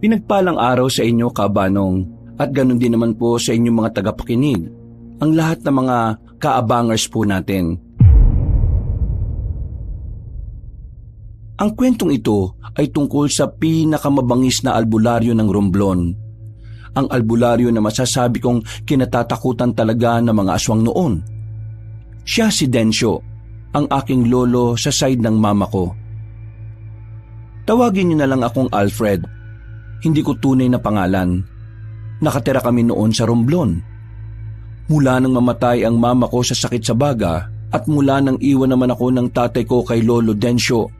Pinagpalang araw sa inyo, Kabanong, at ganun din naman po sa inyong mga tagapakinig, ang lahat ng mga kaabangers po natin. Ang kwentong ito ay tungkol sa pinakamabangis na albularyo ng Romblon. Ang albularyo na masasabi kong kinatatakutan talaga ng mga aswang noon. Siya si Densyo, ang aking lolo sa side ng mama ko. Tawagin niyo na lang akong Alfred. Hindi ko tunay na pangalan. Nakatira kami noon sa Romblon. Mula nang mamatay ang mama ko sa sakit sa baga at mula nang iwan naman ako ng tatay ko kay Lolo Densyo,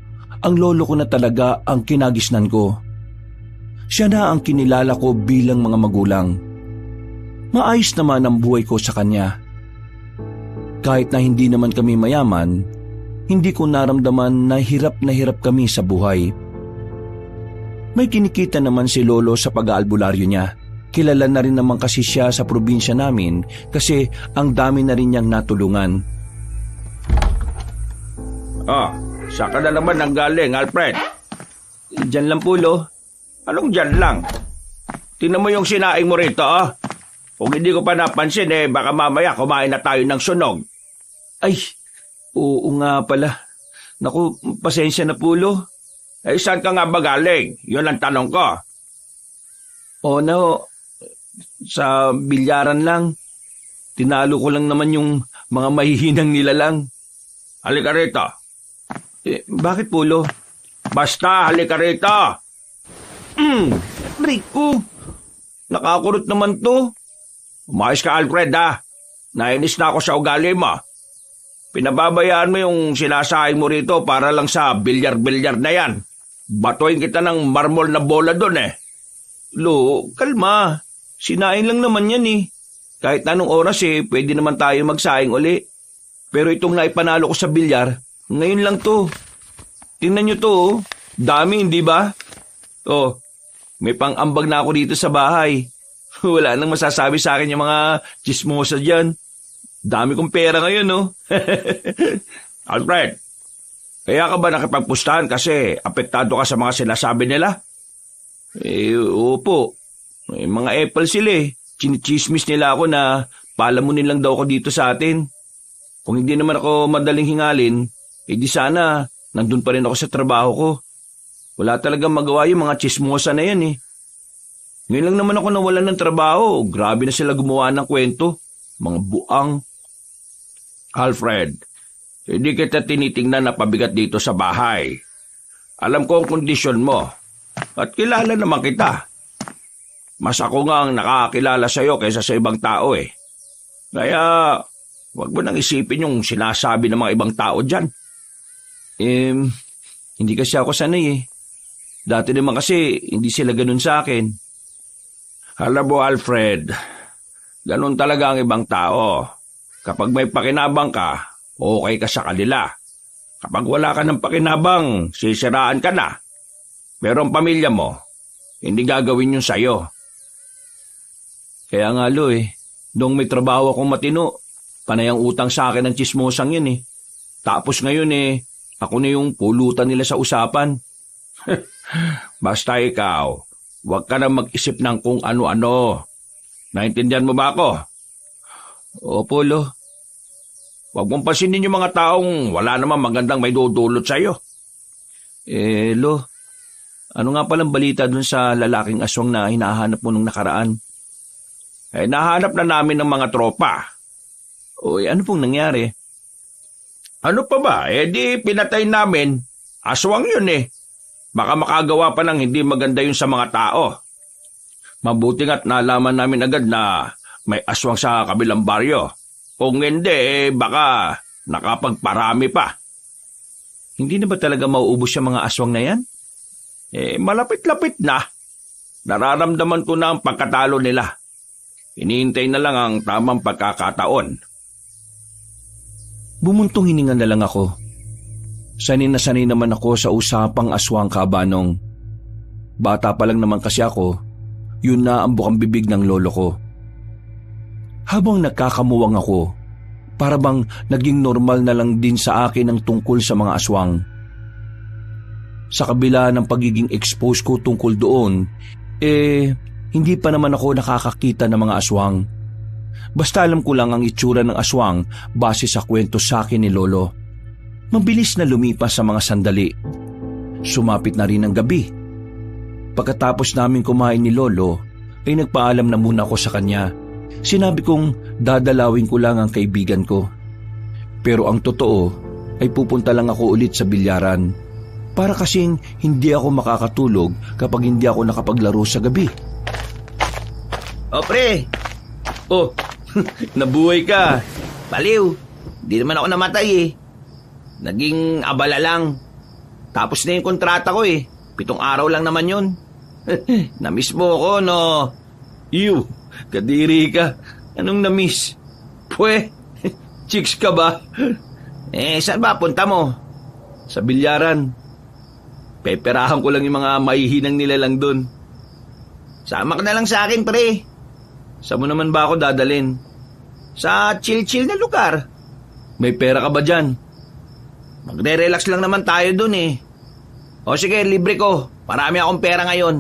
ang lolo ko na talaga ang kinagisnan ko. Siya na ang kinilala ko bilang mga magulang. Maayos naman ang buhay ko sa kanya. Kahit na hindi naman kami mayaman, hindi ko naramdaman na hirap kami sa buhay. May kinikita naman si lolo sa pag-aalbularyo niya. Kilala na rin naman kasi siya sa probinsya namin kasi ang dami na rin niyang natulungan. Saan ka na naman nanggaling, Alfred? Diyan lang po, Lo. Anong dyan lang? Tingnan mo yung sinaing mo rito, Kung hindi ko pa napansin, baka mamaya kumain na tayo ng sunog. Ay, oo nga pala. Naku, pasensya na po, Lo. Saan ka nga ba galing? Yun ang tanong ko. No, sa bilyaran lang. Tinalo ko lang naman yung mga mahihinang nilalang. Halika rito. Bakit po, Lo? Basta, halika rito. Rico, nakakurot naman to. Umayos ka, Alfred, Nainis na ako sa ugali mo. Pinababayaan mo yung sinasaing mo rito para lang sa bilyar-bilyar na yan. Batuin kita ng marmol na bola doon Lo, kalma. Sinaing lang naman yan Kahit anong oras pwede naman tayo magsaing uli. Pero itong naipanalo ko sa bilyar, ngayon lang to. Tingnan nyo to, dami, hindi ba? May pang-ambag na ako dito sa bahay. Wala nang masasabi sa akin yung mga chismosa dyan. Dami kong pera ngayon, Alfred, kaya ka ba nakipagpustahan kasi apektado ka sa mga sinasabi nila? Opo. May mga apple sila Chinichismis nila ako na palamunin lang daw ako dito sa atin. Kung hindi naman ako madaling hingalin, di sana nandun pa rin ako sa trabaho ko. Wala talagang magawa yung mga chismosa na yan Ngayon lang naman ako nawalan ng trabaho. Grabe na sila gumawa ng kwento. Mga buang. Alfred, hindi kita tinitingnan na pabigat dito sa bahay. Alam ko ang kondisyon mo. At kilala naman kita. Mas ako nga ang nakakilala sa'yo kaysa sa ibang tao Kaya, wag mo nang isipin yung sinasabi ng mga ibang tao dyan. Hindi kasi ako sanay Dati naman kasi hindi sila ganun sa akin. Alam mo, Alfred, ganun talaga ang ibang tao. Kapag may pakinabang ka, okay ka sa kanila. Kapag wala ka ng pakinabang, sisiraan ka na. Pero ang pamilya mo, hindi gagawin yun sa'yo. Kaya nga, Lo, nung may trabaho akong matino, panay ang utang sa akin ng chismosang yun Tapos ngayon ako na yung pulutan nila sa usapan. Basta ikaw, huwag ka na mag-isip ng kung ano-ano. Naintindihan mo ba ako? Opo, Lo. Huwag mong pansinin yung mga taong wala namang magandang may dudulot sa'yo. Lo, ano nga palang balita dun sa lalaking aswang na hinahanap mo nung nakaraan? Nahanap na namin ng mga tropa. Ano pong nangyari? Ano pa ba? Di pinatay namin. Aswang yun Baka makagawa pa ng hindi maganda yun sa mga tao. Mabuti nga't nalaman namin agad na may aswang sa kabilang baryo. Kung hindi, baka nakapagparami pa. Hindi na ba talaga mauubos yung mga aswang na yan? Malapit-lapit na. Nararamdaman ko na ang pagkatalo nila. Hinihintay na lang ang tamang pagkakataon. Bumuntong hininga na lang ako. Sanay na sanay naman ako sa usapang aswang, Kabanong. Bata pa lang naman kasi ako, yun na ang bukang bibig ng lolo ko. Habang nagkakamuwang ako, para bang naging normal na lang din sa akin ang tungkol sa mga aswang. Sa kabila ng pagiging expose ko tungkol doon, Hindi pa naman ako nakakakita ng mga aswang. Basta alam ko lang ang itsura ng aswang base sa kwento sa akin ni Lolo. Mabilis na lumipas sa mga sandali. Sumapit na rin ang gabi. Pagkatapos namin kumain ni Lolo, ay nagpaalam na muna ako sa kanya. Sinabi kong dadalawin ko lang ang kaibigan ko. Pero ang totoo ay pupunta lang ako ulit sa bilyaran. Para kasing hindi ako makakatulog kapag hindi ako nakapaglaro sa gabi. O pre! Oh, nabuhay ka. Baliw, di naman ako namatay eh. Naging abala lang. Tapos na yung kontrata ko eh. 7 araw lang naman yun. Namiss mo ako, no? Ew, kadiri ka. Anong namiss? Pwe, chicks ka ba? Saan ba punta mo? Sa bilyaran. Peperahan ko lang yung mga mahihinang nila lang dun. Sama ka na lang sa akin, pre. Saan mo naman ba ako dadalin? Sa chill-chill na lugar. May pera ka ba dyan? Magre-relax lang naman tayo dun eh. O sige, libre ko. Marami akong pera ngayon.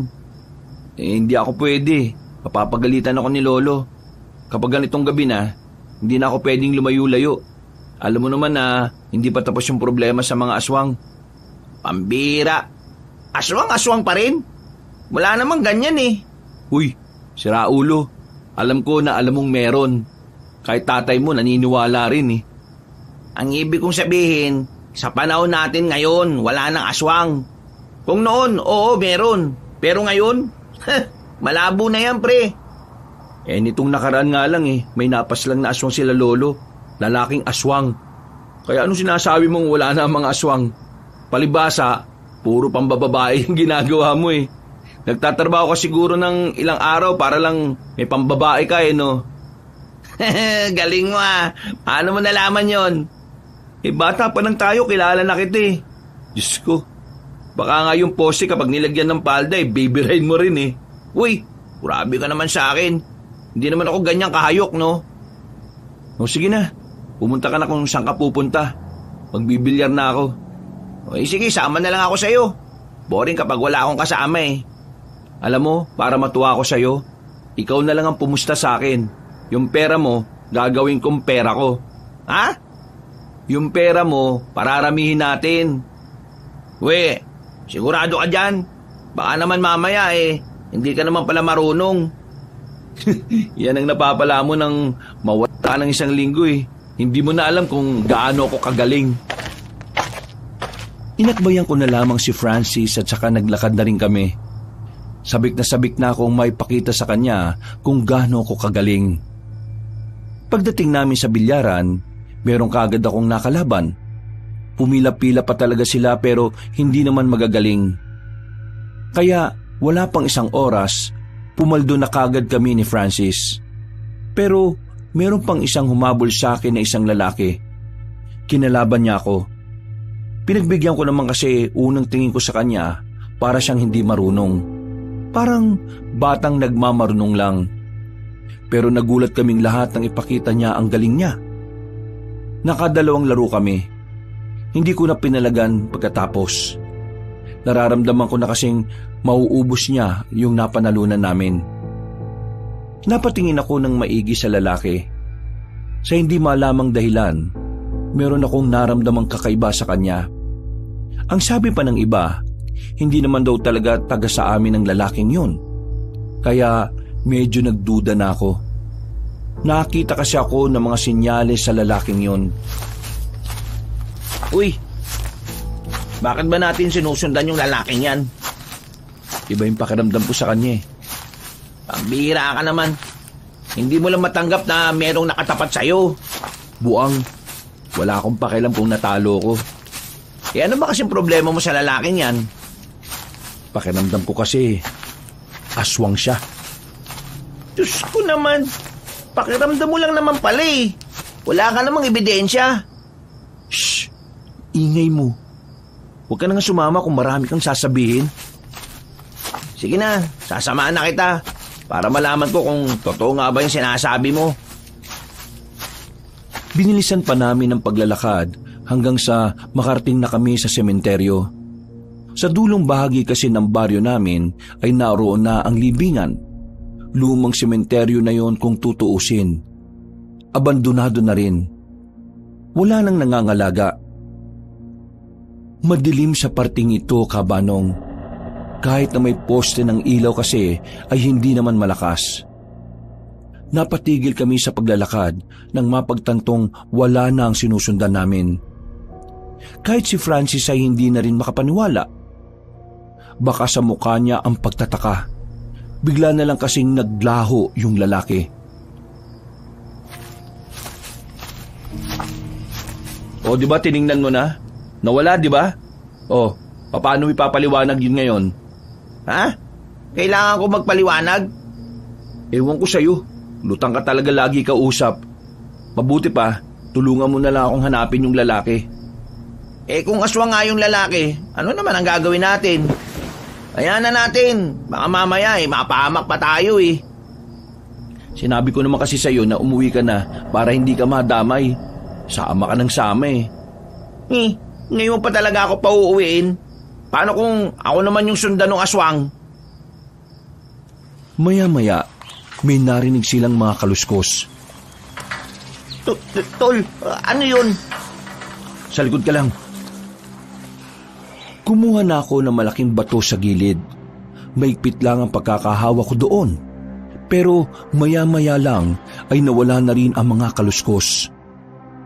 Hindi ako pwede. Papapagalitan ako ni Lolo. Kapag ganitong gabi na, hindi na ako pwedeng lumayo-layo. Alam mo naman na hindi pa tapos yung problema sa mga aswang. Pambira. Aswang-aswang pa rin? Wala namang ganyan eh. Uy, sira ulo. Alam ko na alam mong meron. Kahit tatay mo naniniwala rin eh. Ang ibig kong sabihin, sa panahon natin ngayon, wala nang aswang. Kung noon, oo, meron. Pero ngayon, malabo na yan, pre. Nitong nakaraan nga lang eh, may napas lang na aswang sila Lolo. Lalaking aswang. Kaya anong sinasabi mong wala na ang mga aswang? Palibasa, puro pambababae yung ginagawa mo eh. Nagtatrabaho ka siguro ng ilang araw para lang may pambabae ka eh, no? Galing mo ah. Paano mo nalaman yon? Bata pa lang tayo, kilala na kita eh. Diyos ko, baka nga yung pose kapag nilagyan ng palda eh, baby ride mo rin eh. Uy, grabe ka naman sa akin. Hindi naman ako ganyang kahayok, no? O sige na, pumunta ka na kung saan ka pupunta. Magbibilyar na ako. Sige, sama na lang ako sa'yo. Boring kapag wala akong kasama eh. Alam mo, para matuwa ako sa'yo, ikaw na lang ang pumusta sa akin. Yung pera mo, gagawin kong pera ko. Ha? Yung pera mo, pararamihin natin. We, sigurado ka dyan? Baka naman mamaya eh, hindi ka naman pala marunong. Yan ang napapala mo nang mawala ng 1 linggo eh. Hindi mo na alam kung gaano ako kagaling. Inakbayan ko na lamang si Francis at saka naglakad na rin kami. Sabik na akong may pakita sa kanya kung gaano ako kagaling. Pagdating namin sa bilyaran, meron kaagad akong nakalaban. Pumila-pila pa talaga sila pero hindi naman magagaling. Kaya wala pang 1 oras, pumaldo na kaagad kami ni Francis. Pero meron pang isang humabol sa akin na isang lalaki. Kinalaban niya ako. Pinagbigyan ko naman kasi unang tingin ko sa kanya para siyang hindi marunong. Parang batang nagmamarunong lang. Pero nagulat kaming lahat nang ipakita niya ang galing niya. Nakadalawang laro kami. Hindi ko na pinalagan pagkatapos. Nararamdaman ko na kasing mauubos niya yung napanalunan namin. Napatingin ako ng maigi sa lalaki. Sa hindi malamang dahilan, meron akong naramdamang kakaiba sa kanya. Ang sabi pa ng iba, hindi naman daw talaga taga sa amin ang lalaking yun. Kaya medyo nagduda na ako. Nakita kasi ako ng mga sinyales sa lalaking yun. Uy, bakit ba natin sinusundan yung lalaking yan? Iba yung pakiramdam ko sa kanya eh. Pambihira ka naman. Hindi mo lang matanggap na merong nakatapat sa'yo. Buang, wala akong pakialam kung natalo ko. Ano ba kasing problema mo sa lalaking yan? Pakiramdam ko kasi aswang siya. Diyos ko naman, pakiramdam mo lang naman pala eh. Wala ka namang ebidensya. Shh, ingay mo. Huwag ka na nga sumama kung marami kang sasabihin. Sige na, sasamaan na kita para malaman ko kung totoo nga ba yung sinasabi mo. Binilisan pa namin ang paglalakad hanggang sa makarating na kami sa sementeryo. Sa dulong bahagi kasi ng baryo namin ay naroon na ang libingan. Lumang sementeryo na yon kung tutuusin. Abandonado na rin. Wala nang nangangalaga. Madilim sa parting ito, Kabanong. Kahit na may poste ng ilaw kasi ay hindi naman malakas. Napatigil kami sa paglalakad nang mapagtantong wala na ang sinusundan namin. Kahit si Francis ay hindi na rin makapaniwala. Baka sa mukha niya ang pagtataka. Bigla na lang kasing naglaho yung lalaki. O, di ba tiningnan mo na? Nawala, di ba? O, paano ipapaliwanag yun ngayon? Ha? Kailangan ko magpaliwanag? Ewan ko sa'yo. Lutang ka talaga lagi kausap. Mabuti pa, tulungan mo na lang akong hanapin yung lalaki. Kung aswang nga yung lalaki, ano naman ang gagawin natin? Ayan na natin. Baka mamaya mapahamak pa tayo eh. Sinabi ko naman kasi sa'yo na umuwi ka na para hindi ka madamay. Sama ka ng sama eh. Ngayon pa talaga ako pauuwiin. Paano kung ako naman yung sundan ng aswang? Maya-maya, may narinig silang mga kaluskos. Tol, ano yun? Sa likod ka lang. Kumuha na ako ng malaking bato sa gilid. Maigpit lang ang pagkakahawa ko doon. Pero maya-maya lang ay nawala na rin ang mga kaluskos.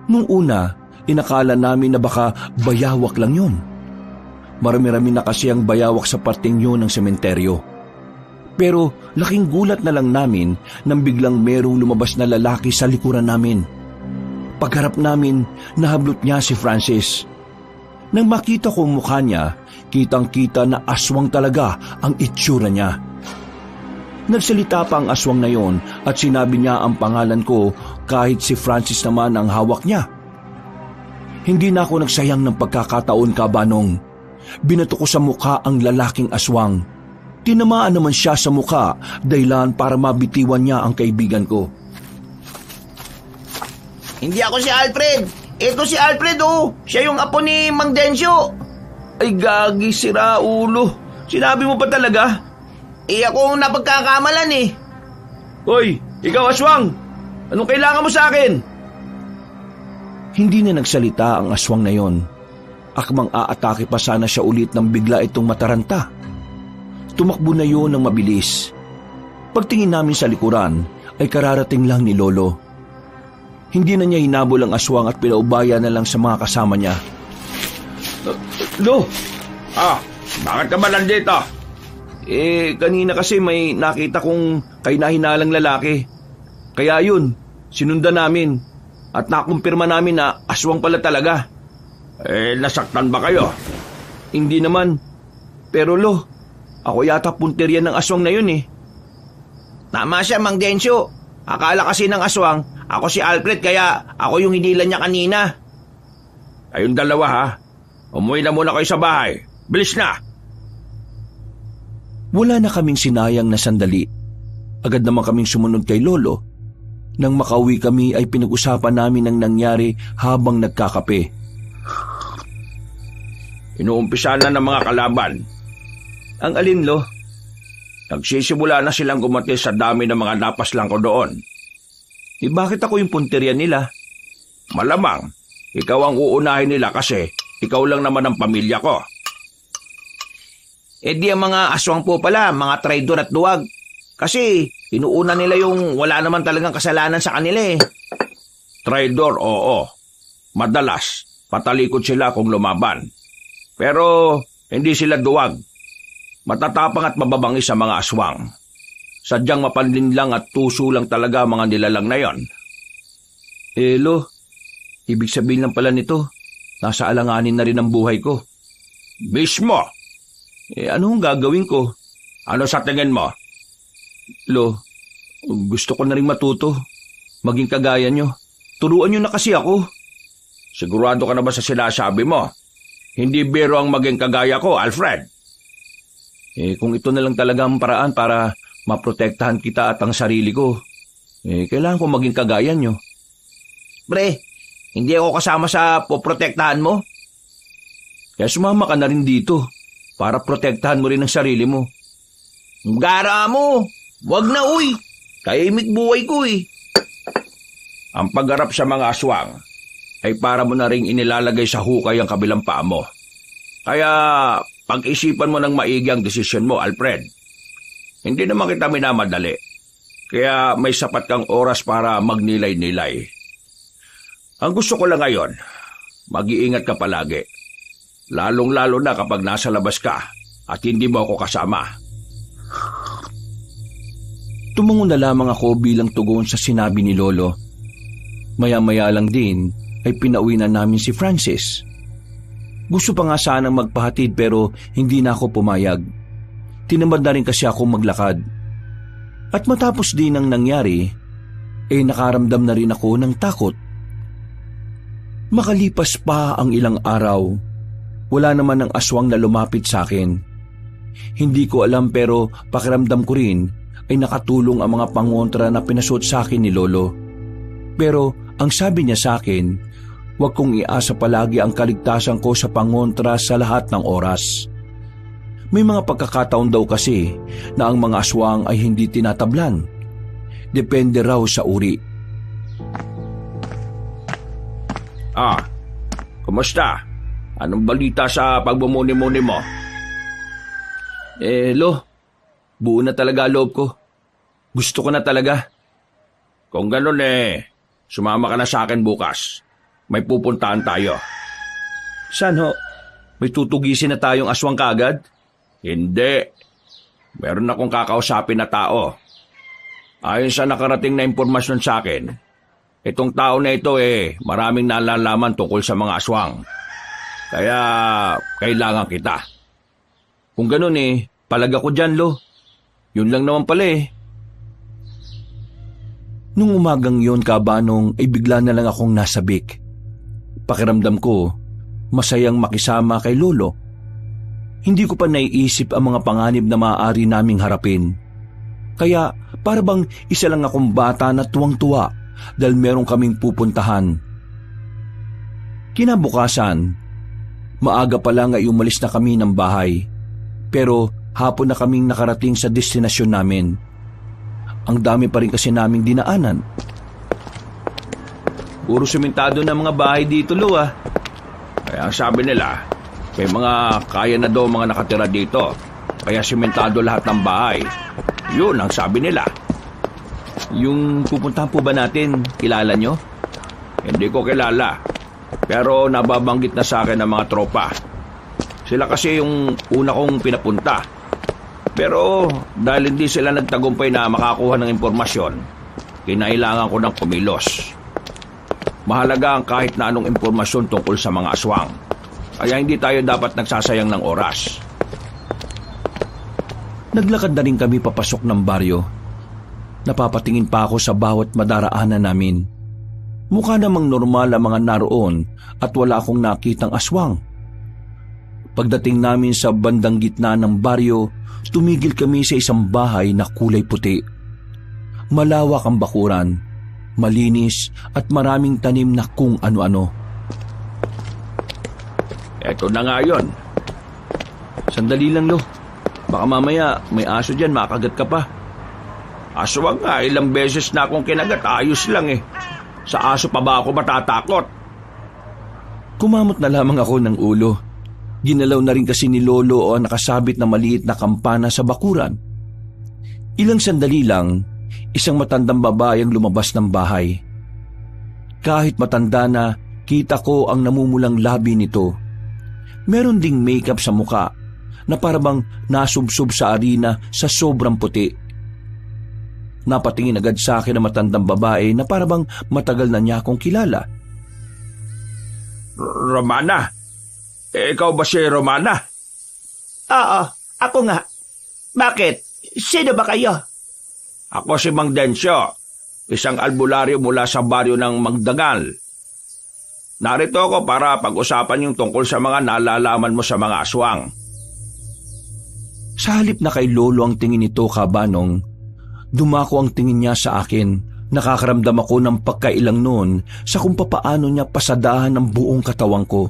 Nung una, inakala namin na baka bayawak lang yun. Marami-rami na kasi ang bayawak sa parting yun ng sementeryo. Pero laking gulat na lang namin nang biglang merong lumabas na lalaki sa likuran namin. Pagharap namin, nahablot niya si Francis. Nang makita ko ang mukha niya, kitang-kita na aswang talaga ang itsura niya. Nagsalita pa ang aswang na yon at sinabi niya ang pangalan ko kahit si Francis naman ang hawak niya. Hindi na ako nagsayang ng pagkakataon, Kabanong. Binato ko sa mukha ang lalaking aswang. Tinamaan naman siya sa mukha dahilan para mabitiwan niya ang kaibigan ko. Hindi ako si Alfred. Ito si Alfred oh. Siya yung apo ni Mang Densyo. Ay gagi, sira ulo. Sinabi mo pa talaga? Ako ang napagkakamalan eh. Hoy, ikaw aswang. Anong kailangan mo sa akin? Hindi na nagsalita ang aswang na yon. Akmang aatake pa sana siya ulit nang bigla itong mataranta. Tumakbo na yon ng mabilis. Pagtingin namin sa likuran ay kararating lang ni Lolo. Hindi na niya hinabol ang aswang at pinaubaya na lang sa mga kasama niya. Lo! Bakit ka ba nandito? Kanina kasi may nakita kong kahina-hinalang lalaki. Kaya yun, sinundan namin at nakumpirma namin na aswang pala talaga. Nasaktan ba kayo? Hindi naman. Pero Lo, ako yata punteriya ng aswang na yun eh. Tama siya, Mang Densyo. Akala kasi ng aswang, ako si Alfred kaya ako yung hinilan niya kanina. Kayong dalawa ha, umuwi na muna kayo sa bahay. Bilis na! Wala na kaming sinayang na sandali. Agad naman kaming sumunod kay Lolo. Nang makauwi kami ay pinag-usapan namin ang nangyari habang nagkakape. Inuumpisa na ng mga kalaban. Ang alin, Lo? Nagsisimula na silang gumati sa dami ng mga napaslang ko doon. Bakit ako yung punteriya nila? Malamang, ikaw ang uunahin nila kasi ikaw lang naman ang pamilya ko. Di ang mga aswang po pala, mga traidor at duwag. Kasi inuuna nila yung wala naman talagang kasalanan sa kanila eh. Traidor, oo. Madalas, patalikod sila kung lumaban. Pero hindi sila duwag. Matatapang at mababangis sa mga aswang. Sadyang mapanlinlang at tuso lang talaga mga nilalang na yon. Lo, ibig sabihin lang pala nito, nasa alanganin na rin ang buhay ko. Mismo! Ano ang gagawin ko? Ano sa tingin mo? Lo, gusto ko na rin matuto. Maging kagaya nyo. Turuan nyo na kasi ako. Sigurado ka na ba sa sinasabi mo? Hindi biro ang maging kagaya ko, Alfred. Kung ito na lang talaga ang paraan para maprotektahan kita at ang sarili ko, kailangan ko maging kagaya nyo. Pre, hindi ako kasama sa poprotektahan mo? Kaya sumama ka na rin dito. para protektahan mo rin ang sarili mo. Gara mo! Wag na uy! Kaimik buhay ko eh. Ang pagharap sa mga aswang ay para mo na ring inilalagay sa hukay ang kabilang paa mo. Kaya pag-isipan mo ng maigi ang desisyon mo, Alfred. Hindi naman kita minamadali. Kaya may sapat kang oras para magnilay-nilay. Ang gusto ko lang ngayon, mag-iingat ka palagi. Lalong-lalo na kapag nasa labas ka at hindi mo ako kasama. Tumango na lamang ako bilang tugon sa sinabi ni Lolo. Maya-maya lang din ay pinauwi na namin si Francis. Gusto pa nga sanang magpahatid pero hindi na ako pumayag. Tinamad na rin kasi ako maglakad. At matapos din ang nangyari, nakaramdam na rin ako ng takot. Makalipas pa ang ilang araw, wala naman ang aswang na lumapit sa akin. Hindi ko alam pero pakiramdam ko rin ay nakatulong ang mga pangontra na pinasuot sa akin ni Lolo. Pero ang sabi niya sa akin, huwag kong iasa palagi ang kaligtasan ko sa pangontra sa lahat ng oras. May mga pagkakataon daw kasi na ang mga aswang ay hindi tinatablan. Depende raw sa uri. Kumusta? Anong balita sa pagbumuni-muni mo? Lo, buo na talaga loob ko. Gusto ko na talaga. Kung ganun sumama ka na sa akin bukas. May pupuntahan tayo. Saan ho? May tutugisin na tayong aswang kaagad? Hindi. Meron akong kakausapin na tao. Ayon sa nakarating na impormasyon sa akin, itong tao na ito maraming nalalaman tungkol sa mga aswang. Kaya kailangan kita. Kung ganun palag ako dyan, Lo. Yun lang naman pala Nung umagang yun, Kabanong, bigla na lang akong nasabik. Pakiramdam ko, masayang makisama kay Lolo. Hindi ko pa naiisip ang mga panganib na maaari naming harapin. Kaya para bang isa lang akong bata na tuwang-tuwa dahil meron kaming pupuntahan. Kinabukasan, maaga pa lang ay umalis na kami ng bahay. Pero hapon na kaming nakarating sa destinasyon namin. Ang dami pa rin kasi naming dinaanan. Puro sementado na mga bahay dito, Lo. Kaya ang sabi nila, may mga kaya na daw mga nakatira dito. Kaya sementado lahat ng bahay. Yun ang sabi nila. Yung pupuntahan po ba natin, kilala nyo? Hindi ko kilala. Pero nababanggit na sa akin ng mga tropa. Sila kasi yung una kong pinapunta. Pero dahil hindi sila nagtagumpay na makakuha ng impormasyon, kinailangan ko ng kumilos. Mahalaga ang kahit na anong impormasyon tungkol sa mga aswang. Kaya hindi tayo dapat nagsasayang ng oras. Naglakad na rin kami papasok ng baryo. Napapatingin pa ako sa bawat madaraanan namin. Mukha namang normal ang mga naroon at wala akong nakitang aswang. Pagdating namin sa bandang gitna ng baryo, tumigil kami sa isang bahay na kulay puti. Malawak ang bakuran, malinis at maraming tanim na kung ano-ano. Eto na nga yun. Sandali lang, Lo. Baka mamaya may aso dyan, makagat ka pa. Aswang nga, ilang beses na akong kinagat, ayos lang Sa aso pa ba ako matatakot? Kumamot na lamang ako ng ulo. Ginalaw na rin kasi ni Lolo ang nakasabit na maliit na kampana sa bakuran. Ilang sandali lang, isang matandang babae ang lumabas ng bahay. Kahit matanda na, kita ko ang namumulang labi nito. Meron ding makeup sa muka na parabang nasubsob sa arena sa sobrang puti. Napatingin agad sa akin ang matandang babae na parabang matagal na niya akong kilala. Romana? Ikaw ba si Romana? Oo, ako nga. Bakit? Sino ba kayo? Ako si Mang Densyo, isang albularyo mula sa baryo ng Magdangal. Narito ako para pag-usapan yung tungkol sa mga nalalaman mo sa mga aswang. Sa halip na kay Lolo ang tingin nito, Kabanong, dumako ang tingin niya sa akin. Nakakaramdam ako ng pagkailang noon sa kung papaano niya pasadahan ng buong katawan ko.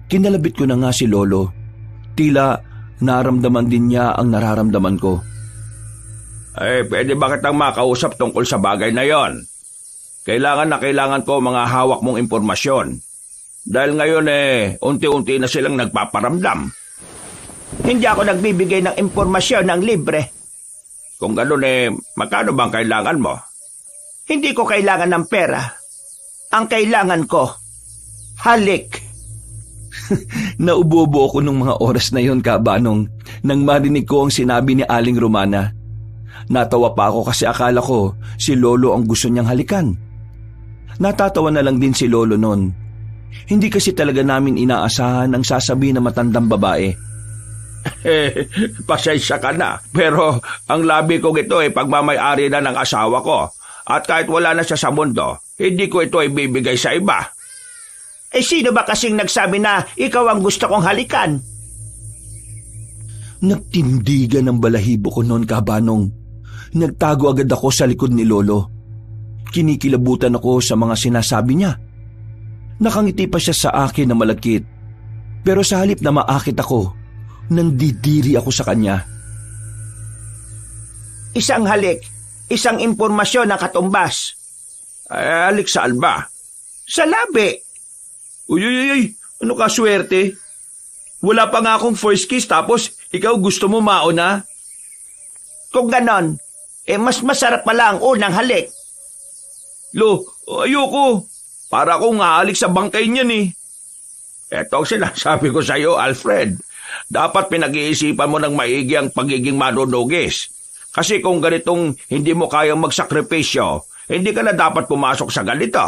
Kinalabit ko na nga si Lolo. Tila naramdaman din niya ang nararamdaman ko. Pwede ba kitang makausap tungkol sa bagay na yon? Kailangan na kailangan ko mga hawak mong impormasyon. Dahil ngayon unti-unti na silang nagpaparamdam. Hindi ako nagbibigay ng impormasyon ng libre. Kung gano'n magkano bang kailangan mo? Hindi ko kailangan ng pera. Ang kailangan ko, halik. Naubobo ako nung mga oras na yon, Kabanong, nang marinig ko ang sinabi ni Aling Romana. Natawa pa ako kasi akala ko si Lolo ang gusto niyang halikan. Natatawa na lang din si Lolo noon. Hindi kasi talaga namin inaasahan ang sasabihin ng matandang babae. Pasensya ka na. Pero ang labi kong ito pagmamay-ari na ng asawa ko. At kahit wala na siya sa mundo, hindi ko ito ibibigay sa iba. Sino ba kasing nagsabi na ikaw ang gusto kong halikan? Nagtindigan ang balahibo ko noon, Kabanong. Nagtago agad ako sa likod ni Lolo. Kinikilabutan ako sa mga sinasabi niya. Nakangiti pa siya sa akin na malagkit. Pero sa halip na maakit ako, nandidiri ako sa kanya. Isang halik, isang impormasyon na katumbas. Halik saan ba? Sa labi. Uy, ano ka swerte? Wala pa nga akong first kiss tapos ikaw gusto mo mauna? Kung ganon, mas masarap pala ang unang halik. Lo, ayoko. Para akong halik sa bangkay niyan Eto ang sinasabi ko sa iyo, Alfred. Dapat pinag-iisipan mo ng maigi ang pagiging manunugis. Kasi kung ganitong hindi mo kayang magsakripisyo, hindi ka na dapat pumasok sa ganito.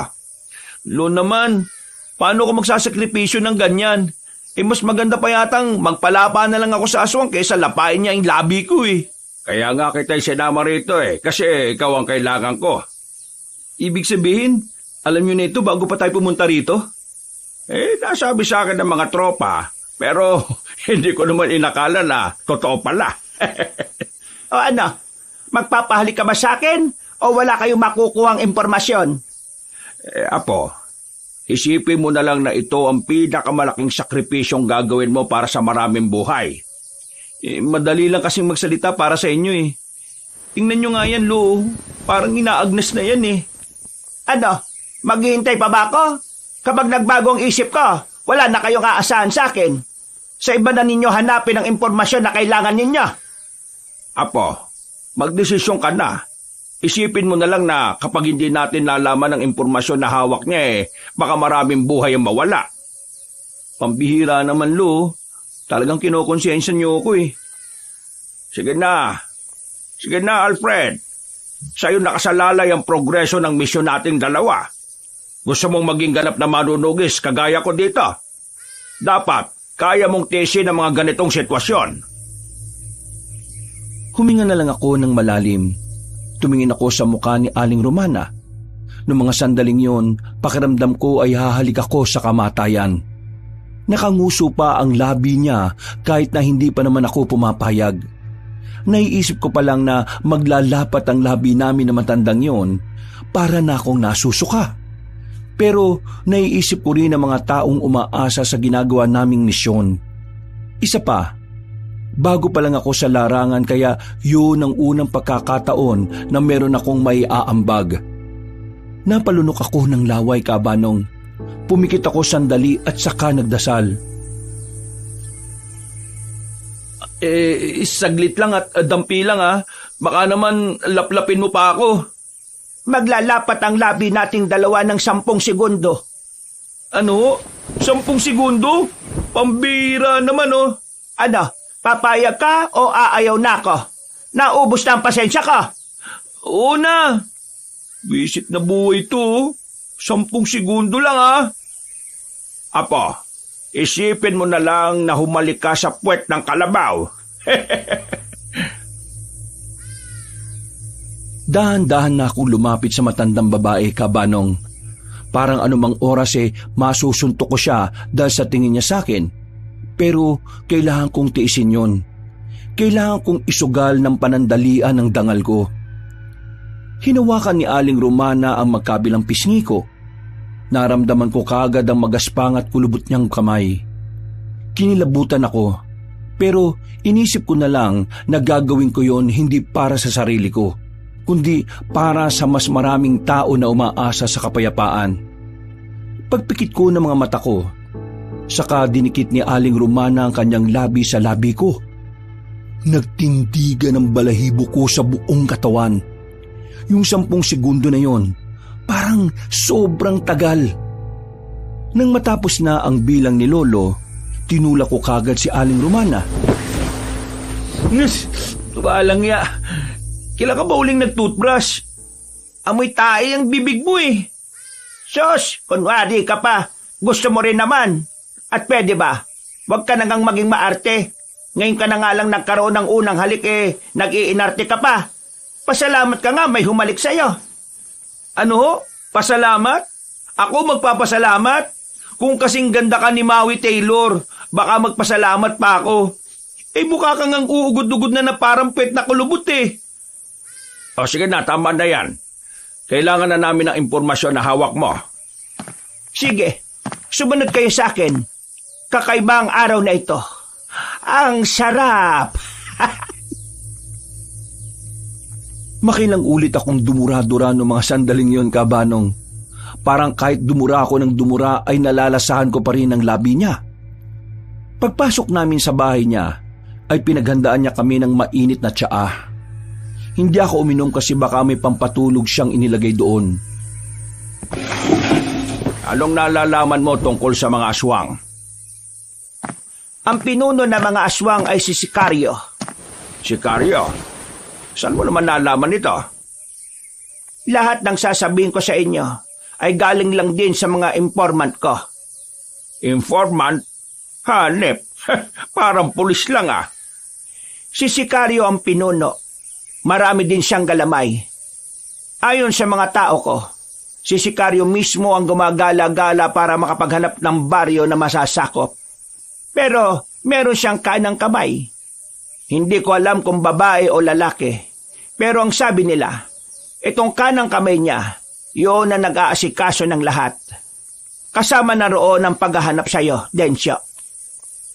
Lo naman, paano ko magsasakripisyo ng ganyan? Mas maganda pa yatang magpalapa na lang ako sa aswang kaysa lapain niya ang labi ko Kaya nga kita sinama rito kasi ikaw ang kailangan ko. Ibig sabihin, alam niyo na ito bago pa tayo pumunta rito? Nasabi sa akin ng mga tropa, pero hindi ko naman inakala na totoo pala. O ano, magpapahalik ka ba sa akin o wala kayong makukuhang impormasyon? Apo, isipin mo na lang na ito ang pinakamalaking sakripisyong gagawin mo para sa maraming buhay. Madali lang kasing magsalita para sa inyo Tingnan nyo nga yan, Lo. Parang inaagnas na yan Ano, maghihintay pa ba ako? Kapag nagbago ang isip ko, wala na kayong aasahan sa akin. Sa iba na ninyo hanapin ang impormasyon na kailangan ninyo. Apo, magdesisyon ka na. Isipin mo na lang na kapag hindi natin nalaman ang impormasyon na hawak niya baka maraming buhay ang mawala. Pambihira naman, Lo. Talagang kinokonsensya niyo ako Sige na, Alfred. Sa'yo nakasalalay ang progreso ng misyon nating dalawa. Gusto mong maging ganap na manunugis kagaya ko dito? Dapat, kaya mong tiisin ang mga ganitong sitwasyon. Huminga na lang ako ng malalim. Tumingin ako sa mukha ni Aling Romana. Noong mga sandaling yon, pakiramdam ko ay hahalik ako sa kamatayan. Nakanguso pa ang labi niya kahit na hindi pa naman ako pumapayag. Naiisip ko pa lang na maglalapat ang labi namin na matandang yon para na akong nasusuka. Pero naiisip ko rin ang mga taong umaasa sa ginagawa naming misyon. Isa pa, bago pa lang ako sa larangan kaya yun ang unang pagkakataon na meron akong may aambag. Napalunok ako ng laway, Kabanong. Pumikit ako sandali at saka nagdasal. Saglit lang at dampi lang Baka naman laplapin mo pa ako. Maglalapat ang labi nating dalawa ng 10 segundo. Ano? 10 segundo? Pambira naman Ano? Papayag ka o aayaw na ako? Naubos na ang pasensya ka? Oo na. Visit na buhay to 10 segundo lang Apo, isipin mo na lang na humalik ka sa puwet ng kalabaw. Dahan-dahan na akong lumapit sa matandang babae, Kabanong. Parang anumang oras masusuntok ko siya dahil sa tingin niya sa akin. Pero kailangan kong tiisin yun. Kailangan kong isugal ng panandalian ng dangal ko. Hinawakan ni Aling Romana ang magkabilang pisngi ko. Naramdaman ko kaagad ang magaspang at kulubot niyang kamay. Kinilabutan ako. Pero inisip ko na lang na gagawin ko yon hindi para sa sarili ko, kundi para sa mas maraming tao na umaasa sa kapayapaan. Pagpikit ko ng mga mata ko, saka dinikit ni Aling Romana ang kanyang labi sa labi ko. Nagtindigan ang balahibo ko sa buong katawan. Yung 10 segundo na yon, parang sobrang tagal. Nang matapos na ang bilang ni Lolo, tinulak ko kagad si Aling Romana. Tubalang ya. Kailan ka ba uling nag-toothbrush? Amoy tae ang bibig mo eh. Sos, kunwari ka pa. Gusto mo rin naman. At pwede ba? Huwag ka nagang maging maarte. Ngayon ka na nga lang nagkaroon ng unang halik nag-iinarte ka pa. Pasalamat ka nga, may humalik sa'yo. Ano? Pasalamat? Ako magpapasalamat? Kung kasing ganda ka ni Maui Taylor, baka magpasalamat pa ako. Mukha kang ang uugod-ugod na parang pet na kulubot eh. O sige na, tama na yan. Kailangan na namin ng impormasyon na hawak mo. Sige, sumunod kayo sa akin. Kakaiba ang araw na ito. Ang sarap! Makilang ulit akong dumura-dura noong mga sandaling yon, Kabanong. Parang kahit dumura ako ng dumura ay nalalasahan ko pa rin ang labi niya. Pagpasok namin sa bahay niya, ay pinaghandaan niya kami ng mainit na tsaa. Hindi ako uminom kasi baka may pampatulog siyang inilagay doon. Anong nalalaman mo tungkol sa mga aswang? Ang pinuno ng mga aswang ay si Sicario. Sicario? Saan mo naman nalaman ito? Lahat ng sasabihin ko sa inyo ay galing lang din sa mga informant ko. Informant? Hanep, parang pulis lang ah. Si Sicario ang pinuno. Marami din siyang galamay. Ayon sa mga tao ko, si Sicario mismo ang gumagala-gala para makapaghanap ng baryo na masasakop. Pero meron siyang kanang kamay. Hindi ko alam kung babae o lalaki. Pero ang sabi nila, itong kanang kamay niya, yun na nag-aasikaso ng lahat. Kasama na roon ang paghahanap sa iyo, Densyo.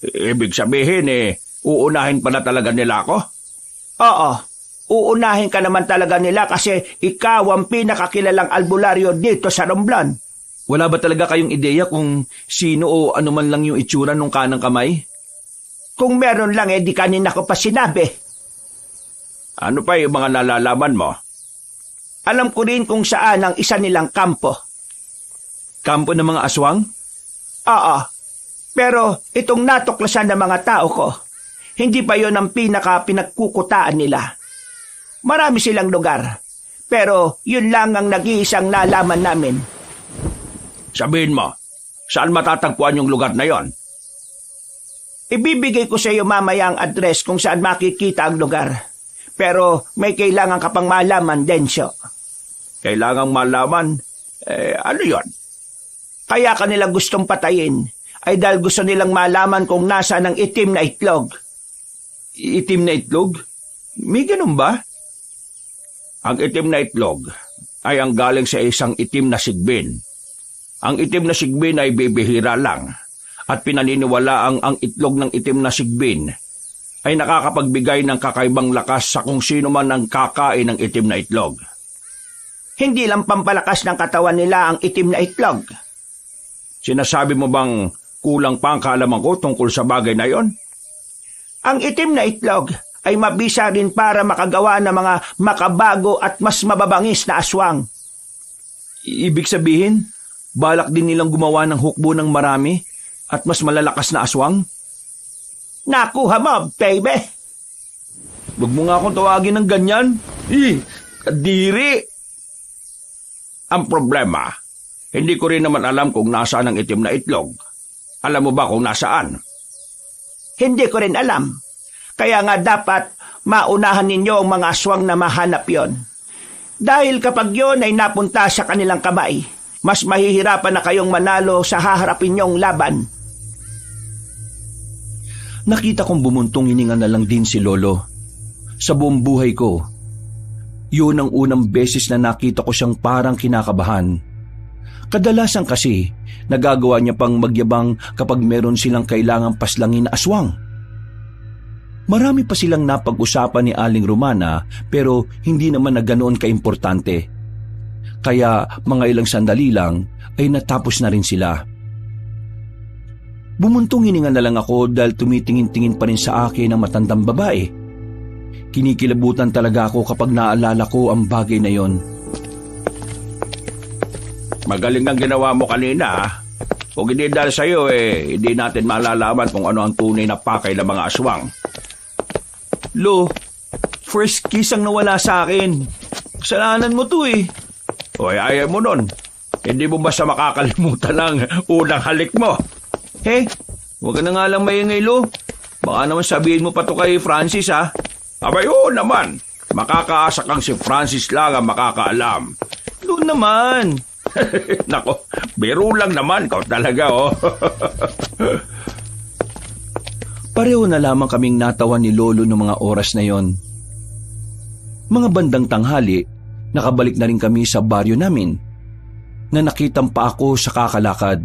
Ibig sabihin uunahin pala talaga nila ako? Oo, uunahin ka naman talaga nila kasi ikaw ang pinakakilalang albularyo dito sa Romblon. Wala ba talaga kayong ideya kung sino o ano man lang yung itsura ng kanang kamay? Kung meron lang di kanina ko pa sinabi. Ano pa yung mga nalalaman mo? Alam ko rin kung saan ang isa nilang kampo. Kampo ng mga aswang? Oo. Pero itong natuklasan ng mga tao ko, hindi pa yon ang pinagkukutaan nila. Marami silang lugar, pero yun lang ang nag-iisang nalaman namin. Sabihin mo, saan matatagpuan yung lugar na yon? Ibibigay ko sa iyo mamaya ang address kung saan makikita ang lugar. Pero may kailangan ka pang malaman, Densyo. Kailangang malaman? Ano yon? Kaya kanila gustong patayin ay dahil gusto nilang malaman kung nasaan ang itim na itlog. Itim na itlog? May ganun ba? Ang itim na itlog ay ang galing sa isang itim na sigbin. Ang itim na sigbin ay bibihira lang at pinaniniwalaang ang itlog ng itim na sigbin ay nakakapagbigay ng kakaibang lakas sa kung sino man ang kakain ng itim na itlog. Hindi lang pampalakas ng katawan nila ang itim na itlog. Sinasabi mo bang kulang pa ang kaalaman ko tungkol sa bagay na yon? Ang itim na itlog ay mabisa rin para makagawa ng mga makabago at mas mababangis na aswang. Ibig sabihin, balak din nilang gumawa ng hukbo ng marami at mas malalakas na aswang? Nakuha mo, baby! Huwag mo nga akong tawagin ng ganyan. Kadiri! Ang problema, hindi ko rin naman alam kung nasaan ang itim na itlog. Alam mo ba kung nasaan? Hindi ko rin alam. Kaya nga dapat maunahan ninyo ang mga aswang na mahanap yon. Dahil kapag yon ay napunta sa kanilang kamay, mas mahihirapan na kayong manalo sa haharapin nyong laban. Nakita kong bumuntong hininga na lang din si Lolo. Sa buong buhay ko, yun ang unang beses na nakita ko siyang parang kinakabahan. Kadalasan kasi, nagagawa niya pang magyabang kapag meron silang kailangang paslangin na aswang. Marami pa silang napag-usapan ni Aling Romana pero hindi naman na ganoon kaimportante. Kaya mga ilang sandali lang ay natapos na rin sila. Bumuntong hininga na lang ako dahil tumitingin-tingin pa rin sa akin ang matandang babae. Kinikilabutan talaga ako kapag naalala ko ang bagay na yon. Magaling ang ginawa mo kanina. Kung hindi dahil sa'yo, hindi natin malalaman kung ano ang tunay na pakay ng mga aswang. Lo, first kiss ang nawala sa akin. Kasalanan mo to eh. Hoy, ayaw mo nun. Hindi mo basta makakalimutan ang unang halik mo. Huwag ka na nga lang maingay, Lo. Baka naman sabihin mo pa to kay Francis, ha? Abay, oo naman. Makakaasa kang si Francis lang ang makakaalam. Lo naman. Nako, biro lang naman kau talaga, oh. Pareho na lamang kaming natawan ni Lolo noong mga oras na yon. Mga bandang tanghali, nakabalik na rin kami sa baryo namin. Nanakitang pa ako sa kakalakad.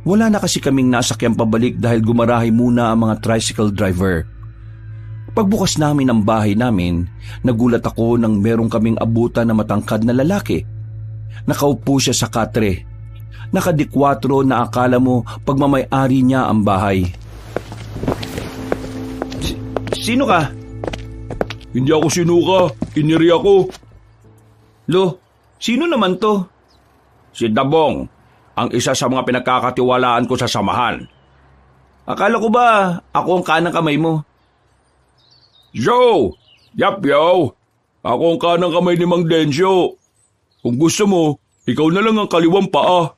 Wala na kasi kaming nasakyang pabalik dahil gumarahe muna ang mga tricycle driver. Pagbukas namin ng bahay namin, nagulat ako nang merong kaming abutan na matangkad na lalaki. Nakaupo siya sa katre. Nakadikwatro na akala mo pagmamay-ari niya ang bahay. Sino ka? Hindi ako sinuka, iniri ako. Lo, sino naman to? Si Dabong, ang isa sa mga pinagkakatiwalaan ko sa samahan. Akala ko ba ako ang kanang kamay mo? Joe! Yap, yo! Ako ang kanang kamay ni Mang Densyo. Kung gusto mo, ikaw na lang ang kaliwang paa.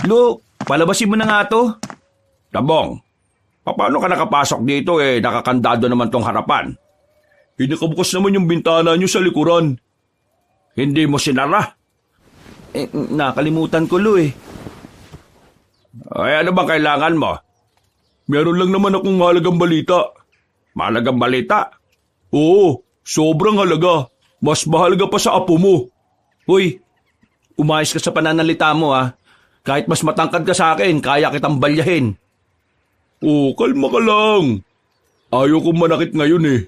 Lo, palabasin mo na nga to. Dabong, paano ka nakapasok dito nakakandado naman tong harapan? Nakabukas naman yung bintana nyo sa likuran. Hindi mo sinara? Nakalimutan ko, Lo eh. Ay, ano bang kailangan mo? Meron lang naman akong mahalagang balita. Mahalagang balita? Oo, sobrang halaga. Mas mahalaga pa sa apo mo. Uy, umayos ka sa pananalita mo ha. Kahit mas matangkad ka sa akin, kaya kitang balyahin. Oo, kalma ka lang. Ayaw kong manakit ngayon eh.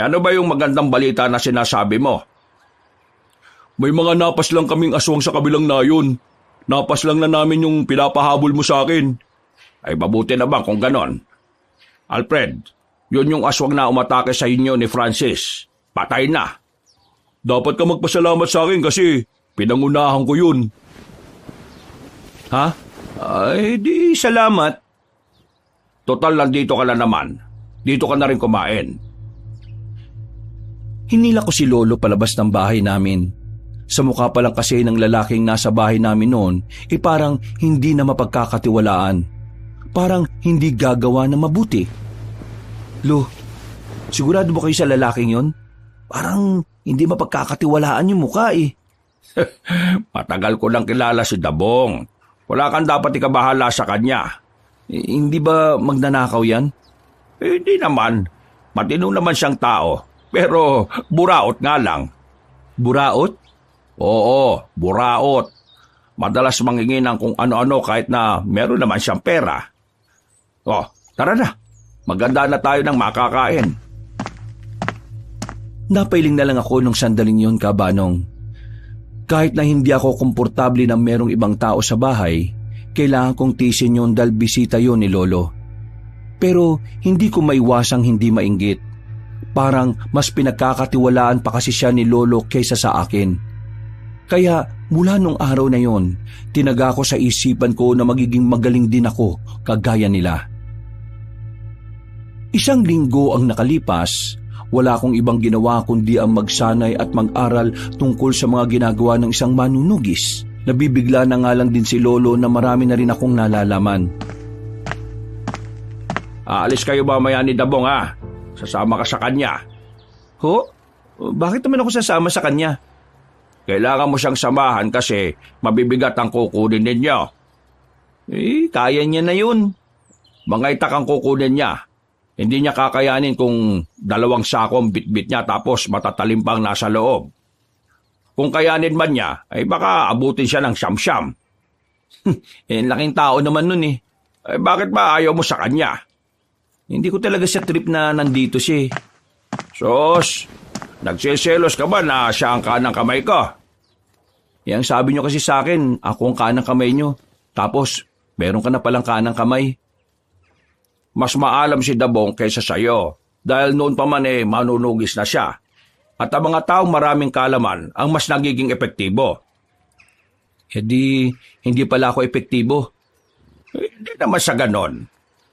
Ano ba yung magandang balita na sinasabi mo? May mga napas lang kaming aswang sa kabilang nayon. Napas lang na namin yung pinapahabol mo sa akin. Ay mabuti na ba kung ganon? Alfred, yun yung aswang na umatake sa inyo ni Francis. Patay na. Dapat ka magpasalamat sa akin kasi pinangunahan ko yun. Ha? Ay, di salamat. Total, nandito ka na naman. Dito ka na rin kumain. Hinila ko si Lolo palabas ng bahay namin. Sa mukha pa lang kasi ng lalaking nasa bahay namin noon, parang hindi na mapagkakatiwalaan. Parang hindi gagawa na mabuti. Lo, sigurado ba kayo sa lalaking yon? Parang hindi mapagkakatiwalaan yung mukha eh. Matagal ko lang kilala si Dabong. Wala kang dapat ikabahala sa kanya. Hindi ba magnanakaw yan? Hindi naman. Matino naman siyang tao. Pero buraot nga lang. Buraot? Oo, buraot. Madalas mangingin ng kung ano-ano kahit na meron naman siyang pera. Oh, tara na. Maganda na tayo ng makakain. Napailing na lang ako nung sandaling yon, Kabanong. Kahit na hindi ako komportable na merong ibang tao sa bahay, kailangan kong tiisin yun dahil bisita yon ni Lolo. Pero hindi ko maiwasang hindi mainggit. Parang mas pinagkakatiwalaan pa kasi siya ni Lolo kaysa sa akin. Kaya mula nung araw na yon, tinaga ko sa isipan ko na magiging magaling din ako kagaya nila. Isang linggo ang nakalipas, wala akong ibang ginawa kundi ang magsanay at mag-aral tungkol sa mga ginagawa ng isang manunugis. Nabibigla na nga lang din si Lolo na marami na rin akong nalalaman. Aalis kayo mamaya ni Dabong ha? Sasama ka sa kanya. Ho? Bakit naman ako sasama sa kanya? Kailangan mo siyang samahan kasi mabibigat ang kukunin ninyo. Kaya niya na yun. Mga itak ang kukunin niya. Hindi niya kakayanin kung 2 sako ang bitbit niya tapos matatalim pang nasa loob. Kung kayanin man niya, ay baka abutin siya ng siyam-siyam. Laking tao naman nun eh. Bakit ba ayaw mo sa kanya? Hindi ko talaga sa trip na nandito siya eh. Sos, nagsiselos ka ba na siya ang kanang kamay ko? Yang sabi nyo kasi sa akin, ako ang kanang kamay nyo. Tapos, meron ka na palang kanang kamay. Mas maalam si Dabong kaysa sayo dahil noon pa man manunugis na siya. At ang mga taong maraming kalaman ang mas nagiging epektibo. E di, hindi pala ako epektibo. Hindi naman sa ganon.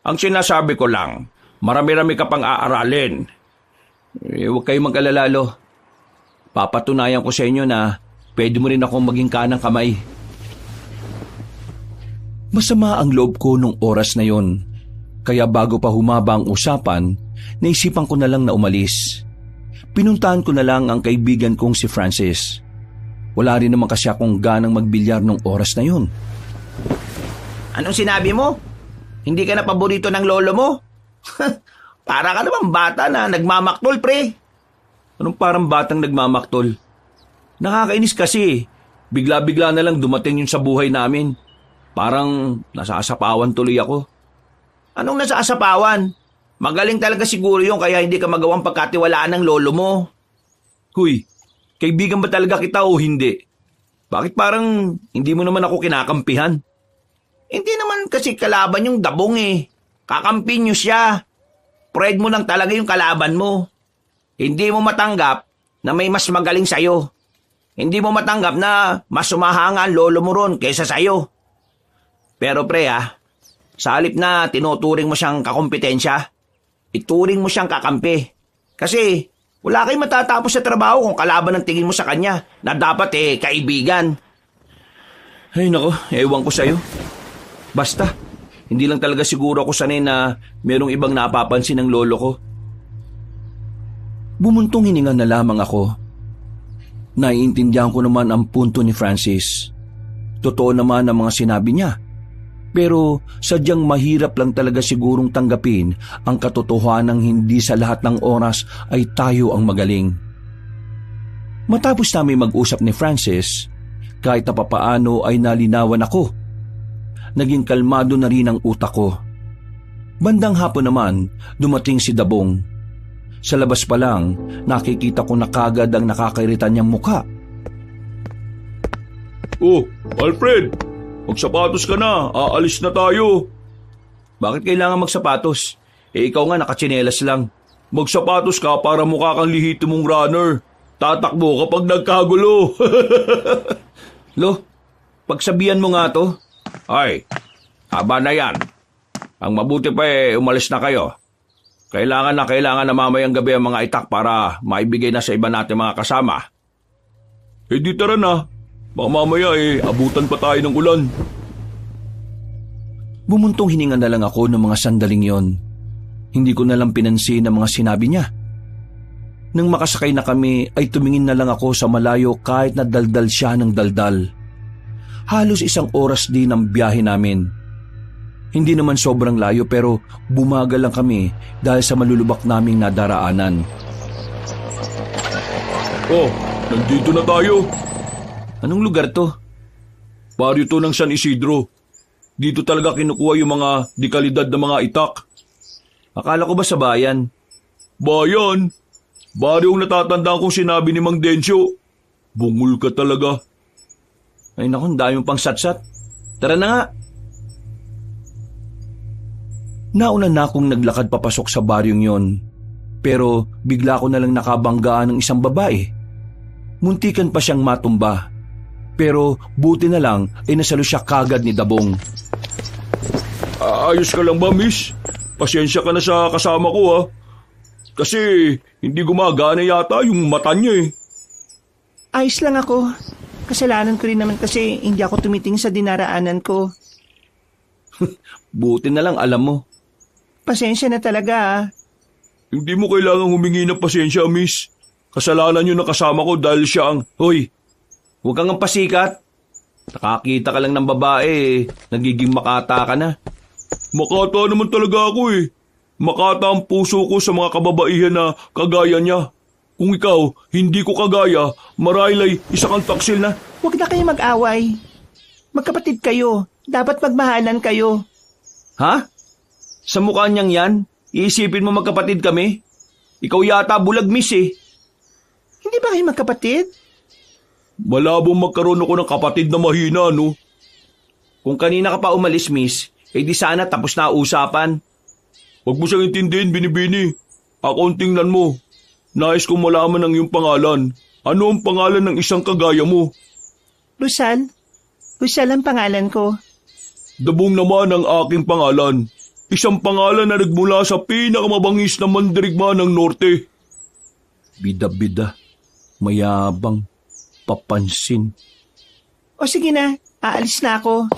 Ang sinasabi ko lang, marami-rami ka pang aaralin. Huwag kayong mag-alala, Lo. Papatunayan ko sa inyo na pwede mo rin akong maging kanang kamay. Masama ang loob ko nung oras na yon. Kaya bago pa humaba ang usapan, naisipan ko na lang na umalis. Pinuntahan ko na lang ang kaibigan kong si Francis. Wala rin naman kasi akong ganang magbilyar nung oras na yun. Anong sinabi mo? Hindi ka na paborito ng lolo mo? Para ka naman bata na nagmamaktol, pre. Anong parang batang nagmamaktol? Nakakainis kasi. Bigla-bigla na lang dumating yun sa buhay namin. Parang nasasapawan tuloy ako. Anong nasasapawan? Magaling talaga siguro yun kaya hindi ka magawang pagkatiwalaan ng lolo mo. Huy, kaibigan ba talaga kita o hindi? Bakit parang hindi mo naman ako kinakampihan? Hindi naman kasi kalaban yung Dabong eh. Kakampi nyo siya. Pride mo lang talaga yung kalaban mo. Hindi mo matanggap na may mas magaling sa'yo. Hindi mo matanggap na mas sumahanga ang lolo mo ron kaysa sa'yo. Pero pre sa halip na tinuturing mo siyang kakompetensya, ituring mo siyang kakampi. Kasi wala kayong matatapos sa trabaho kung kalaban ang tingin mo sa kanya na dapat kaibigan. Ay nako, ewan ko sa'yo. Basta, hindi lang talaga siguro ako sanay na merong ibang napapansin ng lolo ko. Bumuntong hininga na lamang ako. Naiintindihan ko naman ang punto ni Francis. Totoo naman ang mga sinabi niya. Pero sadyang mahirap lang talaga sigurong tanggapin ang katotohanang hindi sa lahat ng oras ay tayo ang magaling. Matapos namin mag-usap ni Francis, kahit na papaano ay nalinawan ako. Naging kalmado na rin ang utak ko. Bandang hapon naman, dumating si Dabong. Sa labas pa lang, nakikita ko na kagad ang nakakairita niyang mukha. Oh, Alfred! Magsapatos ka na, aalis na tayo. Bakit kailangan magsapatos? Ikaw nga nakatsinelas lang. Magsapatos ka para mukha kang lihito mong runner. Tatakbo kapag nagkagulo. Lo, pagsabihan mo nga to. Ay, haba na yan. Ang mabuti pa umalis na kayo. Kailangan na mamayang gabi ang mga itak para maibigay na sa iba natin mga kasama. Di tara na. Baka mamaya abutan pa tayo ng ulan. Bumuntong hininga na lang ako ng mga sandaling yon. Hindi ko na lang pinansin ang mga sinabi niya. Nang makasakay na kami ay tumingin na lang ako sa malayo kahit na daldal siya ng daldal. Halos 1 oras din ang biyahe namin. Hindi naman sobrang layo pero bumagal lang kami dahil sa malulubak naming nadaraanan. Oh, nandito na tayo. Anong lugar to? Baryo to ng San Isidro. Dito talaga kinukuha yung mga dekalidad na mga itak. Akala ko ba sa bayan? Bayan? Baryong natatandaan kong sinabi ni Mang Densyo. Bungol ka talaga. Ay naku, dami pang satsat. Tara na nga. Nauna na akong naglakad papasok sa baryong yon. Pero bigla ko na lang nakabanggaan ng isang babae. Muntikan pa siyang matumba. Pero buti na lang ay nasalo siya kagad ni Dabong. Ayos ka lang ba, miss? Pasensya ka na sa kasama ko, ha? Kasi hindi gumagana yata yung mata niya Ayos lang ako. Kasalanan ko rin naman kasi hindi ako tumitingin sa dinaraanan ko. Buti na lang alam mo. Pasensya na talaga. Hindi mo kailangang humingi ng pasensya, miss. Kasalanan yun na kasama ko dahil siya ang... Hoy, huwag kang ang pasikat. Nakakita ka lang ng babae, nagiging makata ka na. Makata naman talaga ako Makata ang puso ko sa mga kababaihan na kagaya niya. Kung ikaw, hindi ko kagaya, marahil ay isa kang taksil na... Huwag na kayo mag-away. Magkapatid kayo. Dapat magmahalan kayo. Ha? Sa mukha niyang yan, Iisipin mo magkapatid kami? Ikaw yata bulag, miss eh. Hindi ba kayo magkapatid? Malabong magkaroon ako ng kapatid na mahina, no? Kung kanina ka pa umalis, miss, di sana tapos na usapan. Huwag mo siyang intindihin, Binibini. Ako ang tingnan mo. Nais kong malaman ang iyong pangalan. Ano ang pangalan ng isang kagaya mo? Rizal. Rizal ang pangalan ko. Dabong naman ang aking pangalan. Isang pangalan na nagmula sa pinakamabangis na mandirigma ng norte. Bida-bida, mayabang, papansin. O sige na, aalis na ako.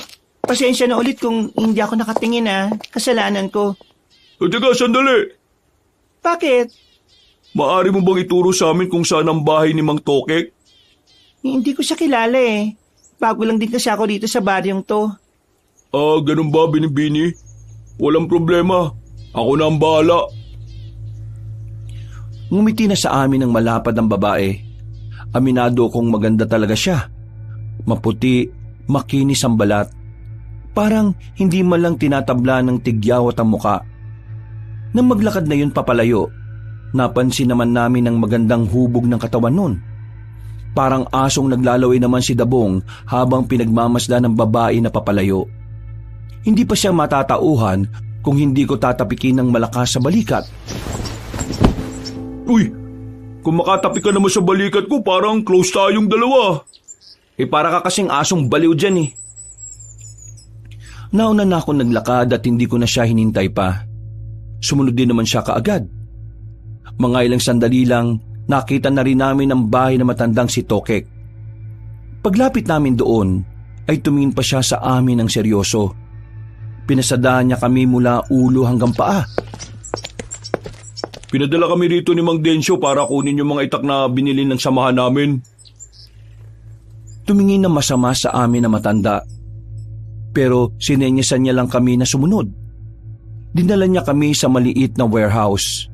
Pasensya na ulit kung hindi ako nakatingin kasalanan ko. Teka, sandali. Bakit? Maari mo bang ituro sa amin kung saan ang bahay ni Mang Tokek? Hindi ko siya kilala eh. Bago lang din kasi ako dito sa baryong to. Ganun ba, Binibini? Walang problema. Ako na ang bahala. Ngumiti na sa amin ang malapad ang babae. Aminado kong maganda talaga siya. Maputi, makinis ang balat. Parang hindi man lang tinatabla ng tigyawat ang muka. Nang maglakad na yun papalayo, napansin naman namin ang magandang hubog ng katawan nun. Parang asong naglalaway naman si Dabong habang pinagmamasdan ng babae na papalayo. Hindi pa siya matatauhan kung hindi ko tatapikin ng malakas sa balikat. Uy, kung makatapik ka naman sa balikat ko, parang close tayong dalawa. Para ka kasing asong baliw dyan eh. Nauna na ako naglakad at hindi ko na siya hinintay pa. Sumunod din naman siya kaagad. Mga ilang sandali lang, nakita na rin namin ang bahay na matandang si Tokek. Paglapit namin doon, ay tumingin pa siya sa amin ng seryoso. Pinasadaan niya kami mula ulo hanggang paa. Pinadala kami rito ni Mang Densyo para kunin yung mga itak na binili ng samahan namin. Tumingin na masama sa amin na matanda. Pero sinenyasan niya lang kami na sumunod. Dinala niya kami sa maliit na warehouse.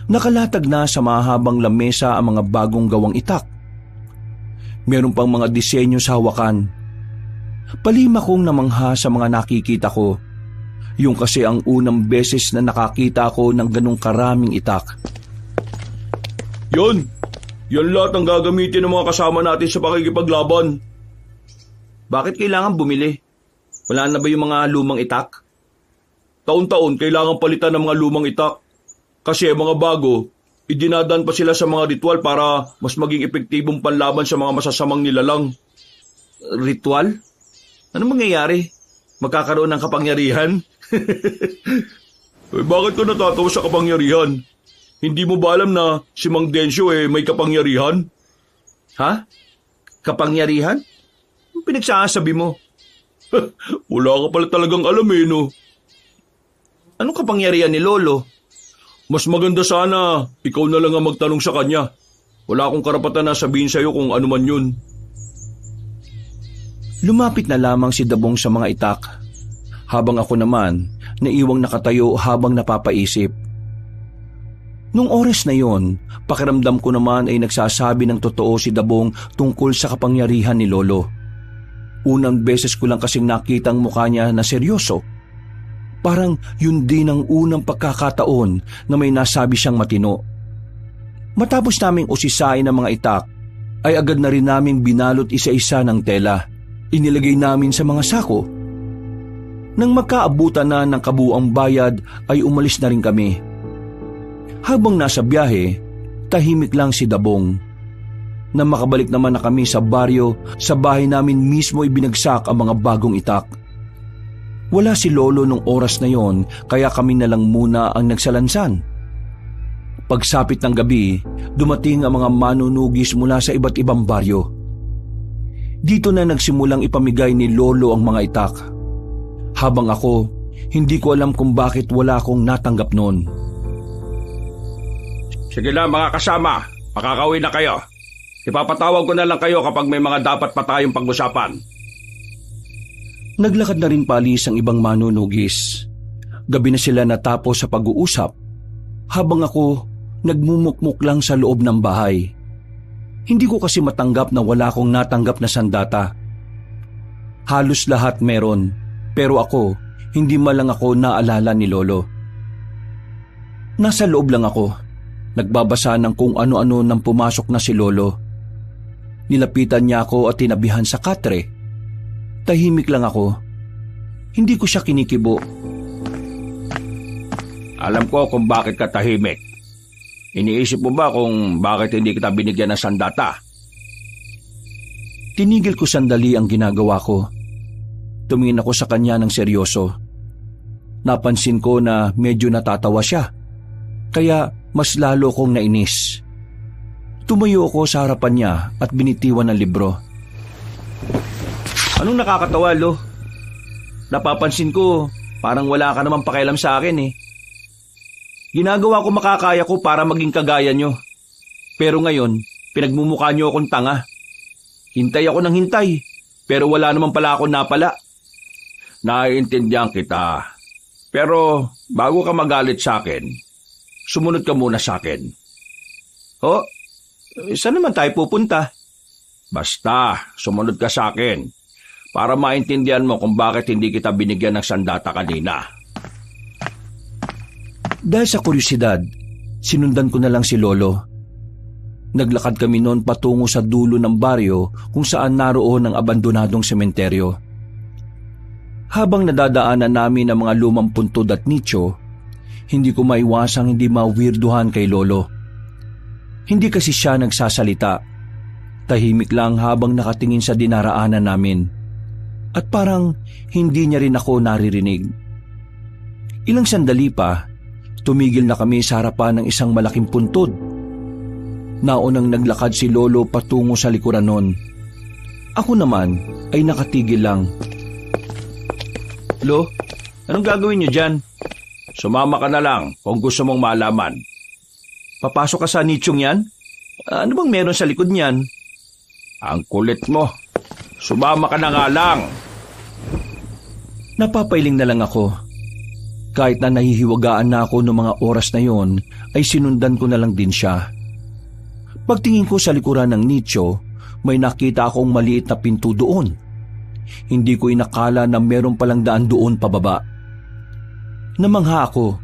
Nakalatag na sa mahabang lamesa ang mga bagong gawang itak. Meron pang mga disenyo sa hawakan. Palima kong namangha sa mga nakikita ko. Yung kasi ang unang beses na nakakita ko ng ganong karaming itak. Yan lahat ang gagamitin ng mga kasama natin sa pakikipaglaban. Bakit kailangan bumili? Wala na ba yung mga lumang itak? Taon-taon kailangan palitan ng mga lumang itak. Kasi mga bago, idinadaan pa sila sa mga ritual para mas maging epektibong panlaban sa mga masasamang nilalang. Ritual? Ano mangyayari? Magkakaroon ng kapangyarihan? Bakit ka natatawa sa kapangyarihan? Hindi mo ba alam na si Mang Densyo may kapangyarihan? Ha? Kapangyarihan? Anong pinagsasabi mo? Wala ka pala talagang alam no? Anong kapangyarihan ni Lolo? Mas maganda sana, ikaw na lang ang magtanong sa kanya. Wala akong karapatan na sabihin sa'yo kung ano man yun. Lumapit na lamang si Dabong sa mga itak, habang ako naman naiwang nakatayo habang napapaisip. Nung oras na yon, pakiramdam ko naman ay nagsasabi ng totoo si Dabong tungkol sa kapangyarihan ni Lolo. Unang beses ko lang kasing nakita ang mukha niya na seryoso. Parang yun din ang unang pagkakataon na may nasabi siyang matino. Matapos naming usisain ang mga itak, ay agad na rin naming binalot isa-isa ng tela. Inilagay namin sa mga sako. Nang magkaabutan na ng kabuuang bayad ay umalis na rin kami. Habang nasa biyahe, tahimik lang si Dabong. Nang makabalik naman na kami sa baryo, sa bahay namin mismo ibinagsak ang mga bagong itak. Wala si Lolo nung oras na yon, kaya kami na lang muna ang nagsalansan. Pagsapit ng gabi, dumating ang mga manunugis mula sa iba't ibang baryo. Dito na nagsimulang ipamigay ni Lolo ang mga itak. Habang ako, hindi ko alam kung bakit wala akong natanggap noon. Sige na mga kasama, makakauwi na kayo. Ipapatawag ko na lang kayo kapag may mga dapat pa tayong pag-usapan. Naglakad na rin palis ang ibang manunugis. Gabi na sila natapos sa pag-uusap, habang ako nagmumukmuk lang sa loob ng bahay. Hindi ko kasi matanggap na wala akong natanggap na sandata. Halos lahat meron, pero ako, hindi man lang ako naalala ni Lolo. Nasa loob lang ako, nagbabasa ng kung ano-ano nang pumasok na si Lolo. Nilapitan niya ako at tinabihan sa katre. Tahimik lang ako. Hindi ko siya kinikibo. Alam ko kung bakit ka tahimik. Iniisip mo ba kung bakit hindi kita binigyan ng sandata? Tinigil ko sandali ang ginagawa ko. Tumingin ako sa kanya ng seryoso. Napansin ko na medyo natatawa siya. Kaya mas lalo kong nainis. Tumayo ako sa harapan niya at binitiwan ng libro. Anong nakakatawa, Lo? Napapansin ko, parang wala ka namang pakialam sa akin eh. Ginagawa ko makakaya ko para maging kagaya nyo. Pero ngayon, pinagmumukha nyo akong tanga. Hintay ako ng hintay, pero wala naman pala ako napala. Naiintindihan kita. Pero bago ka magalit sa akin, sumunod ka muna sa akin. Oh, saan naman tayo pupunta? Basta, sumunod ka sa akin para maintindihan mo kung bakit hindi kita binigyan ng sandata kanina. Dahil sa kuryosidad, sinundan ko na lang si Lolo. Naglakad kami noon patungo sa dulo ng baryo kung saan naroon ang abandonadong sementeryo. Habang nadadaanan namin ang mga lumang puntod at nicho, hindi ko maiwasang hindi mawirduhan kay Lolo. Hindi kasi siya nagsasalita. Tahimik lang habang nakatingin sa dinaraanan namin. At parang hindi niya rin ako naririnig. Ilang sandali pa, tumigil na kami sa harapan ng isang malaking puntod. Naunang naglakad si Lolo patungo sa likuran nun. Ako naman ay nakatigil lang. Lo, anong gagawin niyo dyan? Sumama ka na lang kung gusto mong malaman. Papasok ka sa nichong yan? Ano bang meron sa likod niyan? Ang kulit mo. Sumama ka na nga lang. Napapailing na lang ako. Kahit na nahihiwagaan na ako noong mga oras na yon, ay sinundan ko na lang din siya. Pagtingin ko sa likuran ng nicho, may nakita akong maliit na pinto doon. Hindi ko inakala na meron palang daan doon pababa. Namangha ako,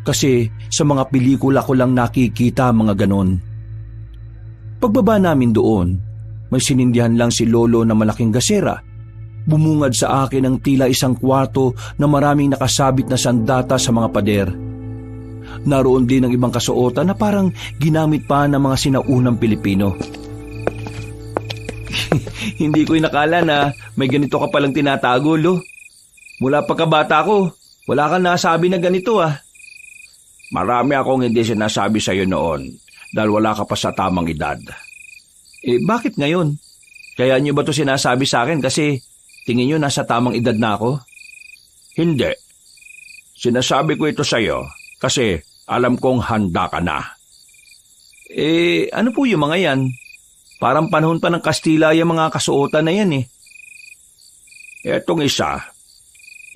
kasi sa mga pelikula ko lang nakikita mga ganon. Pagbaba namin doon, may sinindihan lang si Lolo na malaking gasera. Bumungad sa akin ang tila isang kwarto na maraming nakasabit na sandata sa mga pader. Naroon din ang ibang kasuotan na parang ginamit pa ng mga sinaunang Pilipino. Hindi ko inakala na may ganito ka palang tinatago, Lo. Mula pagkabata ko, wala kang nasabi na ganito ah. Marami akong hindi sinasabi sa iyo noon dahil wala ka pa sa tamang edad. Bakit ngayon? Kaya niyo ba ito sinasabi sa akin kasi tingin niyo nasa tamang edad na ako? Hindi. Sinasabi ko ito sa iyo kasi alam kong handa ka na. Ano po yung mga yan? Parang panahon pa ng Kastila yung mga kasuotan na yan eh. Etong isa,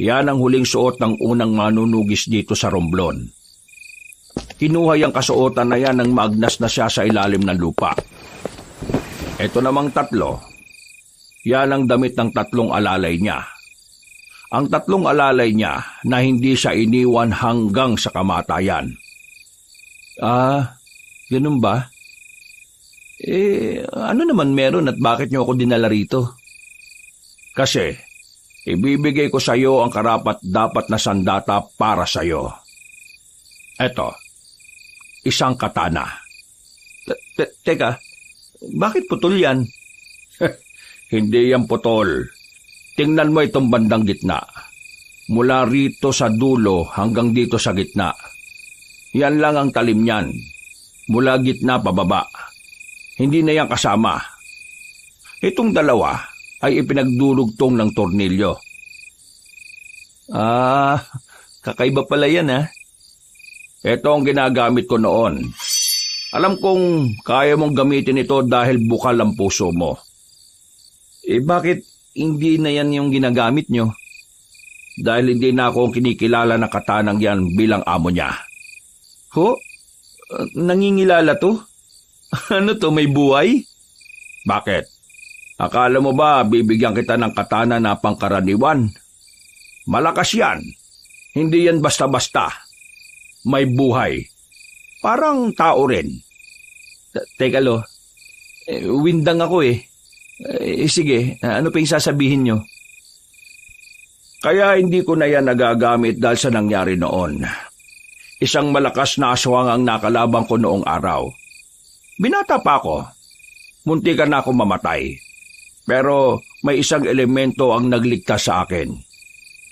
yan ang huling suot ng unang manunugis dito sa Romblon. Kinuha yung kasuotan na yan nang maagnas na siya sa ilalim ng lupa. Ito namang tatlo, yan ang damit ng tatlong alalay niya. Ang tatlong alalay niya na hindi siya iniwan hanggang sa kamatayan. Ganun ba? Ano naman meron at bakit niyo ako dinala rito? Kasi, ibibigay ko sa iyo ang karapat-dapat na sandata para sa iyo. Eto, isang katana. Teka, bakit putol yan? Hindi yan putol. Tingnan mo itong bandang gitna. Mula rito sa dulo hanggang dito sa gitna. Yan lang ang talim niyan. Mula gitna pababa. Hindi na yan kasama. Itong dalawa ay ipinagdurugtong ng tornilyo. Kakaiba pala yan ha? Ito ang ginagamit ko noon. Alam kong kaya mong gamitin ito dahil bukal ang puso mo. Bakit hindi na yan yung ginagamit nyo? Dahil hindi na ako kinikilala na katanang yan bilang amo niya. Ho? Nangingilala to? Ano to, may buhay? Bakit? Akala mo ba bibigyan kita ng katana na pangkaraniwan? Malakas yan. Hindi yan basta-basta. may buhay. Parang tao rin. Teka Lo, windang ako eh. Sige, ano pa yung sasabihin nyo? Kaya hindi ko na yan nagagamit dahil sa nangyari noon. Isang malakas na aswang ang nakalabang ko noong araw. Binata pa ako. Muntikan na ako mamatay. Pero may isang elemento ang nagligtas sa akin.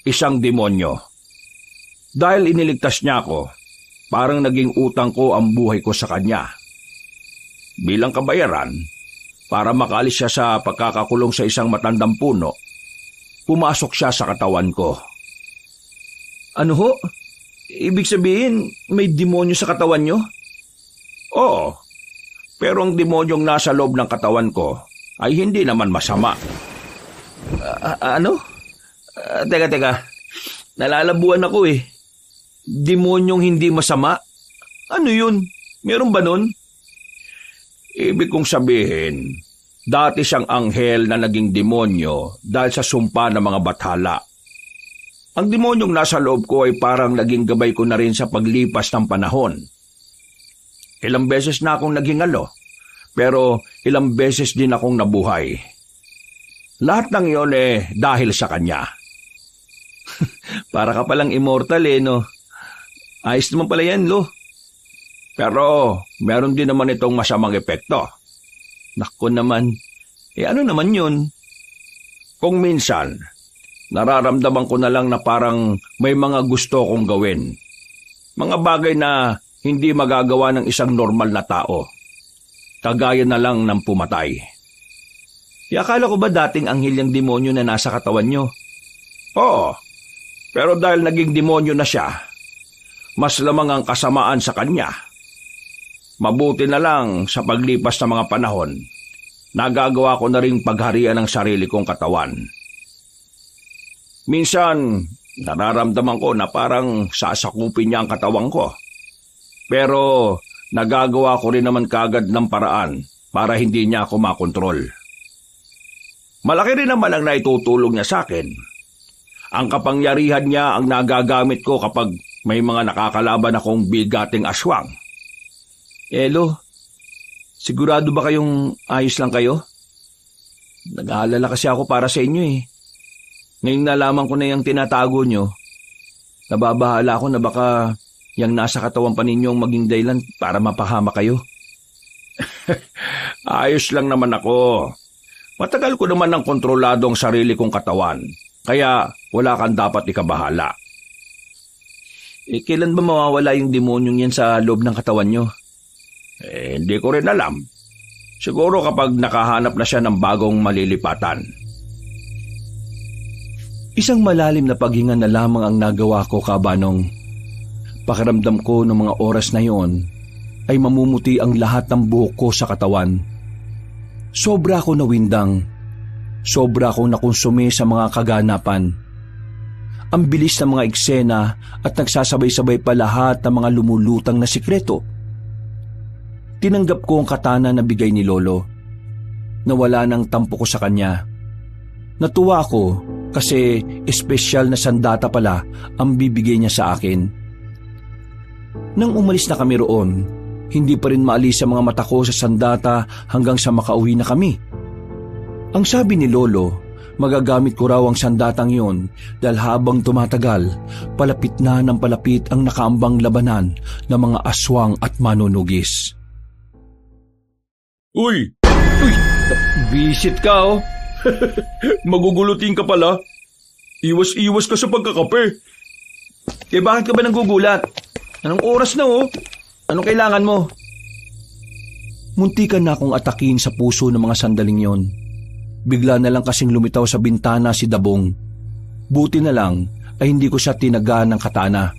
Isang demonyo. Dahil iniligtas niya ako, parang naging utang ko ang buhay ko sa kanya. Bilang kabayaran, para makaalis siya sa pagkakakulong sa isang matandang puno, pumasok siya sa katawan ko. Ano ho? Ibig sabihin, may demonyo sa katawan nyo? Oo, pero ang demonyong nasa loob ng katawan ko ay hindi naman masama. Ano? Teka. Nalalabuan ako eh. Demonyong hindi masama? Ano yun? Meron ba nun? Ibig kong sabihin, dati siyang anghel na naging demonyo dahil sa sumpa ng mga bathala. Ang demonyong nasa loob ko ay parang naging gabay ko na rin sa paglipas ng panahon. Ilang beses na akong naging pero ilang beses din akong nabuhay. Lahat ng iyon dahil sa kanya. Para ka palang immortal no? Ayos naman pala yan, Lo. Pero meron din naman itong masamang epekto. Naku naman. Ano naman yun? Kung minsan, nararamdaman ko na lang na parang may mga gusto kong gawin. Mga bagay na hindi magagawa ng isang normal na tao. Kagaya na lang ng pumatay. Akala ko ba dating anghel yung demonyo na nasa katawan nyo? Oo, pero dahil naging demonyo na siya, mas lamang ang kasamaan sa kanya. Mabuti na lang sa paglipas ng mga panahon, nagagawa ko na ring pagharian ng sarili kong katawan. Minsan, nararamdaman ko na parang sasakupin niya ang katawan ko. Pero nagagawa ko rin naman kagad ng paraan para hindi niya ako makontrol. Malaki rin naman ang naitutulong niya sa akin. Ang kapangyarihan niya ang nagagamit ko kapag may mga nakakalaban akong bigating aswang. Lo, sigurado ba kayong ayos lang kayo? Nag-aalala kasi ako para sa inyo eh. Ngayong nalaman ko na yung tinatago nyo, nababahala ako na baka yung nasa katawan pa ninyong maging dahilan para mapahama kayo. Ayos lang naman ako. Matagal ko naman ng kontrolado ang sarili kong katawan, kaya wala kang dapat ikabahala. Kailan ba mawawala yung demonyong yan sa loob ng katawan nyo? Hindi ko rin alam. Siguro kapag nakahanap na siya ng bagong malilipatan. Isang malalim na paghinga na lamang ang nagawa ko, Kabanong. Pakiramdam ko ng mga oras na yon ay mamumuti ang lahat ng buhok ko sa katawan. Sobra ako nawindang. Sobra akong nakonsumi sa mga kaganapan. Ang bilis ng mga eksena at nagsasabay-sabay pa lahat ng mga lumulutang na sikreto. Tinanggap ko ang katana na bigay ni Lolo. Nawala ng tampo ko sa kanya. Natuwa ako kasi espesyal na sandata pala ang bibigay niya sa akin. Nang umalis na kami roon, hindi pa rin maalis sa mga mata ko sa sandata hanggang sa makauwi na kami. Ang sabi ni Lolo, magagamit ko raw ang sandatang yon dahil habang tumatagal, palapit na ng palapit ang nakaambang labanan ng mga aswang at manunugis. Uy! Visit ka Magugulutin ka pala. Iwas-iwas ka sa pagkakape. Bakit ka ba nagugulat? Anong oras na Anong kailangan mo? Muntikan na akong atakin sa puso ng mga sandaling yon. Bigla na lang kasing lumitaw sa bintana si Dabong. Buti na lang ay hindi ko siya tinagaan ng katana.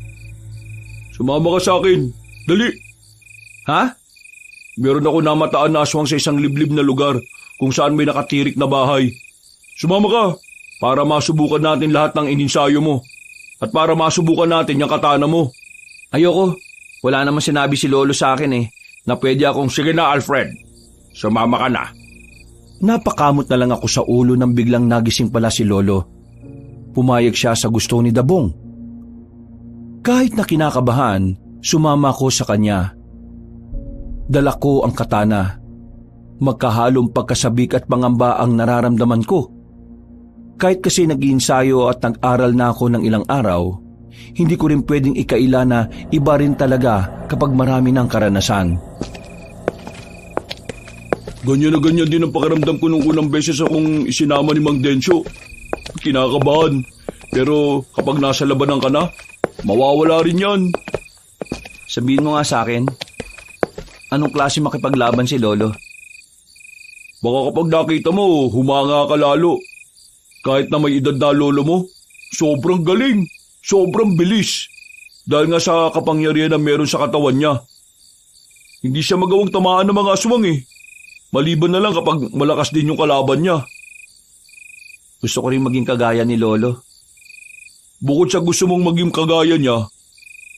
Sumama ka sa akin. Dali. Ha? Meron ako namataan na aswang sa isang liblib na lugar kung saan may nakatirik na bahay. Sumama ka para masubukan natin lahat ng ininsayo mo at para masubukan natin yung katana mo. Ayoko. Wala naman sinabi si Lolo sa akin na pwede akong... Sige na, Alfred. Sumama ka na. Napakamot na lang ako sa ulo nang biglang nagising pala si Lolo. Pumayag siya sa gusto ni Dabong. Kahit na kinakabahan, Sumama ko sa kanya. Dala ko ang katana. Magkahalong pagkasabik at pangamba ang nararamdaman ko. Kahit kasi nag-iinsayo at nag-aral na ako ng ilang araw, hindi ko rin pwedeng ikaila na iba rin talaga kapag marami ng karanasan. Ganyan na ganyan din ang pakiramdam ko nung unang beses akong isinama ni Mang Densyo. Kinakabahan. Pero kapag nasa labanan ka na, mawawala rin yan. Sabihin mo nga sa akin, anong klase makipaglaban si Lolo? Baka kapag nakita mo, humanga ka lalo. Kahit na may edad na lolo mo, sobrang galing, sobrang bilis. Dahil nga sa kapangyarihan na meron sa katawan niya. Hindi siya magawang tamaan ng mga aswang eh. Maliban na lang kapag malakas din yung kalaban niya. Gusto ko rin maging kagaya ni Lolo. Bukod sa gusto mong maging kagaya niya,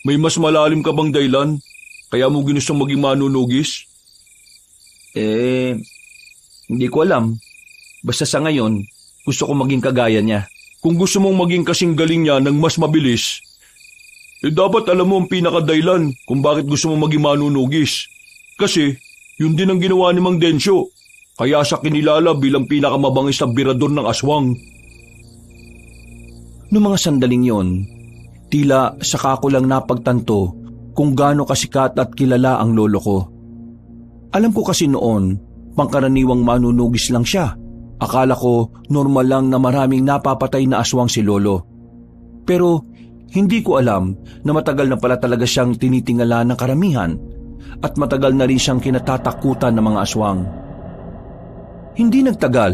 may mas malalim ka bang dahilan? Kaya mo ginustong maging manunugis? Hindi ko alam. Basta sa ngayon, gusto ko maging kagaya niya. Kung gusto mong maging kasing galing niya ng mas mabilis, dapat alam mo ang pinakadahilan kung bakit gusto mong maging manunugis. Kasi, yun din ang ginawa ni Mang Densyo. Kaya siya kinilala bilang pinakamabangis na birador ng aswang. Noong mga sandaling yon, tila saka ko lang napagtanto kung gaano kasikat at kilala ang lolo ko. Alam ko kasi noon, pangkaraniwang manunugis lang siya. Akala ko normal lang na maraming napapatay na aswang si Lolo. Pero hindi ko alam na matagal na pala talaga siyang tinitingala ng karamihan at matagal na rin siyang kinatatakutan ng mga aswang. Hindi nagtagal,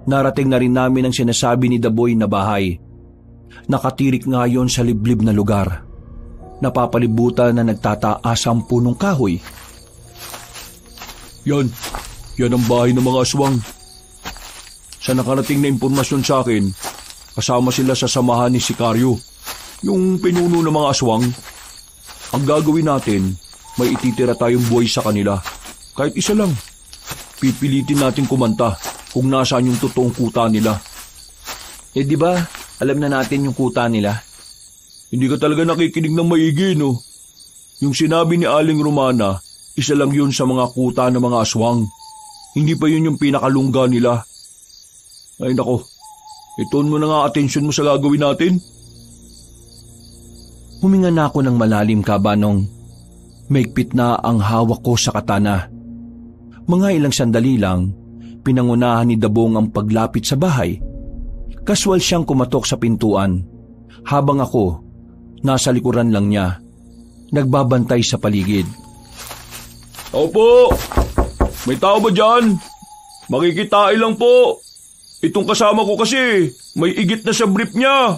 narating na rin namin ang sinasabi ni Daboy na bahay. Nakatirik nga yon sa liblib na lugar. Napapalibutan na nagtataas ang punong kahoy. Yan ang bahay ng mga aswang. Sa nakarating na impormasyon sa akin, kasama sila sa samahan ni Sicario, yung pinuno ng mga aswang. Ang gagawin natin, may ititira tayong buhay sa kanila. Kahit isa lang. Pipilitin natin kumanta kung nasaan yung totoong kuta nila. Di ba, alam na natin yung kuta nila? Hindi ka talaga nakikinig ng maigi, no? Yung sinabi ni Aling Romana, isa lang yun sa mga kuta ng mga aswang. Hindi pa yun yung pinakalungga nila. Ay nako, ituon mo na nga atensyon mo sa gagawin natin. Huminga na ako ng malalim, Kabanong. Maigpit na ang hawak ko sa katana. Mga ilang sandali lang, pinangunahan ni Dabong ang paglapit sa bahay. Kaswal siyang kumatok sa pintuan, habang ako, nasa likuran lang niya, nagbabantay sa paligid. Opo! May tao ba dyan? Makikitain lang po. Itong kasama ko kasi, may igit na sa brief niya.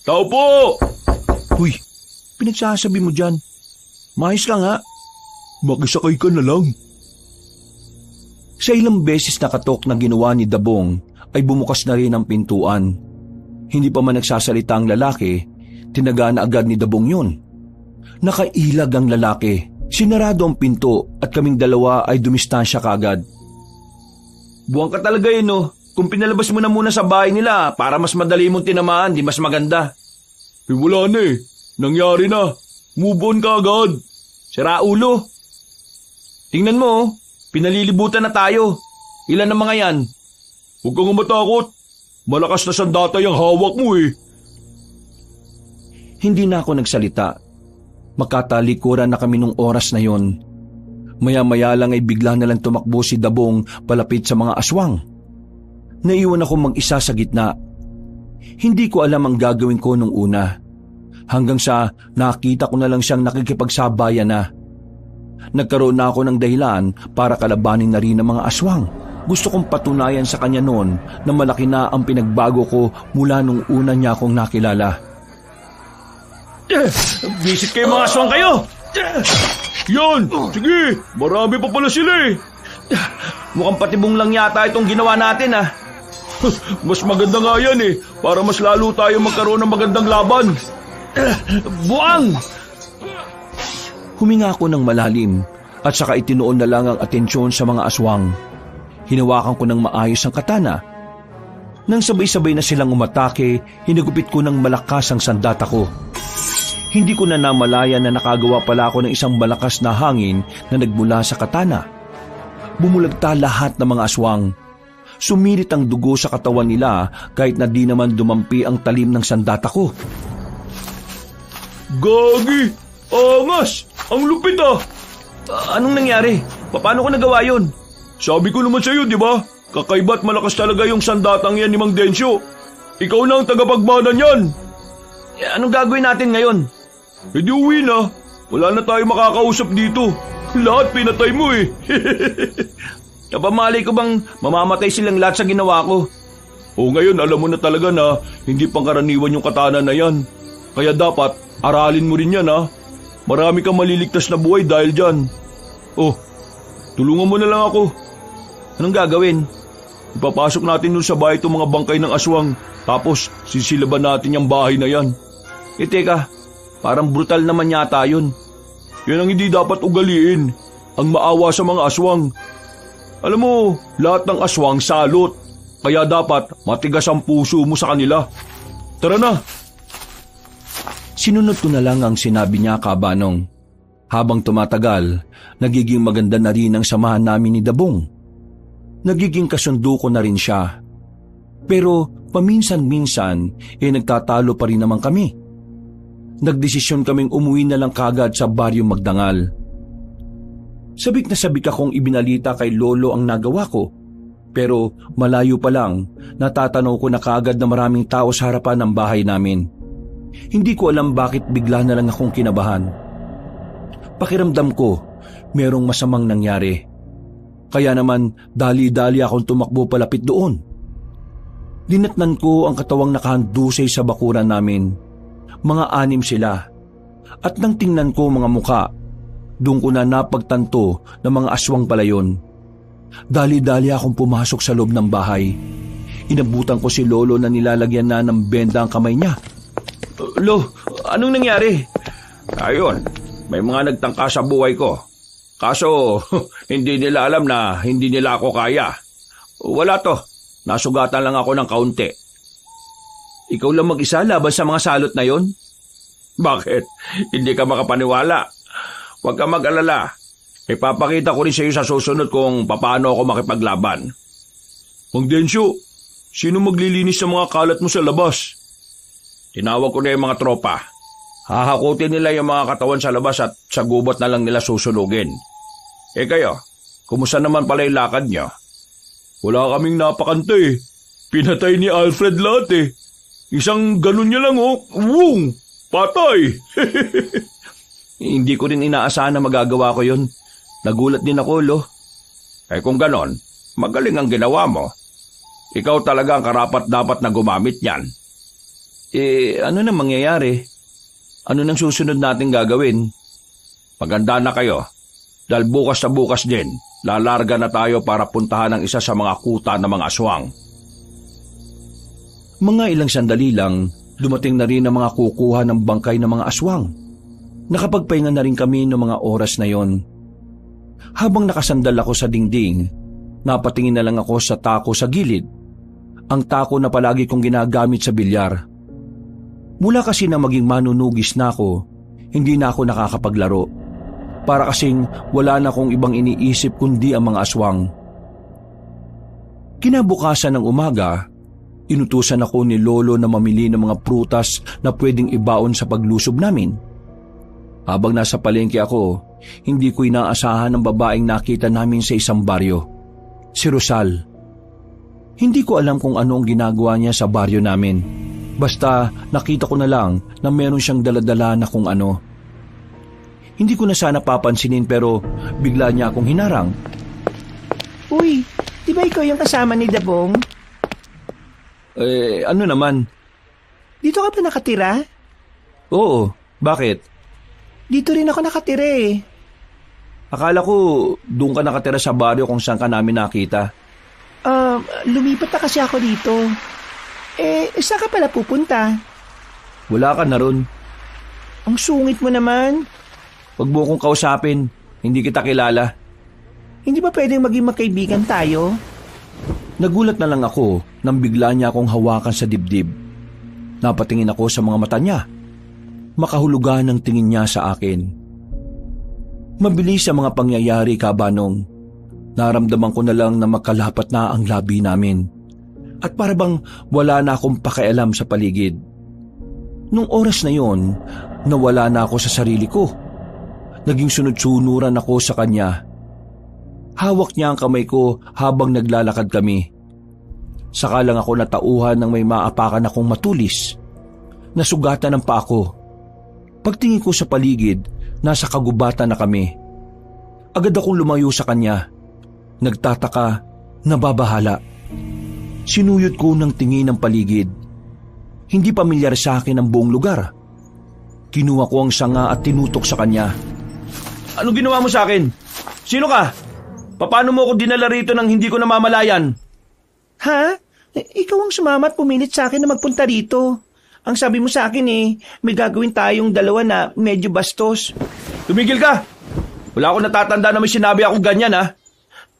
Tao po! Uy, pinagsasabi mo dyan. Maayos lang ha. Makisakay ka na lang. Sa ilang beses na katok na ginawa ni Dabong, ay bumukas na rin ang pintuan. Hindi pa man nagsasalita ang lalaki, tinaga na agad ni Dabong yun. Nakailag ang lalaki. Sinarado ang pinto at kaming dalawa ay dumistansya kagad. Buwang ka talaga yun, no? Kung pinalabas mo na muna sa bahay nila para mas madali mong tinamaan, di mas maganda. Wala na eh. Nangyari na. Move on ka agad. Sira ulo. Tingnan mo, pinalilibutan na tayo. Ilan ang mga yan? Huwag kang matakot. Malakas na sandatay ang hawak mo eh. Hindi na ako nagsalita. Magkatalikuran na kami nung oras na yon. Maya-maya lang ay bigla na lang tumakbo si Dabong palapit sa mga aswang. Naiwan ako mag-isa sa gitna. Hindi ko alam ang gagawin ko nung una. Hanggang sa nakita ko na lang siyang nakikipagsabayan na. Nagkaroon na ako ng dahilan para kalabanin na rin ng mga aswang. Gusto kong patunayan sa kanya noon na malaki na ang pinagbago ko mula nung una niya akong nakilala. Visit kayo mga aswang kayo! Yan! Sige! Marami pa pala sila eh! Mukhang patibong lang yata itong ginawa natin ah. Mas maganda nga yan eh, para mas lalo tayo magkaroon ng magandang laban. Buang! Huminga ako ng malalim at saka itinuon na lang ang atensyon sa mga aswang. Hinawakan ko ng maayos ang katana. Nang sabay-sabay na silang umatake, hinigupit ko ng malakas ang sandata ko. Hindi ko na namalayan na nakagawa pala ako ng isang malakas na hangin na nagmula sa katana. Bumulagta lahat ng mga aswang. Sumirit ang dugo sa katawan nila kahit na di naman dumampi ang talim ng sandata ko. Gagi! Angas! Ang lupit ah! Anong nangyari? Paano ko nagawa yun? Sabi ko naman sa'yo, di ba? Kakaiba't malakas talaga yung sandatang yan ni Mang Densyo. Ikaw na ang tagapagmana niyan. Anong gagawin natin ngayon? E di uwi na. Wala na tayo makakausap dito. Lahat pinatay mo eh. Napamalay ko bang mamamatay silang lahat sa ginawa ko? O ngayon alam mo na talaga na hindi pangkaraniwan yung katana na yan. Kaya dapat aralin mo rin yan ha. Marami kang maliligtas na buhay dahil dyan. Oh, tulungan mo na lang ako. Anong gagawin? Ipapasok natin dun sa bahay itong mga bangkay ng aswang. Tapos sisilaban natin yung bahay na yan. Teka, parang brutal naman yata yun. Yan ang hindi dapat ugaliin. Ang maawa sa mga aswang. Alam mo, lahat ng aswang salot. Kaya dapat matigas ang puso mo sa kanila. Tara na. Sinunod ko na lang ang sinabi niya, Kabanong. Habang tumatagal, nagiging maganda na rin ang samahan namin ni Dabong. Nagiging kasundo ko na rin siya. Pero paminsan-minsan, nagtatalo pa rin naman kami. Nagdesisyon kaming umuwi na lang kagad sa Baryo Magdangal. Sabik na sabik akong ibinalita kay Lolo ang nagawa ko. Pero malayo pa lang, natatanaw ko na kagad na maraming tao sa harapan ng bahay namin. Hindi ko alam bakit bigla na lang akong kinabahan. Pakiramdam ko, merong masamang nangyari. Kaya naman dali-dali akong tumakbo palapit doon. Dinatnan ko ang katawang nakahandusay sa bakuran namin. Mga 6 sila. At nang tingnan ko mga muka, doon ko na napagtanto na mga aswang pala yun. Dali-dali akong pumasok sa loob ng bahay. Inabutan ko si Lolo na nilalagyan na ng benda ang kamay niya. Lo, anong nangyari? Ayun, may mga nagtangka sa buhay ko. Kaso, hindi nila alam na hindi nila ako kaya. Wala to, nasugatan lang ako ng kaunti. Ikaw lang mag-isa laban sa mga salot na yon? Bakit? Hindi ka makapaniwala. Huwag ka mag-alala. Ipapakita ko rin sa iyo sa susunod kung paano ako makipaglaban. Mang Densyo, sino maglilinis sa mga kalat mo sa labas? Tinawag ko na yung mga tropa. Hahakutin nila yung mga katawan sa labas at sa gubat na lang nila susunugin. Kayo, kumusta naman pala yung lakad nyo? Wala kaming napakanta eh. Pinatay ni Alfred lahat eh. Isang ganun niya lang oh. Wung! Patay! Hindi ko rin inaasahan na magagawa ko yun. Nagulat din ako, Lo. Kung ganon, magaling ang ginawa mo. Ikaw talaga ang karapat-dapat na gumamit niyan. Ano na mangyayari? Ano nang susunod natin gagawin? Maganda na kayo. Dahil bukas na bukas din, lalarga na tayo para puntahan ang isa sa mga kuta ng mga aswang. Mga ilang sandali lang, dumating na rin ang mga kukuha ng bangkay ng mga aswang. Nakapagpahinga na rin kami ng mga oras na yon. Habang nakasandal ako sa dingding, napatingin na lang ako sa tako sa gilid. Ang tako na palagi kong ginagamit sa bilyar. Mula kasi na maging manunugis na ako, hindi na ako nakakapaglaro. Para kasing wala na akong ibang iniisip kundi ang mga aswang. Kinabukasan ng umaga, inutusan ako ni Lolo na mamili ng mga prutas na pwedeng ibaon sa paglusob namin. Habang nasa palengke ako, hindi ko inaasahan ang babaeng nakita namin sa isang baryo. Si Rosal. Hindi ko alam kung ano ang ginagawa niya sa baryo namin. Basta nakita ko na lang na meron siyang daladala na kung ano. Hindi ko na sana papansinin pero bigla niya akong hinarang. Uy, di ba ikaw yung kasama ni Dabong? Ano naman? Dito ka ba nakatira? Oo, bakit? Dito rin ako nakatira eh. Akala ko doon ka nakatira sa baryo kung saan ka namin nakita. Lumipat na kasi ako dito. Saan ka pala pupunta? Wala ka na ron. Ang sungit mo naman. Huwag mo akong kausapin. Hindi kita kilala. Hindi ba pwedeng maging magkaibigan tayo? Nagulat na lang ako nang bigla niya akong hawakan sa dibdib. Napatingin ako sa mga mata niya. makahulugan ang tingin niya sa akin. Mabilis ang mga pangyayari, Kabanong. Naramdaman ko na lang na magkalapat na ang labi namin. At para bang wala na akong pakialam sa paligid. Nung oras na yon, nawala na ako sa sarili ko. Naging sunod-sunuran ako sa kanya. Hawak niya ang kamay ko habang naglalakad kami. Saka lang ako natauhan ng may maapakan akong matulis. Nasugatan ng paa ko. Pagtingin ko sa paligid, nasa kagubatan na kami. Agad akong lumayo sa kanya. Nagtataka, nababahala. Sinuyod ko ng tingin ng paligid. Hindi pamilyar sa akin ang buong lugar. Kinuha ko ang sanga at tinutok sa kanya. Anong ginawa mo sa akin? Sino ka? Paano mo ako dinala rito nang hindi ko namamalayan? Ha? Ikaw ang sumama at pumilit sa akin na magpunta rito. Ang sabi mo sa akin may gagawin tayong dalawa na medyo bastos. Tumigil ka! Wala akong natatanda na may sinabi ako ganyan, ha?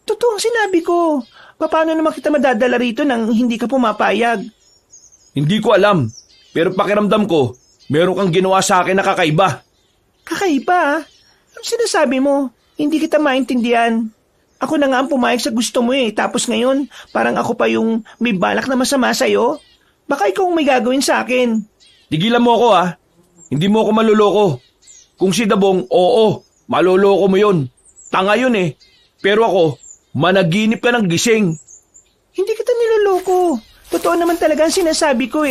Totoo ang sinabi ko. Paano naman kita madadala rito nang hindi ka pumapayag? Hindi ko alam, pero pakiramdam ko, meron kang ginawa sa akin na kakaiba. Kakaiba? Ang sinasabi mo? Hindi kita maintindihan. Ako na nga ang pumayag sa gusto mo tapos ngayon, parang ako pa yung may balak na masama sa'yo. Baka ikaw ang may gagawin sa akin. Tigilan mo ako, ha? Hindi mo ako maluloko. Kung si Dabong, oo, maluloko mo yun. Tanga yun Pero ako, managinip ka ng gising. Hindi kita niloloko. Totoo naman talaga ang sinasabi ko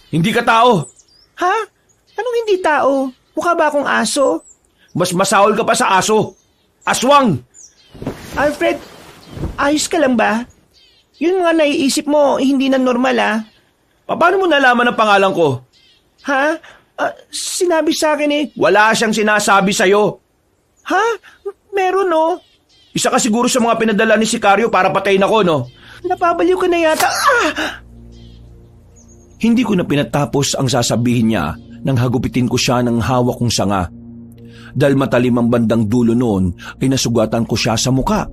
Hindi ka tao. Ha? Anong hindi tao? Mukha ba akong aso? Mas masahol ka pa sa aso. Aswang! Alfred, ayos ka lang ba? Yun mga naiisip mo, hindi na normal Paano mo nalaman ang pangalan ko? Ha? Sinabi sa akin Wala siyang sinasabi sa'yo. Ha? Meron Isa ka siguro sa mga pinadala ni Sicario para patayin ako, no? Napabaliw ka na yata. Hindi ko na pinatapos ang sasabihin niya nang hagupitin ko siya ng hawak kong sanga. Dahil matalim ang bandang dulo noon ay nasugatan ko siya sa muka.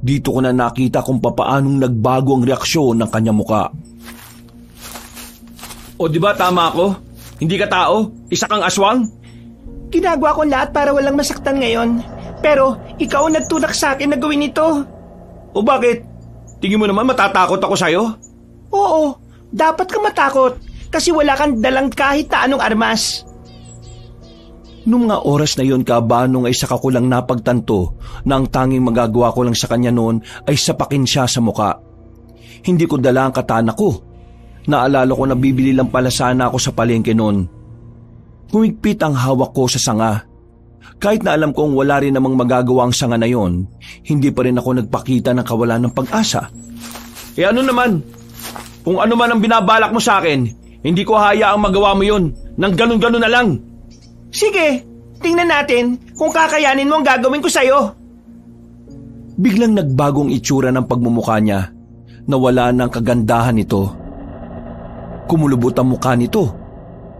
Dito ko na nakita kung papaanong nagbago ang reaksyon ng kanyang muka. O di ba tama ako? Hindi ka tao? Isa kang aswang? Ginagawa ko lahat para walang masaktan ngayon. Pero ikaw ang nagtulak sa akin na gawin ito. O bakit? Tingin mo naman matatakot ako sa'yo? Oo, dapat ka matakot kasi wala kang dalang kahit na anong armas. Noong mga oras na yon, Kabanong, ay saka ko lang napagtanto na ang tanging magagawa ko lang sa kanya noon ay sapakin siya sa muka. Hindi ko dala ang katana ko. Naalala ko na bibili lang pala sana ako sa palengke noon. Humigpit ang hawak ko sa sanga. Kahit na alam kong wala rin namang magagawa ang sanga na yon, hindi pa rin ako nagpakita ng kawalan ng pag-asa. Ano naman? Kung ano man ang binabalak mo sa akin, hindi ko hayaang magawa mo yun. Nang ganun-ganun na lang. Sige, tingnan natin kung kakayanin mo ang gagawin ko sa'yo. Biglang nagbagong itsura ng pagmumukha niya. Nawala ng kagandahan nito. Kumulubot ang mukha nito.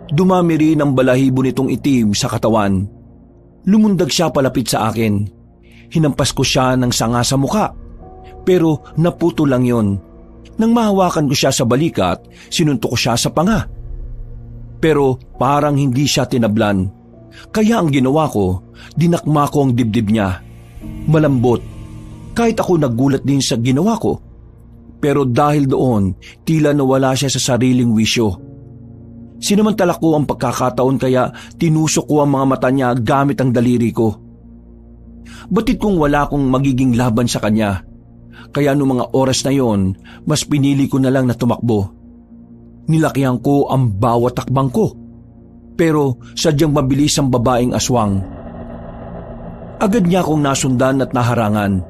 Dumami rin ang balahibo nitong itim sa katawan. Lumundag siya palapit sa akin. Hinampas ko siya ng sanga sa mukha. Pero naputo lang yon. Nang mahawakan ko siya sa balikat, sinuntok ko siya sa panga. Pero parang hindi siya tinablan. Kaya ang ginawa ko, dinakma ko ang dibdib niya. Malambot. Kahit ako nagulat din sa ginawa ko. Pero dahil doon, tila nawala siya sa sariling wisyo. Sinamantala ko ang pagkakataon kaya tinusok ko ang mga mata niya gamit ang daliri ko. Batid kong wala akong magiging laban sa kanya. Kaya noong mga oras na yon, mas pinili ko na lang na tumakbo. Nilakihan ko ang bawat takbang ko. Pero sadyang mabilis ang babaeng aswang. Agad niya akong nasundan at naharangan.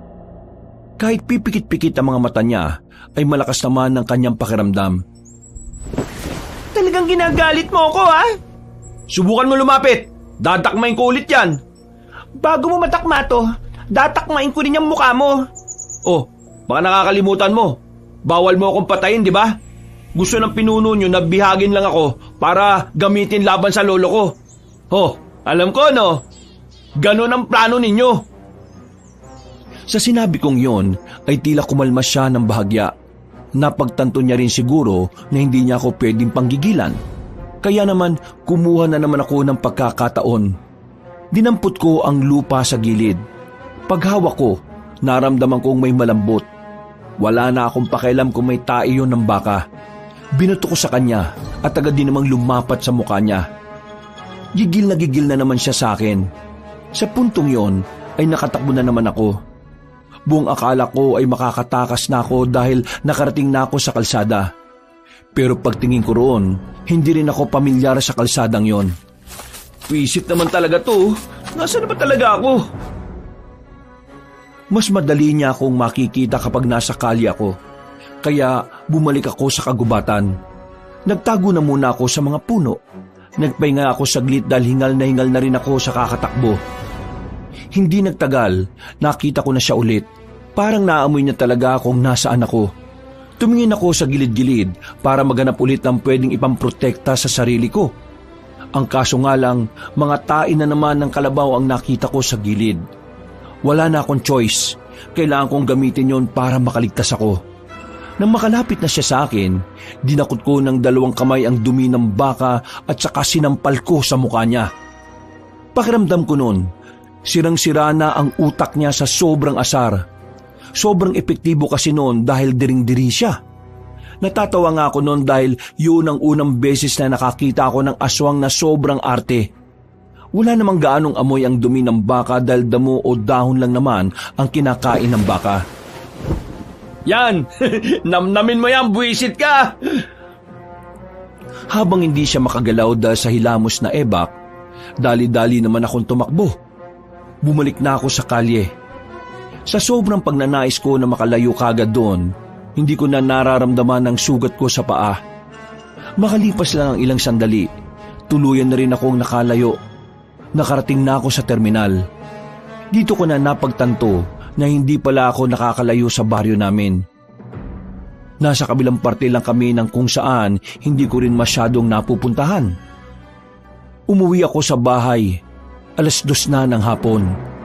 Kahit pipikit-pikit ang mga mata niya, ay malakas naman ang kanyang pakiramdam. Talagang ginagalit mo ako, ha? Subukan mo lumapit. Dadakmain ko ulit yan. Bago mo matakma to, datakmain ko rin yung mukha mo. Oh, baka nakakalimutan mo. Bawal mo akong patayin, di ba? Gusto ng pinuno nyo na bihagin lang ako para gamitin laban sa lolo ko. Oh, alam ko, no? Ganon ang plano ninyo. Sa sinabi kong yon, ay tila kumalma siya ng bahagya. Napagtanto niya rin siguro na hindi niya ako pwedeng panggigilan. Kaya naman kumuha na naman ako ng pagkakataon. Dinampot ko ang lupa sa gilid. Paghawak ko, naramdaman kong may malambot. Wala na akong pakialam kung may tae yun ng baka. Binato ko sa kanya at agad din namang lumapat sa mukha niya. Gigil na naman siya sa akin. Sa puntong yon ay nakatakbo na naman ako. Buong akala ko ay makakatakas na ako dahil nakarating na ako sa kalsada. Pero pagtingin ko roon, hindi rin ako pamilyar sa kalsadang yon. Wisit naman talaga to. Nasaan na ba talaga ako? Mas madali niya akong makikita kapag nasa kalye ako. Kaya bumalik ako sa kagubatan. Nagtago na muna ako sa mga puno. Nagpahinga ako saglit dahil hingal na rin ako sa kakatakbo. Hindi nagtagal, nakita ko na siya ulit. Parang naamoy niya talaga kung nasaan ako. Tumingin ako sa gilid-gilid para maghanap ulit ng pwedeng ipamprotekta sa sarili ko. Ang kaso nga lang, mga tae na naman ng kalabaw ang nakita ko sa gilid. Wala na akong choice. Kailangan kong gamitin yon para makaligtas ako. Nang makalapit na siya sa akin, dinakot ko ng 2 kamay ang dumi ng baka at saka sinampal ko sa mukha niya. Pakiramdam ko noon, sirang-sira na ang utak niya sa sobrang asar. Sobrang epektibo kasi noon dahil diring-diri siya. Natatawa nga ako noon dahil yun ang unang beses na nakakita ako ng aswang na sobrang arte. Wala namang gaanong amoy ang dumi ng baka dahil damo o dahon lang naman ang kinakain ng baka. Yan! Namnamin mo yan, buwisit ka! Habang hindi siya makagalaw dahil sa hilamos na ebak, dali-dali naman akong tumakbo. Bumalik na ako sa kalye. Sa sobrang pagnanais ko na makalayo kagad doon, hindi ko na nararamdaman ang sugat ko sa paa. Makalipas lang ang ilang sandali, tuluyan na rin akong nakalayo. Nakarating na ako sa terminal. Dito ko na napagtanto na hindi pala ako nakakalayo sa baryo namin. Nasa kabilang parte lang kami ng kung saan hindi ko rin masyadong napupuntahan. Umuwi ako sa bahay. 2:00 na ng hapon.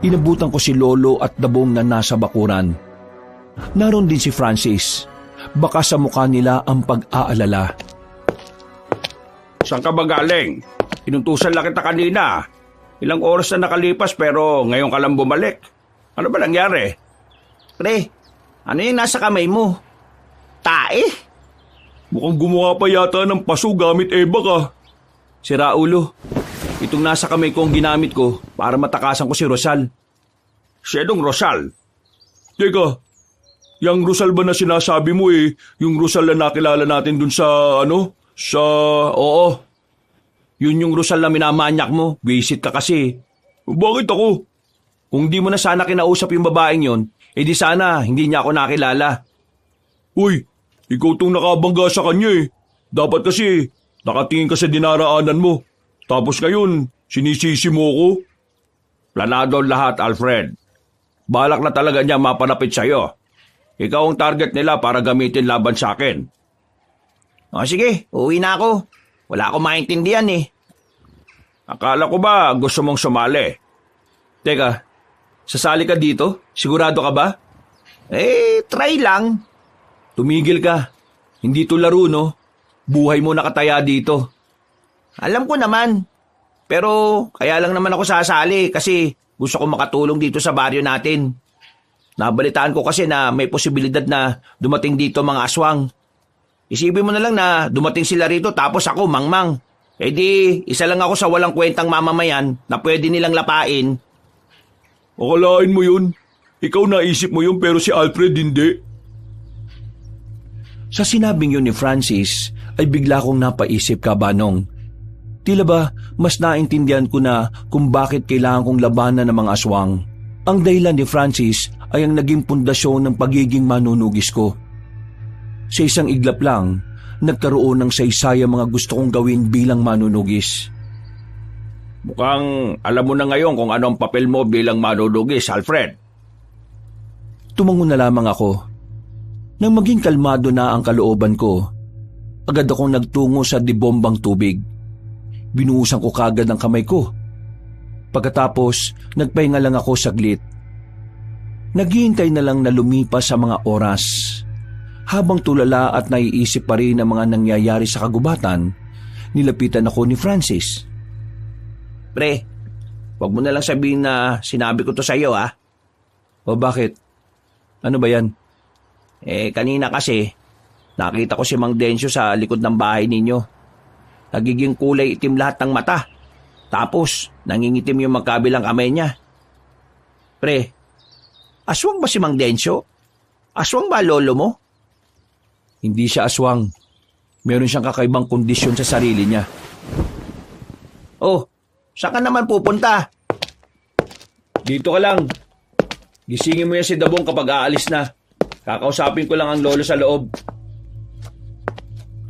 Inabutan ko si Lolo at Dabong na nasa bakuran. Naroon din si Francis. Baka sa mukha nila ang pag-aalala. Saan ka ba galing? Inuntusan lang kita kanina. Ilang oras na nakalipas pero ngayon ka lang bumalik. Ano ba nangyari? Pre, ano yung nasa kamay mo? Tae? Mukhang gumawa pa yata ng paso gamit ebak ah. Sira ulo. Itong nasa kamay ko ang ginamit ko para matakasan ko si Rosal. Siyedong Rosal? Teka, yung Rosal ba na sinasabi mo yung Rosal na nakilala natin dun sa Oo. Yun yung Rosal na minamanyak mo. Visit ka kasi. Bakit ako? Kung di mo na sana kinausap yung babaeng yon, edi sana hindi niya ako nakilala. Uy, ikaw tong nakabangga sa kanya Dapat kasi nakatingin ka sa dinaraanan mo. Tapos ngayon, sinisisi mo ko. Planado lahat, Alfred. Balak na talaga niya mapanapit sa'yo. Ikaw ang target nila para gamitin laban sa akin. O sige, uwi na ako. Wala akong maintindihan Akala ko ba gusto mong sumali? Teka, sasali ka dito? Sigurado ka ba? Try lang. Tumigil ka. Hindi to laro, no? Buhay mo nakataya dito. Alam ko naman. Pero kaya lang naman ako sasali kasi gusto ko makatulong dito sa baryo natin. Nabalitaan ko kasi na may posibilidad na dumating dito mga aswang. Isipin mo na lang na dumating sila rito tapos ako mangmang. Di, isa lang ako sa walang kwentang mamamayan na pwede nilang lapain. Akalain mo yun. Ikaw naisip mo yun pero si Alfred hindi. Sa sinabing yun ni Francis ay bigla kong napaisip, Kabanong. Tila ba mas naintindihan ko na kung bakit kailangan kong labanan ng mga aswang. Ang dahilan ni Francis ay ang naging pundasyon ng pagiging manunugis ko. Sa isang iglap lang, nagkaroon ng saysayang mga gusto kong gawin bilang manunugis. Mukhang alam mo na ngayon kung ano ang papel mo bilang manunugis, Alfred. Tumango na lamang ako. Nang maging kalmado na ang kalooban ko, agad akong nagtungo sa dibombang tubig. Binuhusan ko kagad ang kamay ko. Pagkatapos, nagpahinga lang ako saglit. Naghihintay na lang na lumipas sa mga oras. Habang tulala at naiisip pa rin ang mga nangyayari sa kagubatan, Nilapitan ako ni Francis. Pre, wag mo na lang sabihin na sinabi ko to sa iyo, ha? O bakit? Ano ba yan? Kanina kasi, nakita ko si Mang Densyo sa likod ng bahay ninyo. Nagiging kulay itim lahat ng mata. Tapos, nangingitim yung magkabilang kamay niya. Pre, aswang ba si Mang Densyo? Aswang ba lolo mo? Hindi siya aswang. Meron siyang kakaibang kondisyon sa sarili niya. Oh, saan ka naman pupunta? Dito ka lang. Gisingin mo yan si Dabong kapag aalis na. Kakausapin ko lang ang lolo sa loob.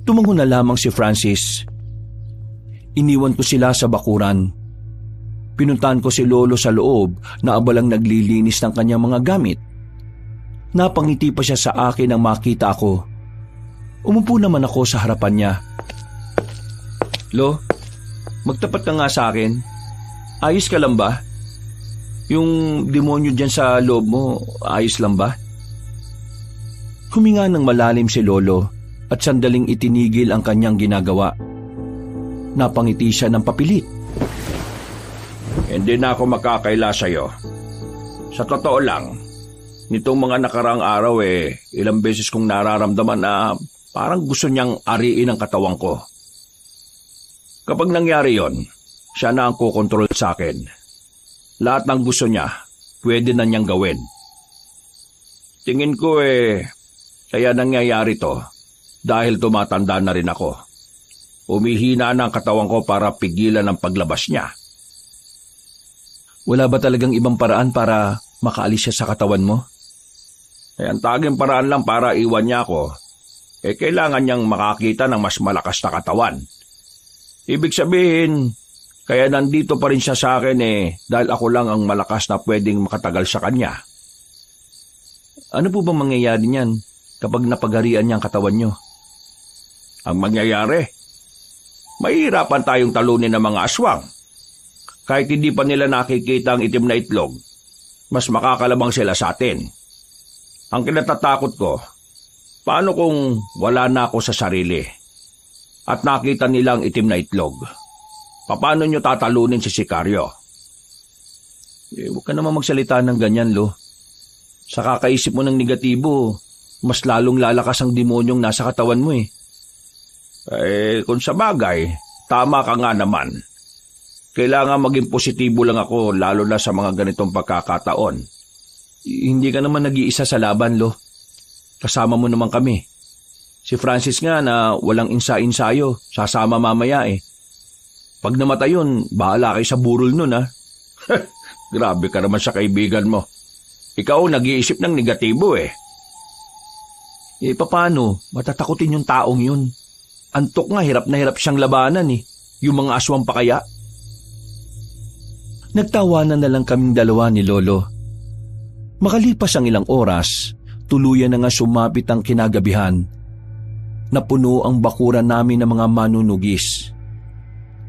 Tumango na lamang si Francis. Iniwan ko sila sa bakuran. Pinuntahan ko si lolo sa loob na abalang naglilinis ng kanyang mga gamit. Napangiti pa siya sa akin nang makita ako. Umupo naman ako sa harapan niya. Lo, magtapat ka nga sa akin. Ayos ka lang ba? Yung demonyo dyan sa loob mo, ayos lang ba? Huminga ng malalim si Lolo at sandaling itinigil ang kanyang ginagawa. Napangiti siya ng papilit. Hindi na ako makakaila sa'yo. Sa totoo lang, nitong mga nakaraang araw ilang beses kong nararamdaman na parang gusto niyang ariin ang katawan ko. Kapag nangyari yon, siya na ang kukontrol sa akin. Lahat ng gusto niya, pwede na niyang gawin. Tingin ko kaya nangyayari to dahil tumatanda na rin ako. Umihina na ang katawan ko para pigilan ang paglabas niya. Wala ba talagang ibang paraan para makaalis siya sa katawan mo? Ang taging paraan lang para iwan niya ako, kailangan niyang makakita ng mas malakas na katawan. Ibig sabihin, kaya nandito pa rin siya sa akin dahil ako lang ang malakas na pwedeng makatagal sa kanya. Ano po bang mangyayari niyan kapag napagarian niya ang katawan niyo? Ang mangyayari? Mahihirapan tayong talunin ng mga aswang. Kahit hindi pa nila nakikita ang itim na itlog, mas makakalabang sila sa atin. Ang kinatatakot ko, paano kung wala na ako sa sarili at nakita nilang itim na itlog? Paano nyo tatalunin si Sikaryo? Huwag ka naman magsalita ng ganyan, Lo. Sa kakaisip mo ng negatibo, mas lalong lalakas ang demonyong nasa katawan mo . Kung sa bagay, tama ka nga naman. Kailangan maging positibo lang ako lalo na sa mga ganitong pagkakataon. Hindi ka naman nag-iisa sa laban, Lo. Kasama mo naman kami. Si Francis nga na walang insa-insayo, sasama mamaya . Pag namatay yun, bahala kayo sa burol nun . Grabe ka naman sa kaibigan mo. Ikaw nag-iisip ng negatibo . Paano? Matatakutin yung taong yun. Antok nga, hirap na hirap siyang labanan . Yung mga aswang pa kaya. Nagtawanan na lang kaming dalawa ni Lolo. Makalipas ang ilang oras, tuluyan na nga sumapit ang kinagabihan. Napuno ang bakuran namin ng mga manunugis.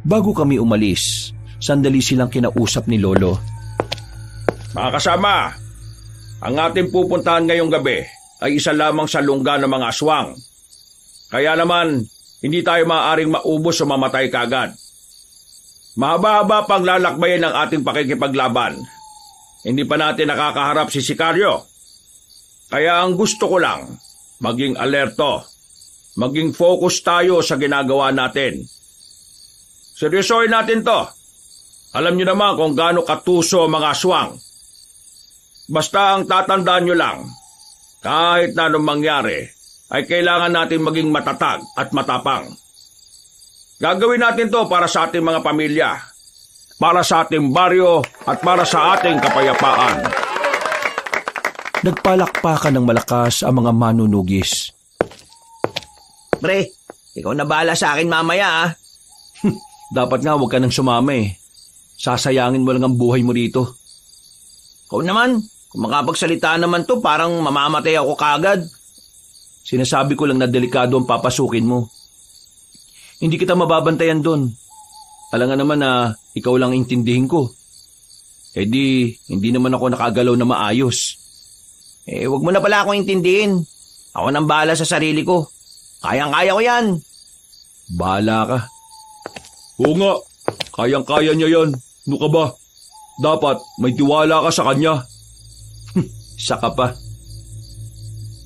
Bago kami umalis, sandali silang kinausap ni Lolo. Mga kasama, ang ating pupuntahan ngayong gabi ay isa lamang sa lungga ng mga aswang. Kaya naman, hindi tayo maaaring maubos o mamatay kagad. Mahaba-haba pang lalakbayin ang ating pakikipaglaban. Hindi pa natin nakakaharap si Sikaryo. Kaya ang gusto ko lang, maging alerto. Maging focus tayo sa ginagawa natin. Seryosohin natin to. Alam niyo naman kung gaano katuso ang mga aswang. Basta ang tatandaan niyo lang, kahit na anong mangyari, ay kailangan natin maging matatag at matapang. Gagawin natin to para sa ating mga pamilya, para sa ating baryo at para sa ating kapayapaan. Nagpalakpakan ng malakas ang mga manunugis. Pre, ikaw na bahala sa akin mamaya . Dapat nga huwag ka nang sumama . Sasayangin mo lang ang buhay mo rito. Ikaw naman, kung makapagsalita naman to, parang mamamatay ako kagad. Sinasabi ko lang na delikado ang papasukin mo. Hindi kita mababantayan doon. Alam nga naman na ikaw lang intindihin ko. Hindi naman ako nakagalaw na maayos. Wag mo na pala akong intindihin. Ako nang bahala sa sarili ko. Kayang-kaya ko yan. Bahala ka. Oo nga, kayang-kaya niya yan. Ano ka ba? Dapat may tiwala ka sa kanya. Saka pa.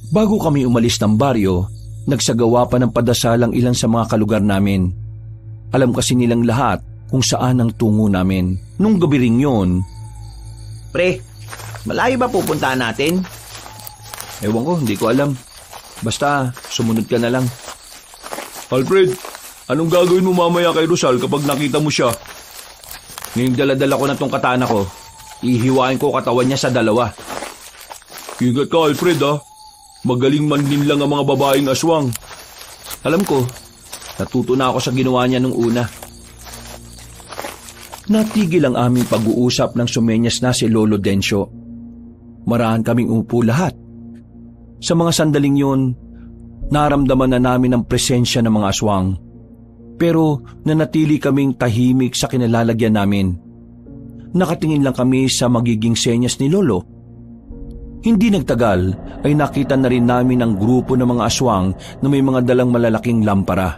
Bago kami umalis ng baryo, nagsagawa pa ng padasal ang ilan sa mga kalugar namin. Alam kasi nilang lahat kung saan ang tungo namin. Nung gabi ring yun, Pre, malayo ba pupuntahan natin? ewan ko, hindi ko alam. Basta, sumunod ka na lang. Alfred, anong gagawin mo mamaya kay Rosal kapag nakita mo siya? Ngayong daladala ko na tong katana ko, ihiwain ko katawan niya sa dalawa. Ingat ka, Alfred, ha? Magaling man din lang ang mga babaeng aswang. Alam ko, natuto na ako sa ginawa niya nung una. Natigil ang aming pag-uusap nang sumenyas na si Lolo Dencio. Marahan kaming upo lahat. Sa mga sandaling yun, naramdaman na namin ang presensya ng mga aswang. Pero nanatili kaming tahimik sa kinalalagyan namin. Nakatingin lang kami sa magiging senyas ni Lolo. Hindi nagtagal ay nakita na rin namin ang grupo ng mga aswang na may mga dalang malalaking lampara.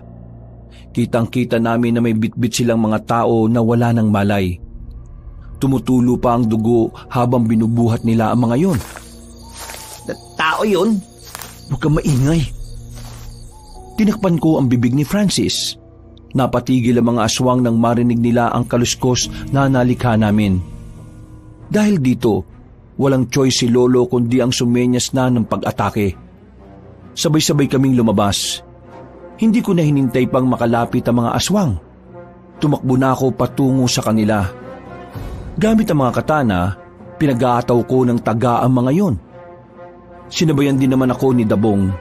Kitang-kita namin na may bitbit silang mga tao na wala ng malay. Tumutulo pa ang dugo habang binubuhat nila ang mga yon. Tao yun? Huwag kang maingay. Tinakpan ko ang bibig ni Francis. Napatigil ang mga aswang nang marinig nila ang kaluskos na nalikha namin. Dahil dito, walang choice si Lolo kundi ang sumenyas na ng pag-atake. Sabay-sabay kaming lumabas. Hindi ko na hinintay pang makalapit ang mga aswang. Tumakbo na ako patungo sa kanila. Gamit ang mga katana, pinag-aataw ko ng taga ang mga yon. Sinabayan din naman ako ni Dabong.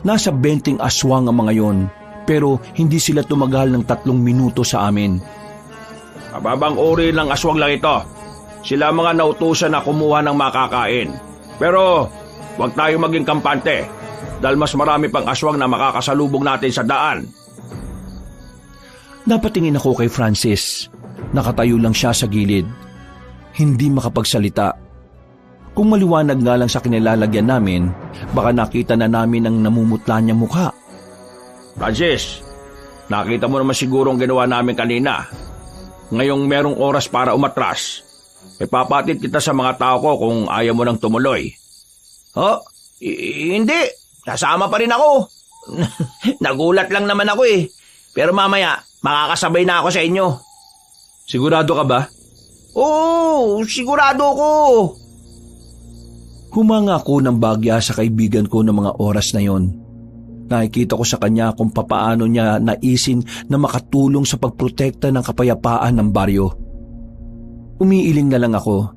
Nasa 20 aswang ang mga yon, pero hindi sila tumagal ng 3 minuto sa amin. Mababang uri ng aswang lang ito. Sila mga nautusan na kumuha ng makakain. Pero huwag tayo maging kampante dahil mas marami pang aswang na makakasalubong natin sa daan. Napatingin ako kay Francis. Nakatayo lang siya sa gilid. Hindi makapagsalita. Kung maliwanag nga lang sa kinilalagyan namin, baka nakita na namin ang namumutla niyang mukha. Francis, nakita mo naman siguro ang ginawa namin kanina. Ngayong merong oras para umatras, ipapatid kita sa mga tao ko kung ayaw mo nang tumuloy. Oh, hindi. Kasama pa rin ako. Nagulat lang naman ako eh. Pero mamaya, makakasabay na ako sa inyo. Sigurado ka ba? Oo, sigurado ko. Humanga ako ng bagya sa kaibigan ko ng mga oras na yon. Nakikita ko sa kanya kung papaano niya naisin na makatulong sa pagprotekta ng kapayapaan ng baryo. Umiiling na lang ako.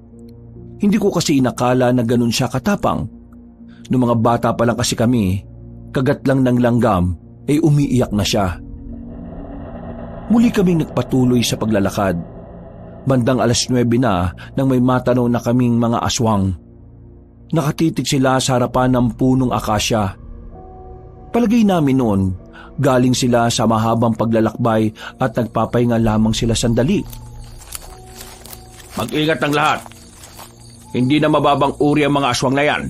Hindi ko kasi inakala na ganun siya katapang. Noong mga bata pa lang kasi kami, kagat lang ng langgam ay umiiyak na siya. Muli kaming nagpatuloy sa paglalakad. Bandang 9:00 na nang may matanaw na kaming mga aswang. Nakatitig sila sa harapan ng punong akasya. Palagay namin noon, galing sila sa mahabang paglalakbay at nagpapahinga lamang sila sandali. Mag-ingat ng lahat. Hindi na mababang uri ang mga aswang na yan.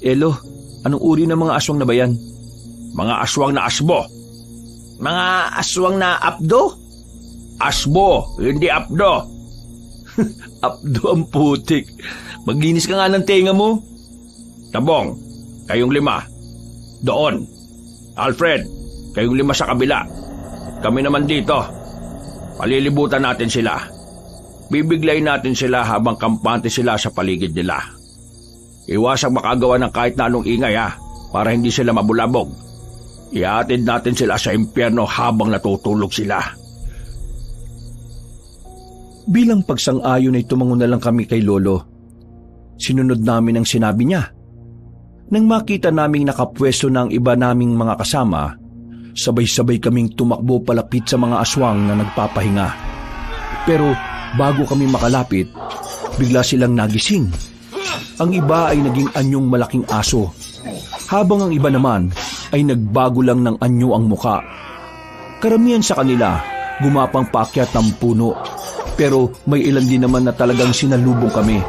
Elo, anong uri ng mga aswang na ba yan? Mga aswang na asbo. Mga aswang na apdo? Asbo, hindi apdo. Apdo ang putik. Maglinis ka nga ng tenga mo. Tabong, kayong 5. Doon. Alfred, kayong 5 sa kabila. Kami naman dito. Palilibutan natin sila. Bibiglay natin sila habang kampante sila sa paligid nila. Iwasang makagawa ng kahit na anong ingay para hindi sila mabulabog. Ihatid natin sila sa impyerno habang natutulog sila. Bilang pagsang-ayon ay tumango na lang kami kay Lolo. Sinunod namin ang sinabi niya. Nang makita naming nakapwesto ng iba naming mga kasama, sabay-sabay kaming tumakbo palapit sa mga aswang na nagpapahinga. Pero bago kami makalapit, bigla silang nagising. Ang iba ay naging anyong malaking aso, habang ang iba naman ay nagbago lang ng anyo ang muka. Karamihan sa kanila gumapang paakyat ng puno, pero may ilan din naman na talagang sinalubong kami.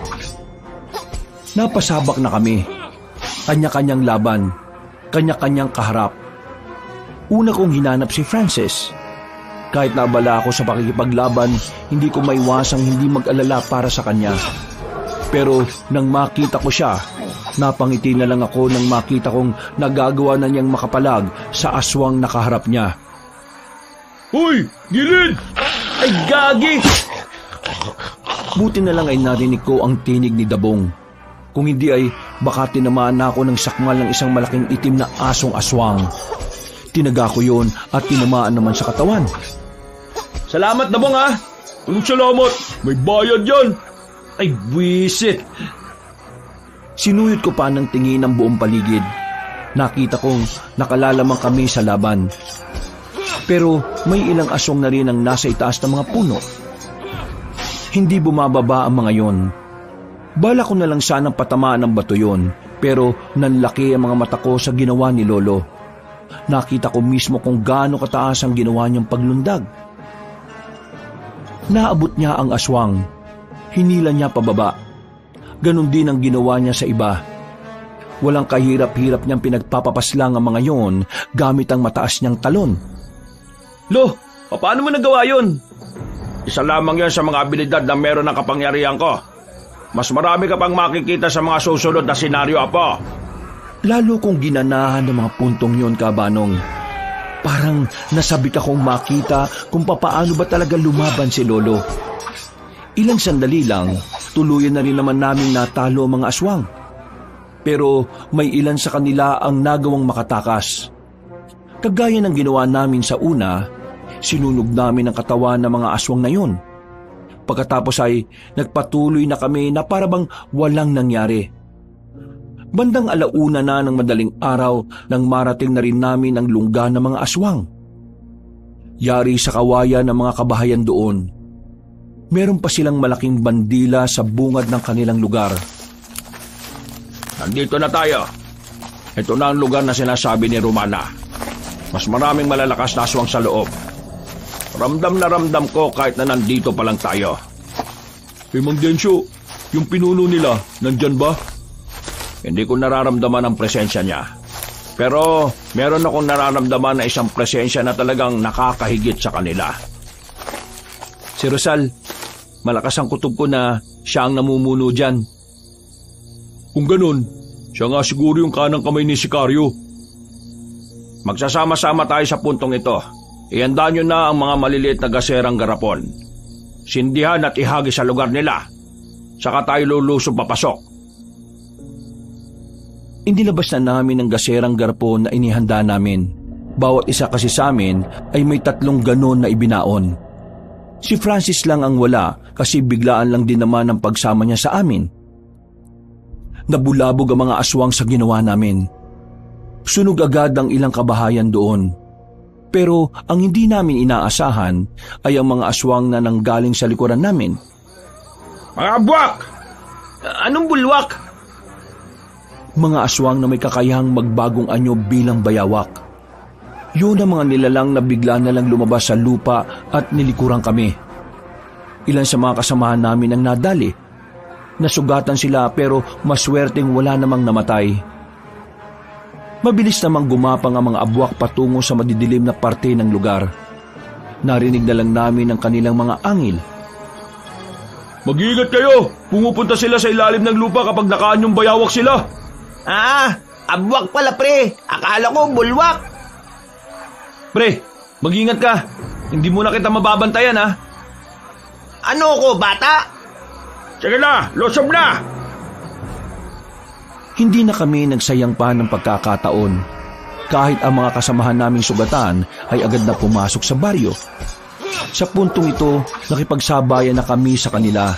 Napasabak na kami. Kanya-kanyang laban, kanya-kanyang kaharap. Una kong hinanap si Francis. Kahit naabala ako sa pakikipaglaban, hindi ko maiwasang hindi mag-alala para sa kanya. Pero nang makita ko siya, napangiti na lang ako nang makita kong nagagawa na niyang makapalag sa aswang nakaharap niya. Hoy! Gilid! Ay, gagi! Buti na lang ay narinig ko ang tinig ni Dabong. Kung hindi ay baka tinamaan na ako ng sakmal ng isang malaking itim na asong aswang. Tinaga ko yun at tinamaan naman sa katawan. Salamat, Dabong ha! Anong salamat? May bayad yan! Ay, buwisit! Sinuyot ko pa ng tingin ang buong paligid. Nakita kong nakalalamang kami sa laban. Pero may ilang aswang na rin ang nasa itaas ng mga puno. Hindi bumababa ang mga yon. Bala ko na lang sanang patamaan ng bato yon, pero nanlaki ang mga mata ko sa ginawa ni Lolo. Nakita ko mismo kung gaano kataas ang ginawa niyang paglundag. Naabot niya ang aswang. Hinila niya pababa. Ganon din ang ginawa niya sa iba. Walang kahirap-hirap niyang pinagpapapaslang ang mga yon gamit ang mataas niyang talon. Lo, paano mo nagawa yun? Isa lamang yan sa mga abilidad na meron ng kapangyarihan ko. Mas marami ka pang makikita sa mga susunod na senaryo, Apo. Lalo kong ginanahan ng mga puntong yon, Kabanong. Parang nasabik akong makita kung papaano ba talaga lumaban si Lolo. Ilang sandali lang, tuluyan na rin naman naming natalo ang mga aswang. Pero may ilan sa kanila ang nagawang makatakas. Kagaya ng ginawa namin sa una, sinunog namin ang katawan ng mga aswang na yun. Pagkatapos ay nagpatuloy na kami na parabang walang nangyari. Bandang 1:00 na ng madaling araw nang marating na rin namin ang lungga ng mga aswang. Yari sa kawayan ng mga kabahayan doon. Meron pa silang malaking bandila sa bungad ng kanilang lugar. Nandito na tayo. Ito na ang lugar na sinasabi ni Romana. Mas maraming malalakas na aswang sa loob. Ramdam na ramdam ko kahit na nandito pa lang tayo. Mang Densyo, yung pinuno nila, nandyan ba? Hindi ko nararamdaman ang presensya niya. Pero meron akong nararamdaman na isang presensya na talagang nakakahigit sa kanila. Si Rosal, malakas ang kutob ko na siya ang namumuno dyan. Kung ganun, siya nga siguro yung kanang kamay ni Sicario. Magsasama-sama tayo sa puntong ito. Ihanda nyo na ang mga maliliit na gaserang garapon. Sindihan at ihagi sa lugar nila. Saka tayo lulusob papasok. Inilabas na namin ang gaserang garapon na inihanda namin. Bawat isa kasi sa amin ay may 3 ganon na ibinaon. Si Francis lang ang wala kasi biglaan lang din naman ang pagsama niya sa amin. Nabulabog ang mga aswang sa ginawa namin. Sunog agad ang ilang kabahayan doon. Pero ang hindi namin inaasahan ay ang mga aswang na nanggaling sa likuran namin. Mga buwak! Anong bulwak? Mga aswang na may kakayahang magbagong anyo bilang bayawak. Yun ang mga nilalang na bigla na lang lumabas sa lupa at nilikuran kami. Ilan sa mga kasamahan namin ang nadali. Nasugatan sila pero maswerteng wala namang namatay. Mabilis namang gumapang ang mga abwak patungo sa madidilim na parte ng lugar. Narinig na lang namin ang kanilang mga angil. Mag-iingat kayo! Pumupunta sila sa ilalim ng lupa kapag nakaanyong bayawak sila! Abwak pala, pre! Akala ko bulwak! Pre, mag-ingat ka! Hindi mo na kita mababantayan, ha? Ano ko, bata? Sige na! Lusob na! Hindi na kami nagsayang pa ng pagkakataon. Kahit ang mga kasamahan naming sugatan ay agad na pumasok sa baryo. Sa puntong ito, nakipagsabayan na kami sa kanila.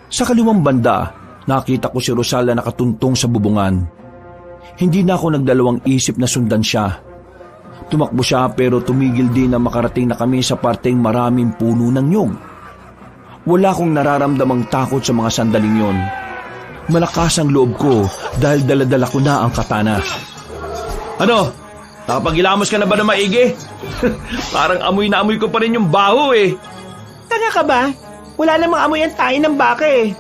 Sa kaliwang banda, nakita ko si Rosal na nakatuntong sa bubungan. Hindi na ako nagdalawang isip na sundan siya. Tumakbo siya pero tumigil din na makarating na kami sa parteng maraming puno ng nyog. Wala akong nararamdamang takot sa mga sandaling yon. Malakas ang loob ko dahil daladala ko na ang katana. Ano? Nakapagilamos ka na ba na maigi? Parang amoy na amoy ko pa rin yung baho eh. Tanga ka ba? Wala namang amoy ang tayo ng baka eh.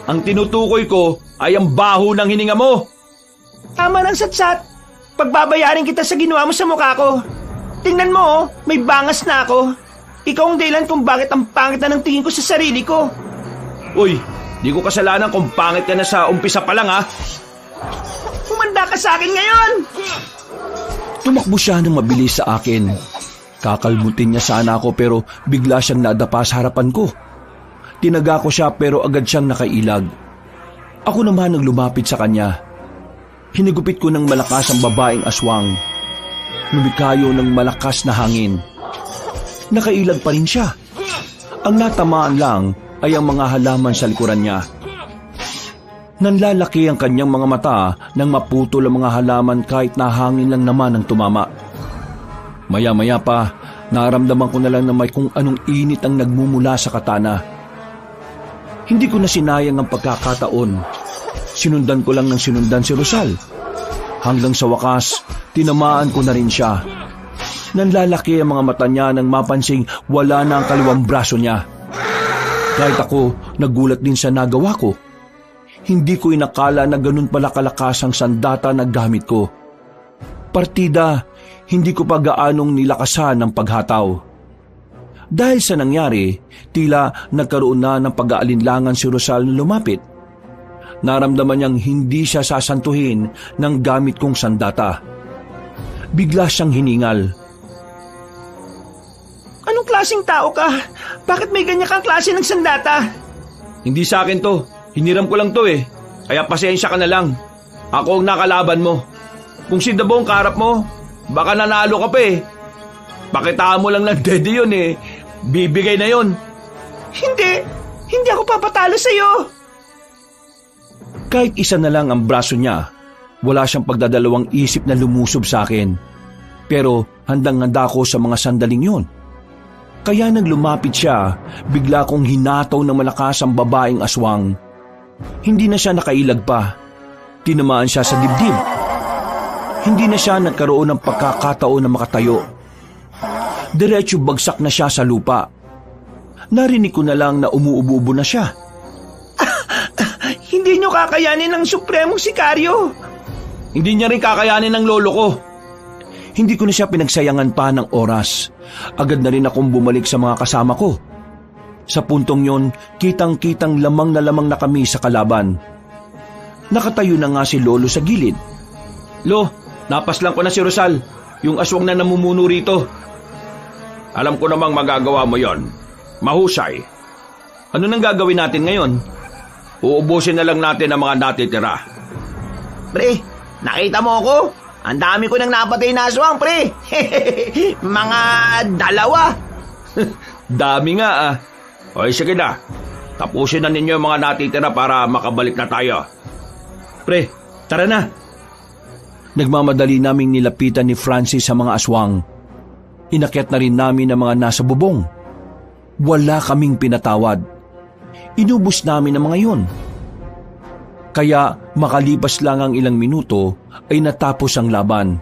Ang tinutukoy ko ay ang baho ng hininga mo. Tama ng satsat. Pagbabayarin kita sa ginawa mo sa mukha ko. Tingnan mo, oh, may bangas na ako. Ikaw ang dahilan kung bakit ang pangit na ng tingin ko sa sarili ko. Uy, di ko kasalanan kung pangit ka na sa umpisa pa lang ha. Humanda ka sa akin ngayon! Tumakbo siya ng mabilis sa akin. Kakalmutin niya sana ako pero bigla siyang nadapa sa harapan ko. Tinaga ko siya pero agad siyang nakailag. Ako naman ang lumapit sa kanya. Hinigupit ko ng malakas ang babaeng aswang. Lumikayo ng malakas na hangin. Nakailag pa rin siya. Ang natamaan lang ay ang mga halaman sa likuran niya. Nanlalaki ang kanyang mga mata nang maputol ang mga halaman kahit nahangin lang naman ang tumama. Maya-maya pa, naramdaman ko na lang na may kung anong init ang nagmumula sa katana. Hindi ko na sinayang ang pagkakataon. Sinundan ko lang ng sinundan si Rosal. Hanggang sa wakas, tinamaan ko na rin siya. Nanlalaki ang mga mata niya nang mapansing wala na ang kaliwang braso niya. Kahit ako, nagulat din sa nagawa ko. Hindi ko inakala na ganun pala kalakas ang sandata na gamit ko. Partida, hindi ko pa gaanong nilakasan ang paghataw. Dahil sa nangyari, tila nagkaroon na ng pag-aalinlangan si Rosal na lumapit. Naramdaman niyang hindi siya sasantuhin ng gamit kong sandata. Bigla siyang hiningal. Anong klaseng tao ka? Bakit may ganyan kang klase ng sandata? Hindi sa akin to. Hiniram ko lang to eh. Kaya pasensya ka na lang. Ako ang nakalaban mo. Kung si Dabo ang kaharap mo, baka nanalo ka pa eh. Pakitaan mo lang ng dede yun eh. Bibigay na yun. Hindi ako papatalo sa'yo. Kahit isa na lang ang braso niya, wala siyang pagdadalawang isip na lumusob sa akin. Pero handang-handa ko sa mga sandaling yun. Kaya nang lumapit siya, bigla kong hinataw ng malakas ang babaeng aswang. Hindi na siya nakailag pa. Tinamaan siya sa dibdib. Hindi na siya nagkaroon ng pagkakataon na makatayo. Diretso bagsak na siya sa lupa. Narinig ko na lang na umuubo na siya. Hindi niyo kakayanin ng supremong sikaryo. Hindi niya rin kakayanin ng lolo ko. Hindi ko na siya pinagsayangan pa ng oras. Agad na rin akong bumalik sa mga kasama ko. Sa puntong yon, kitang-kitang lamang na kami sa kalaban. Nakatayo na nga si Lolo sa gilid. Lo, napaslang ko na si Rosal, yung aswang na namumuno rito. Alam ko namang magagawa mo yon. Mahusay. Ano nang gagawin natin ngayon? Uubusin na lang natin ang mga natitira. Pre, nakita mo ako? Ang dami ko nang napatay na aswang, pre. Mga 2. Dami nga ah. O sige na, tapusin na ninyo yung mga natitira para makabalik na tayo. Pre, tara na. Nagmamadali naming nilapitan ni Francis sa mga aswang. Inakyat na rin namin ang mga nasa bubong. Wala kaming pinatawad. Inubos namin ang mga yun. Kaya makalipas lang ang ilang minuto ay natapos ang laban.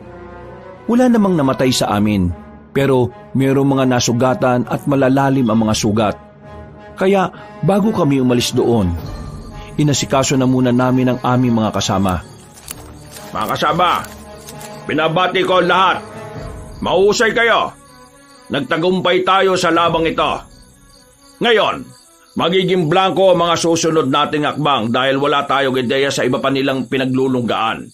Wala namang namatay sa amin, pero mayroong mga nasugatan at malalalim ang mga sugat. Kaya bago kami umalis doon, inasikaso na muna namin ang aming mga kasama. Mga kasama, binabati ko lahat. Mahusay kayo. Nagtagumpay tayo sa labang ito. Ngayon, magiging blanco ang mga susunod nating akbang dahil wala tayong ideya sa iba pa nilang pinaglulunggaan.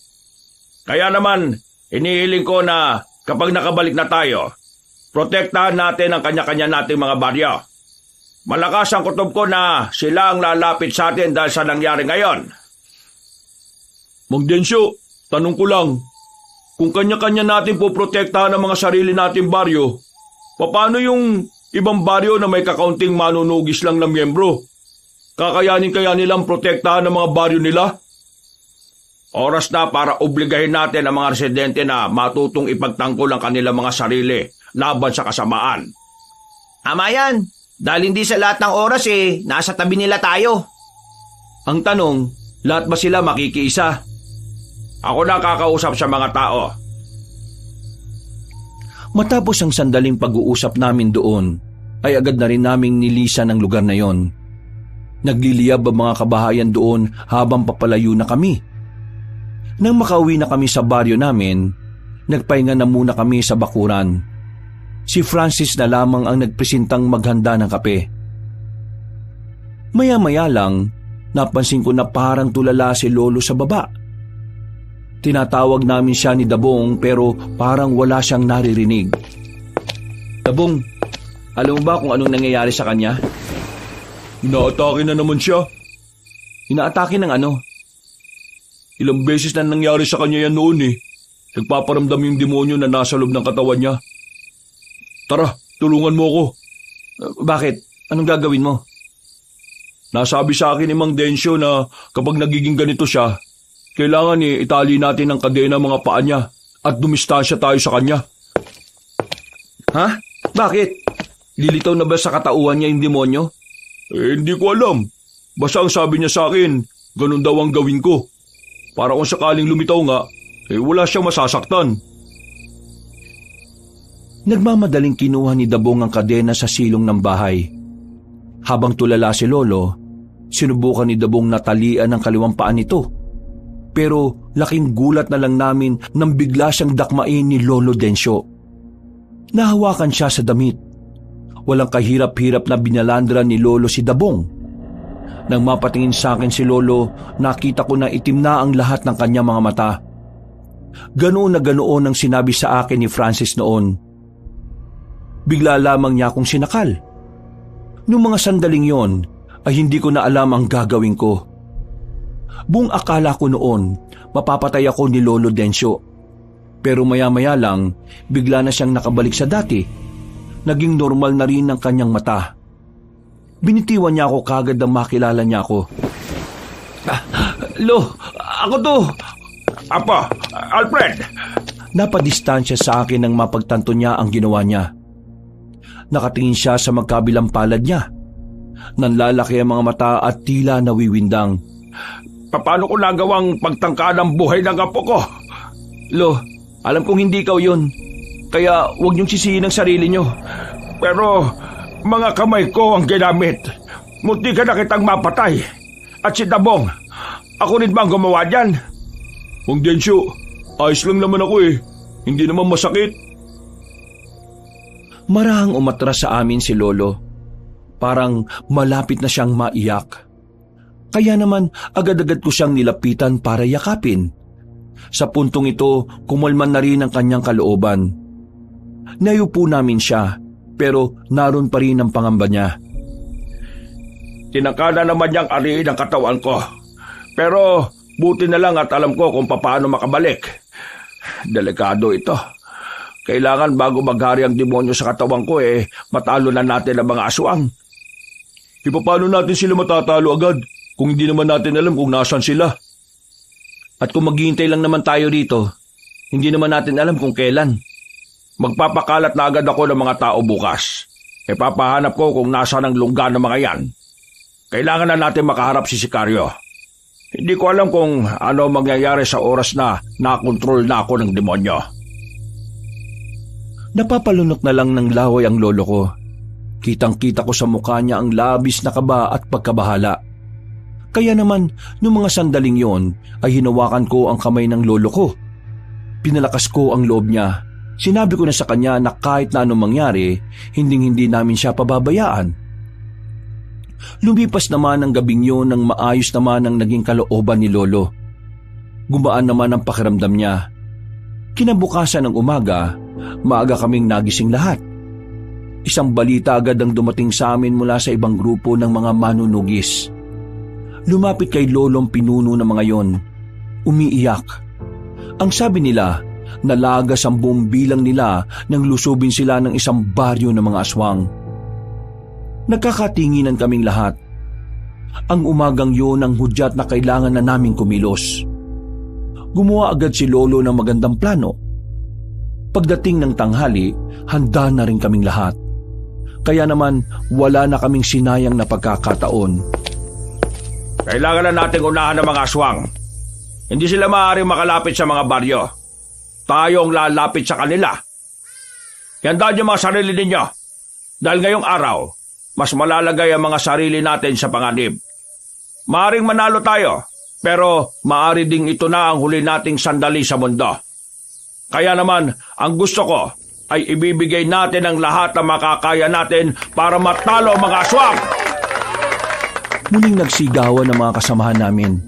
Kaya naman, inihiling ko na kapag nakabalik na tayo, protektahan natin ang kanya-kanya nating mga baryo. Malakas ang kutob ko na sila ang lalapit sa atin dahil sa nangyari ngayon. Mang Densyo, tanong ko lang, kung kanya-kanya natin po protektahan ang mga sarili nating baryo, paano yung ibang baryo na may kakaunting manunugis lang na miyembro? Kakayanin kaya nilang protektahan ang mga baryo nila? Oras na para obligahin natin ang mga residente na matutong ipagtanggol ang kanilang mga sarili laban sa kasamaan. Tama yan. Dahil hindi sa lahat ng oras nasa tabi nila tayo. Ang tanong, lahat ba sila makikiisa? Ako na kakausap sa mga tao. Matapos ang sandaling pag-uusap namin doon, ay agad na rin naming nilisan ang lugar na yon. Nagliliyab ang mga kabahayan doon habang papalayo na kami. Nang makauwi na kami sa baryo namin, nagpahinga na muna kami sa bakuran. Si Francis na lamang ang nagpresentang maghanda ng kape. Maya-maya lang, napansin ko na parang tulala si Lolo sa baba. Tinatawag namin siya ni Dabong pero parang wala siyang naririnig. Dabong, alam mo ba kung anong nangyayari sa kanya? Inaatake na naman siya. Inaatake ng ano? Ilang beses na nangyari sa kanya yan noon eh. Nagpaparamdam yung demonyo na nasa loob ng katawan niya. Tara, tulungan mo ako. Bakit? Anong gagawin mo? Nasabi sa akin ni Mang Densyo na kapag nagiging ganito siya, kailangan itali natin ang kadena mga paa niya at dumistansya tayo sa kanya. Ha? Bakit? Lilitaw na ba sa katauhan niya yung demonyo? Hindi ko alam. Basta ang sabi niya sa akin, ganun daw ang gawin ko. Para kung sakaling lumitaw nga, wala siyang masasaktan. Nagmamadaling kinuha ni Dabong ang kadena sa silong ng bahay. Habang tulala si Lolo, sinubukan ni Dabong na talian ang kaliwang paa nito. Pero laking gulat na lang namin nang bigla siyang dakmain ni Lolo Densyo. Nahawakan siya sa damit. Walang kahirap-hirap na binalandra ni Lolo si Dabong. Nang mapatingin sa akin si Lolo, nakita ko na itim na ang lahat ng kanyang mga mata. Ganoon na ganoon ang sinabi sa akin ni Francis noon. Bigla lamang niya akong sinakal. Noong mga sandaling yon, ay hindi ko na alam ang gagawin ko. Buong akala ko noon, mapapatay ako ni Lolo Densyo. Pero maya-maya lang, bigla na siyang nakabalik sa dati. Naging normal na rin ang kanyang mata. Binitiwan niya ako kagad nang makilala niya ako. Lo, ako to. Apa, Alfred! Napadistansya sa akin nang mapagtanto niya ang ginawa niya. Nakatingin siya sa magkabilang palad niya. Nanlalaki ang mga mata at tila nawiwindang. Paano ko nagawang pagtangka ng buhay ng apo ko? Lo, alam kong hindi ikaw yun. Kaya huwag niyong sisihin ang sarili niyo. Pero mga kamay ko ang ginamit. Munti ka na kitang mapatay. At si Dabong, ako rin bang gumawa dyan? Mang Densyo, ayos lang naman ako eh. Hindi naman masakit. Marahang umatras sa amin si Lolo. Parang malapit na siyang maiyak. Kaya naman agad-agad ko siyang nilapitan para yakapin. Sa puntong ito, kumalman na rin ang kanyang kalooban. Nayupo namin siya, pero naroon pa rin ang pangamba niya. Tinangka na naman niyang ariin ang katawan ko. Pero buti na lang at alam ko kung paano makabalik. Delikado ito. Kailangan bago maghari ang demonyo sa katawan ko matalo na natin ang mga aswang. Paano natin sila matatalo agad kung hindi naman natin alam kung nasan sila? At kung maghihintay lang naman tayo rito, hindi naman natin alam kung kailan. Magpapakalat na agad ako ng mga tao bukas. Papahanap ko kung nasaan ang lungga ng mga yan. Kailangan na natin makaharap si Sikaryo. Hindi ko alam kung ano mangyayari sa oras na nakontrol na ako ng demonyo. Napapalunok na lang ng laway ang lolo ko. Kitang-kita ko sa mukha niya ang labis na kaba at pagkabahala. Kaya naman, noong mga sandaling yon, ay hinawakan ko ang kamay ng lolo ko. Pinalakas ko ang loob niya. Sinabi ko na sa kanya na kahit na anong mangyari, hinding-hindi namin siya pababayaan. Lumipas naman ang gabing yun nang maayos naman ang naging kalooban ni Lolo. Gumaan naman ang pakiramdam niya. Kinabukasan ng umaga, maaga kaming nagising lahat. Isang balita agad ang dumating sa amin mula sa ibang grupo ng mga manunugis. Lumapit kay Lolong pinuno ng mga yon. Umiiyak. Ang sabi nila, nalagas ang buong bilang nila nang lusubin sila ng isang baryo ng mga aswang. Nagkakatinginan kaming lahat. Ang umagang yun ang hudyat na kailangan na naming kumilos. Gumawa agad si Lolo ng magandang plano. Pagdating ng tanghali, handa na rin kaming lahat. Kaya naman wala na kaming sinayang na pagkakataon. Kailangan na nating unahan ng mga aswang. Hindi sila maaaring makalapit sa mga baryo. Tayo ang lalapit sa kanila. Iandaan niyo mga sarili ninyo. Dahil ngayong araw, mas malalagay ang mga sarili natin sa panganib. Maaring manalo tayo, pero maari ding ito na ang huli nating sandali sa mundo. Kaya naman, ang gusto ko, ay ibibigay natin ang lahat na makakaya natin para matalo ang mga aswang. Muling nagsigawan ng mga kasamahan namin.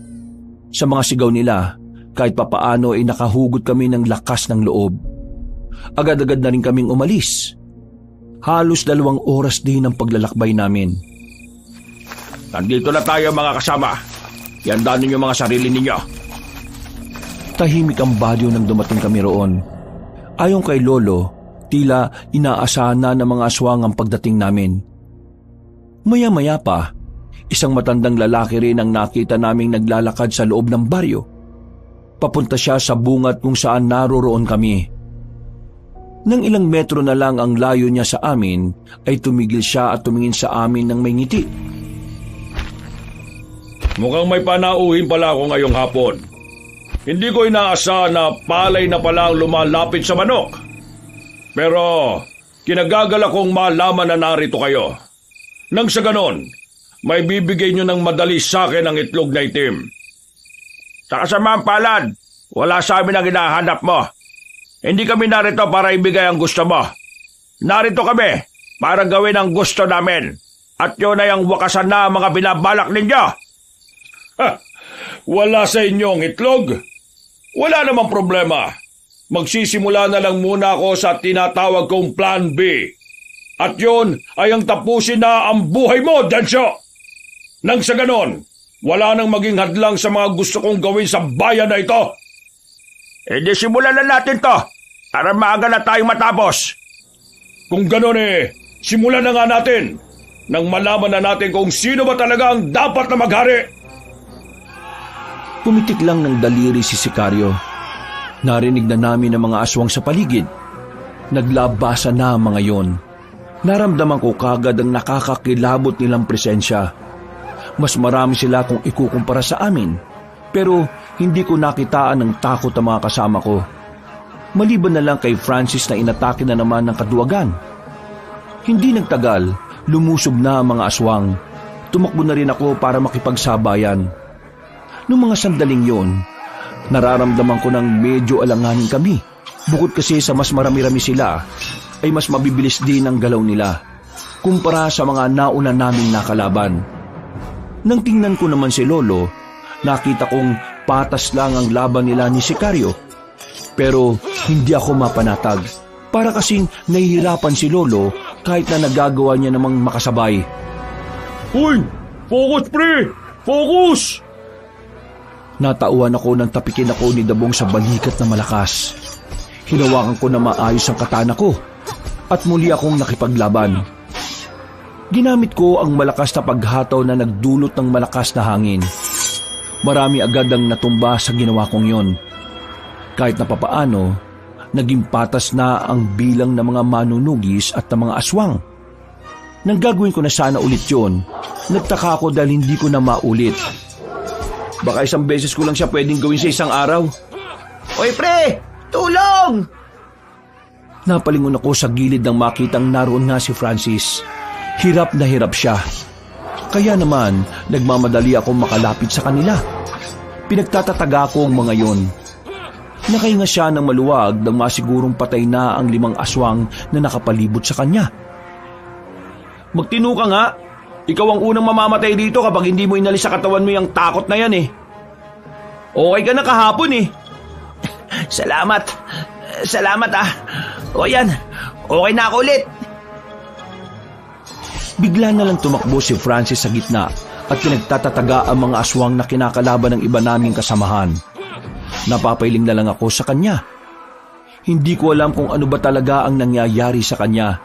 Sa mga sigaw nila, kahit papaano ay nakahugot kami ng lakas ng loob. Agad-agad na rin kaming umalis. Halos 2 oras din ang paglalakbay namin. Nandito na tayo mga kasama. Iandaan ninyo mga sarili ninyo. Tahimik ang badyo nang dumating kami roon. Ayon kay Lolo, tila inaasahan na ng mga aswang ang pagdating namin. Maya-maya pa, isang matandang lalaki rin ang nakita naming naglalakad sa loob ng baryo. Papunta siya sa bungat kung saan naroroon kami. Nang ilang metro na lang ang layo niya sa amin, ay tumigil siya at tumingin sa amin ng may ngiti. Mukhang may panauhin pala ako ngayong hapon. Hindi ko inaasahan na palay na pala ang lumalapit sa manok. Pero kinagagala kong malaman na narito kayo. Nang sa ganon, may bibigay nyo ng madali sa akin ang itlog na itim. Sa kasamaang palad, wala sa amin ang hinahanap mo. Hindi kami narito para ibigay ang gusto mo. Narito kami para gawin ang gusto namin. At yun ay ang wakasan na ang mga binabalak ninyo. Ha! Wala sa inyong itlog? Wala namang problema. Magsisimula na lang muna ako sa tinatawag kong Plan B. At yun ay ang tapusin na ang buhay mo, Densyo! Nang sa ganon, wala nang maging hadlang sa mga gusto kong gawin sa bayan na ito. E di simulan na natin to para maaga na tayong matapos. Kung ganon simulan na nga natin nang malaman na natin kung sino ba talaga ang dapat na maghari. Pumitik lang ng daliri si Sikaryo. Narinig na namin ang mga aswang sa paligid. Naglabasa na ang mga yon. Naramdaman ko kagad ang nakakakilabot nilang presensya. Mas marami sila kung ikukumpara sa amin. Pero hindi ko nakitaan ng takot ang mga kasama ko. Maliban na lang kay Francis na inatake na naman ng kaduwagan. Hindi nagtagal, lumusob na ang mga aswang. Tumakbo na rin ako para makipagsabayan. Noong mga sandaling yon, nararamdaman ko ng medyo alanganin kami. Bukod kasi sa mas marami-rami sila, ay mas mabibilis din ang galaw nila kumpara sa mga nauna naming nakalaban. Nang tingnan ko naman si Lolo, nakita kong patas lang ang laban nila ni Sikaryo. Pero hindi ako mapanatag. Para kasing nahihirapan si Lolo kahit na nagagawa niya namang makasabay. Hoy! Focus, pre! Focus! Natauhan ako nang tapikin ako ni Dabong sa balikat na malakas. Hinawakan ko na maayos ang katana ko at muli akong nakipaglaban. Ginamit ko ang malakas na paghataw na nagdulot ng malakas na hangin. Marami agad ang natumba sa ginawa kong yon. Kahit na papaano, naging patas na ang bilang ng mga manunugis at ng mga aswang. Nang gagawin ko na sana ulit yon, nagtaka ako dahil hindi ko na maulit. Baka isang beses ko lang siya pwedeng gawin sa isang araw. Oy pre! Tulong! Napalingon ako sa gilid nang makitang naroon nga si Francis. Hirap na hirap siya. Kaya naman, nagmamadali ako makalapit sa kanila. Pinagtatataga ko ang mga yon. Nakahinga siya ng maluwag nang masigurong patay na ang 5 aswang na nakapalibot sa kanya. Magtino ka nga. Ikaw ang unang mamamatay dito kapag hindi mo inalis sa katawan mo yung takot na yan Okay ka na kahapon Salamat. Salamat O yan, okay na ako ulit. Bigla na lang tumakbo si Francis sa gitna at pinagtatataga ang mga aswang na kinakalaban ng iba naming kasamahan. Napapailing na lang ako sa kanya. Hindi ko alam kung ano ba talaga ang nangyayari sa kanya.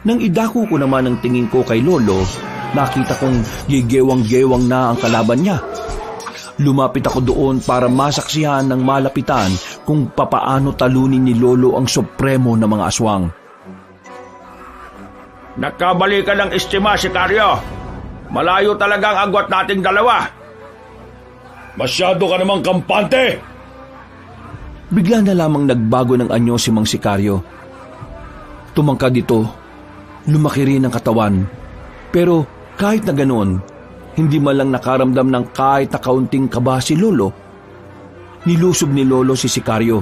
Nang idako ko naman ang tingin ko kay Lolo, nakita kong gigewang-gewang na ang kalaban niya. Lumapit ako doon para masaksihan ng malapitan kung papaano talunin ni Lolo ang supremo na mga aswang. Nagkabali ka ng estima, Sikaryo. Malayo talaga ang agwat nating dalawa. Masyado ka namang kampante! Bigla na lamang nagbago ng anyo si Mang Sikaryo. Tumangkad ito. Lumaki rin ang katawan. Pero kahit na ganoon, hindi man lang nakaramdam ng kahit na kaunting kaba si Lolo. Nilusob ni Lolo si Sikaryo.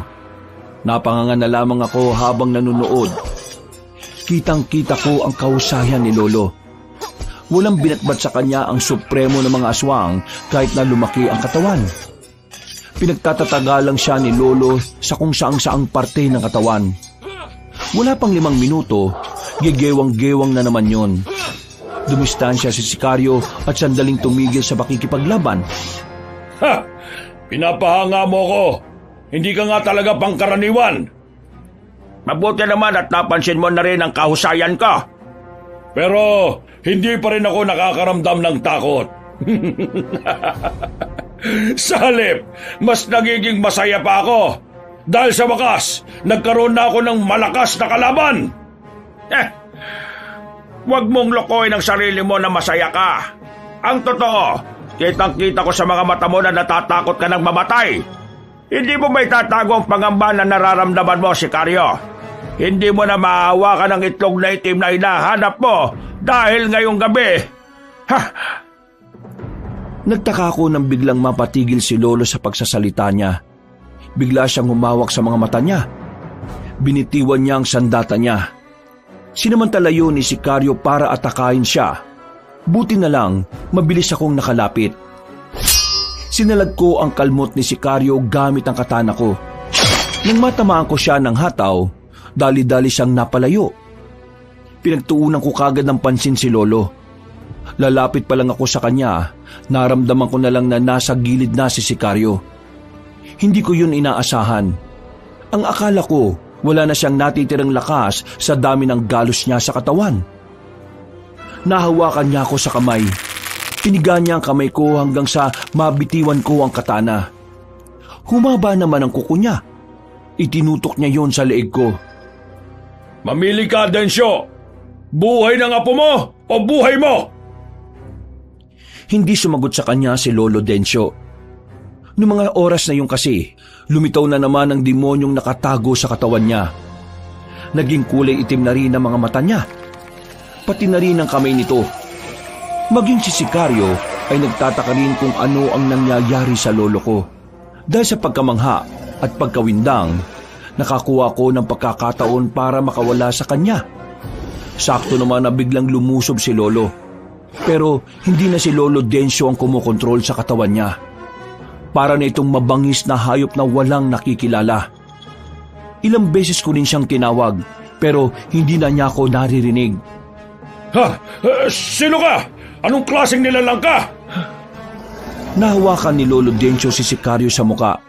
Napanganga na lamang ako habang nanunood. Kitang-kita ko ang kahusayan ni Lolo. Walang binatbat sa kanya ang supremo ng mga aswang kahit na lumaki ang katawan. Pinagtatatagalang siya ni Lolo sa kung saang-saang parte ng katawan. Wala pang 5 minuto, gegewang-gewang na naman yon. Dumistansya si Sikaryo at sandaling tumigil sa pakikipaglaban. Ha! Pinapahanga mo ko. Hindi ka nga talaga pangkaraniwan. Mabuti naman at napansin mo na rin ang kahusayan ko. Pero hindi pa rin ako nakakaramdam ng takot. Sa halip, mas nagiging masaya pa ako. Dahil sa wakas, nagkaroon na ako ng malakas na kalaban. Huwag mong lokohin ang sarili mo na masaya ka. Ang totoo, kitang-kita ko sa mga mata mo na natatakot ka ng mamatay. Hindi mo may tatago ang pangamba na nararamdaman mo, Sikaryo. Hindi mo na maahawakan ang itlog na itim na hinahanap mo dahil ngayong gabi. Ha! Nagtaka ako nang biglang mapatigil si Lolo sa pagsasalita niya. Bigla siyang humawak sa mga mata niya. Binitiwan niya ang sandata niya. Sinamantala yun ni Sikaryo para atakain siya. Buti na lang, mabilis akong nakalapit. Sinalag ko ang kalmot ni Sikaryo gamit ang katana ko. Nang matamaan ko siya ng hataw, dali-dali siyang napalayo. Pinagtuunan ko kagad ng pansin si Lolo. Lalapit pa lang ako sa kanya, naramdaman ko na lang na nasa gilid na si Sikaryo. Hindi ko yun inaasahan. Ang akala ko, wala na siyang natitirang lakas sa dami ng galos niya sa katawan. Nahawakan niya ako sa kamay. Piniga niya ang kamay ko hanggang sa mabitiwan ko ang katana. Humaba naman ang kuko niya. Itinutok niya yon sa leeg ko. Mamili ka, Densyo. Buhay ng apo mo o buhay mo? Hindi sumagot sa kanya si Lolo Densyo. Noong mga oras na yun kasi, lumitaw na naman ang demonyong nakatago sa katawan niya. Naging kulay itim na rin ang mga mata niya. Pati na rin ang kamay nito. Maging si Sikaryo ay nagtataka rin kung ano ang nangyayari sa lolo ko. Dahil sa pagkamangha at pagkawindang, nakakuha ko ng pagkakataon para makawala sa kanya. Sakto naman na biglang lumusob si Lolo. Pero hindi na si Lolo Densyo ang kumokontrol sa katawan niya. Para na itong mabangis na hayop na walang nakikilala. Ilang beses ko rin siyang tinawag, pero hindi na niya ako naririnig. Ha? Sino ka? Anong klaseng nilalang ka? Nahawakan ni Lolo Densyo si Sikaryo sa muka.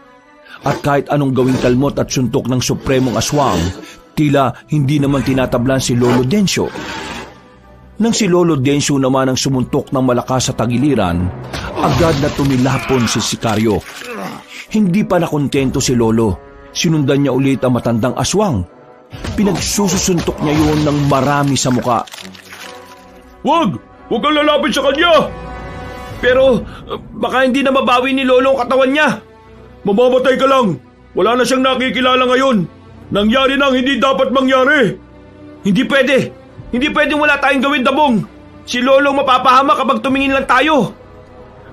At kahit anong gawing kalmot at suntok ng supremong aswang, tila hindi naman tinatablan si Lolo Densyo. Nang si Lolo Densyo naman ang sumuntok ng malakas sa tagiliran, agad na tumilapon si Sikaryo. Hindi pa nakontento si Lolo. Sinundan niya ulit ang matandang aswang. Pinagsusuntok niya yun ng marami sa muka. Huwag kang lalapit sa kanya! Pero baka hindi na mabawi ni Lolo ang katawan niya. Mamamatay ka lang. Wala na siyang nakikilala ngayon. Nangyari nang hindi dapat mangyari. Hindi pwede. Hindi pwedeng wala tayong gawin, Dabong. Si Lolo mapapahama kapag tumingin lang tayo.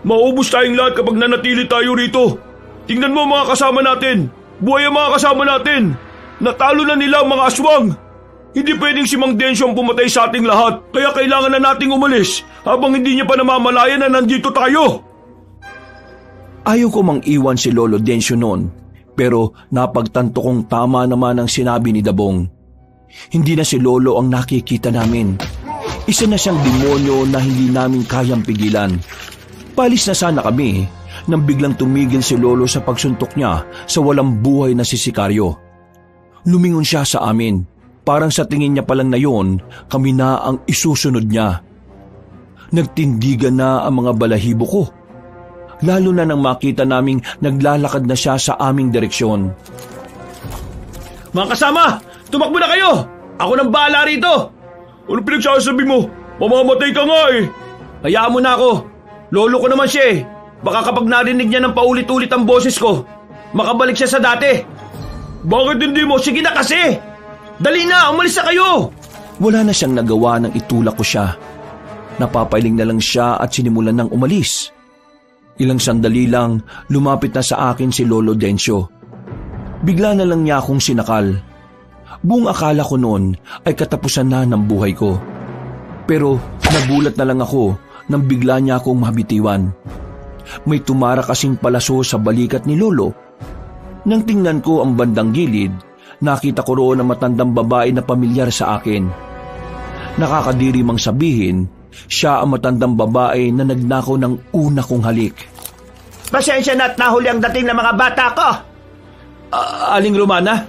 Maubos tayong lahat kapag nanatili tayo rito. Tingnan mo mga kasama natin. Buhay ang mga kasama natin. Natalo na nila ang mga aswang. Hindi pwedeng si Mang Densyo ang pumatay sa ating lahat. Kaya kailangan na nating umalis habang hindi niya pa namamalayan na nandito tayo. Ayaw ko mang iwan si Lolo Densyo noon. Pero napagtanto kong tama naman ang sinabi ni Dabong. Hindi na si Lolo ang nakikita namin. Isa na siyang demonyo na hindi namin kayang pigilan. Palis na sana kami nang biglang tumigil si Lolo sa pagsuntok niya sa walang buhay na si Sikaryo. Lumingon siya sa amin. Parang sa tingin niya palang na yon, kami na ang isusunod niya. Nagtindigan na ang mga balahibo ko. Lalo na nang makita naming naglalakad na siya sa aming direksyon. Mga kasama, tumakbo na kayo! Ako nang bahala rito! Ano pinagsasabi mo? Mamamatay ka nga eh! Hayaan mo na ako. Lolo ko naman siya eh. Baka kapag narinig niya ng paulit-ulit ang boses ko, makabalik siya sa dati. Bakit hindi mo? Sige na kasi! Dali na! Umalis na kayo! Wala na siyang nagawa nang itulak ko siya. Napapailing na lang siya at sinimulan ng umalis. Ilang sandali lang, lumapit na sa akin si Lolo Densyo. Bigla na lang niya akong sinakal. Buong akala ko noon ay katapusan na ng buhay ko. Pero nagulat na lang ako nang bigla niya akong mabitiwan. May tumara kasing palaso sa balikat ni Lolo. Nang tingnan ko ang bandang gilid, nakita ko roon ang matandang babae na pamilyar sa akin. Nakakadiri mang sabihin, siya ang matandang babae na nagnakaw ng una kong halik. Pasensya na at nahuli ang dating ng mga bata ko. Aling Romana?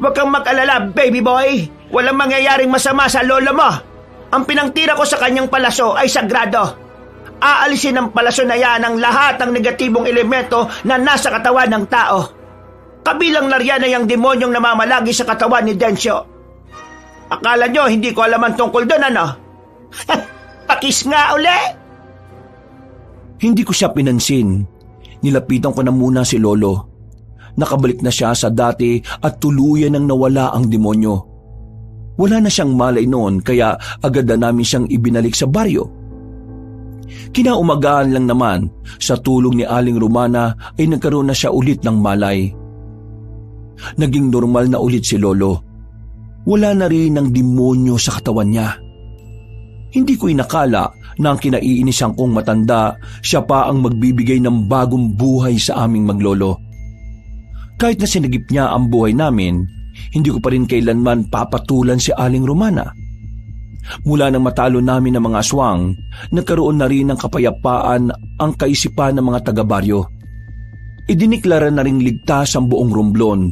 Huwag kang mag-alala, baby boy. Walang mangyayaring masama sa lolo mo. Ang pinangtira ko sa kanyang palaso ay sagrado. Aalisin ng palaso na yan ang lahat ng negatibong elemento na nasa katawan ng tao. Kabilang na riyan ay ang demonyong namamalagi sa katawan ni Densyo. Akala nyo hindi ko alam ang tungkol doon, ano? Pakis nga uli! Hindi ko siya pinansin. Nilapitan ko na muna si Lolo. Nakabalik na siya sa dati at tuluyan nang nawala ang demonyo. Wala na siyang malay noon kaya agad na namin siyang ibinalik sa baryo. Kinaumagaan lang naman, sa tulong ni Aling Romana ay nagkaroon na siya ulit ng malay. Naging normal na ulit si Lolo. Wala na rin ang demonyo sa katawan niya. Hindi ko inakala na ang kinaiinisan kong matanda, siya pa ang magbibigay ng bagong buhay sa aming maglolo. Kahit na sinagip niya ang buhay namin, hindi ko pa rin kailanman papatulan si Aling Romana. Mula nang matalo namin ng mga aswang, nagkaroon na rin ng kapayapaan ang kaisipan ng mga taga-baryo. Idiniklara na ring ligtas ang buong Romblon.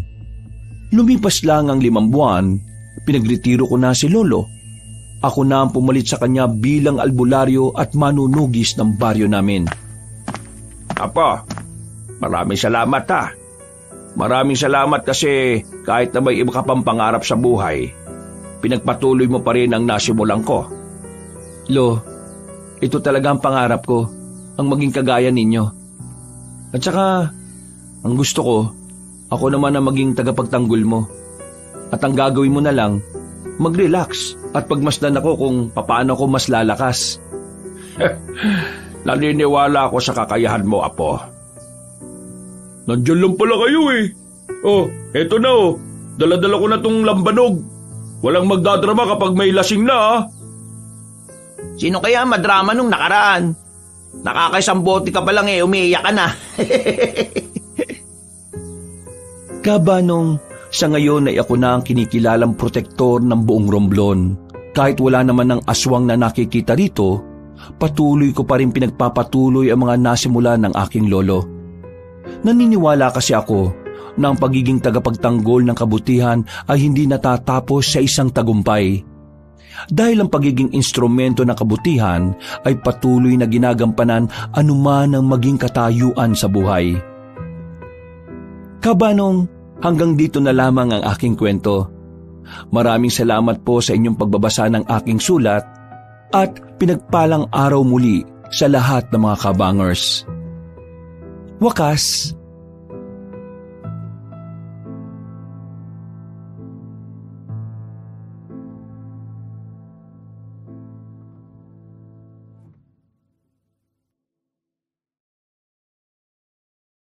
Lumipas lang ang 5 buwan, pinagretiro ko na si Lolo. Ako na ang pumalit sa kanya bilang albularyo at manunugis ng baryo namin. Apo, maraming salamat ha. Maraming salamat kasi kahit na may iba ka pang pangarap sa buhay, pinagpatuloy mo pa rin ang nasimulan ko. Lo, ito talaga ang pangarap ko, ang maging kagaya ninyo. At saka, ang gusto ko, ako naman ang maging tagapagtanggol mo. At ang gagawin mo na lang, mag-relax at pagmasdan ako kung paano ko mas lalakas. Naniniwala ako sa kakayahan mo, Apo. Nandiyan lang pala kayo eh. Oh, eto na oh. Dala-dala ko na tong lambanog. Walang magdadrama kapag may lasing na ah. Sino kaya madrama nung nakaraan? Nakakaisang bote ka pa lang eh, umiiyak ka na. Kabanong, sa ngayon ay ako na ang kinikilalang protektor ng buong Romblon. Kahit wala naman ng aswang na nakikita rito, patuloy ko pa rin pinagpapatuloy ang mga nasimula ng aking lolo. Naniniwala kasi ako na ang pagiging tagapagtanggol ng kabutihan ay hindi natatapos sa isang tagumpay. Dahil ang pagiging instrumento ng kabutihan ay patuloy na ginagampanan anuman ang maging katayuan sa buhay. Kabanong, hanggang dito na lamang ang aking kwento. Maraming salamat po sa inyong pagbabasa ng aking sulat at pinagpalang araw muli sa lahat ng mga kabangers. Wakas,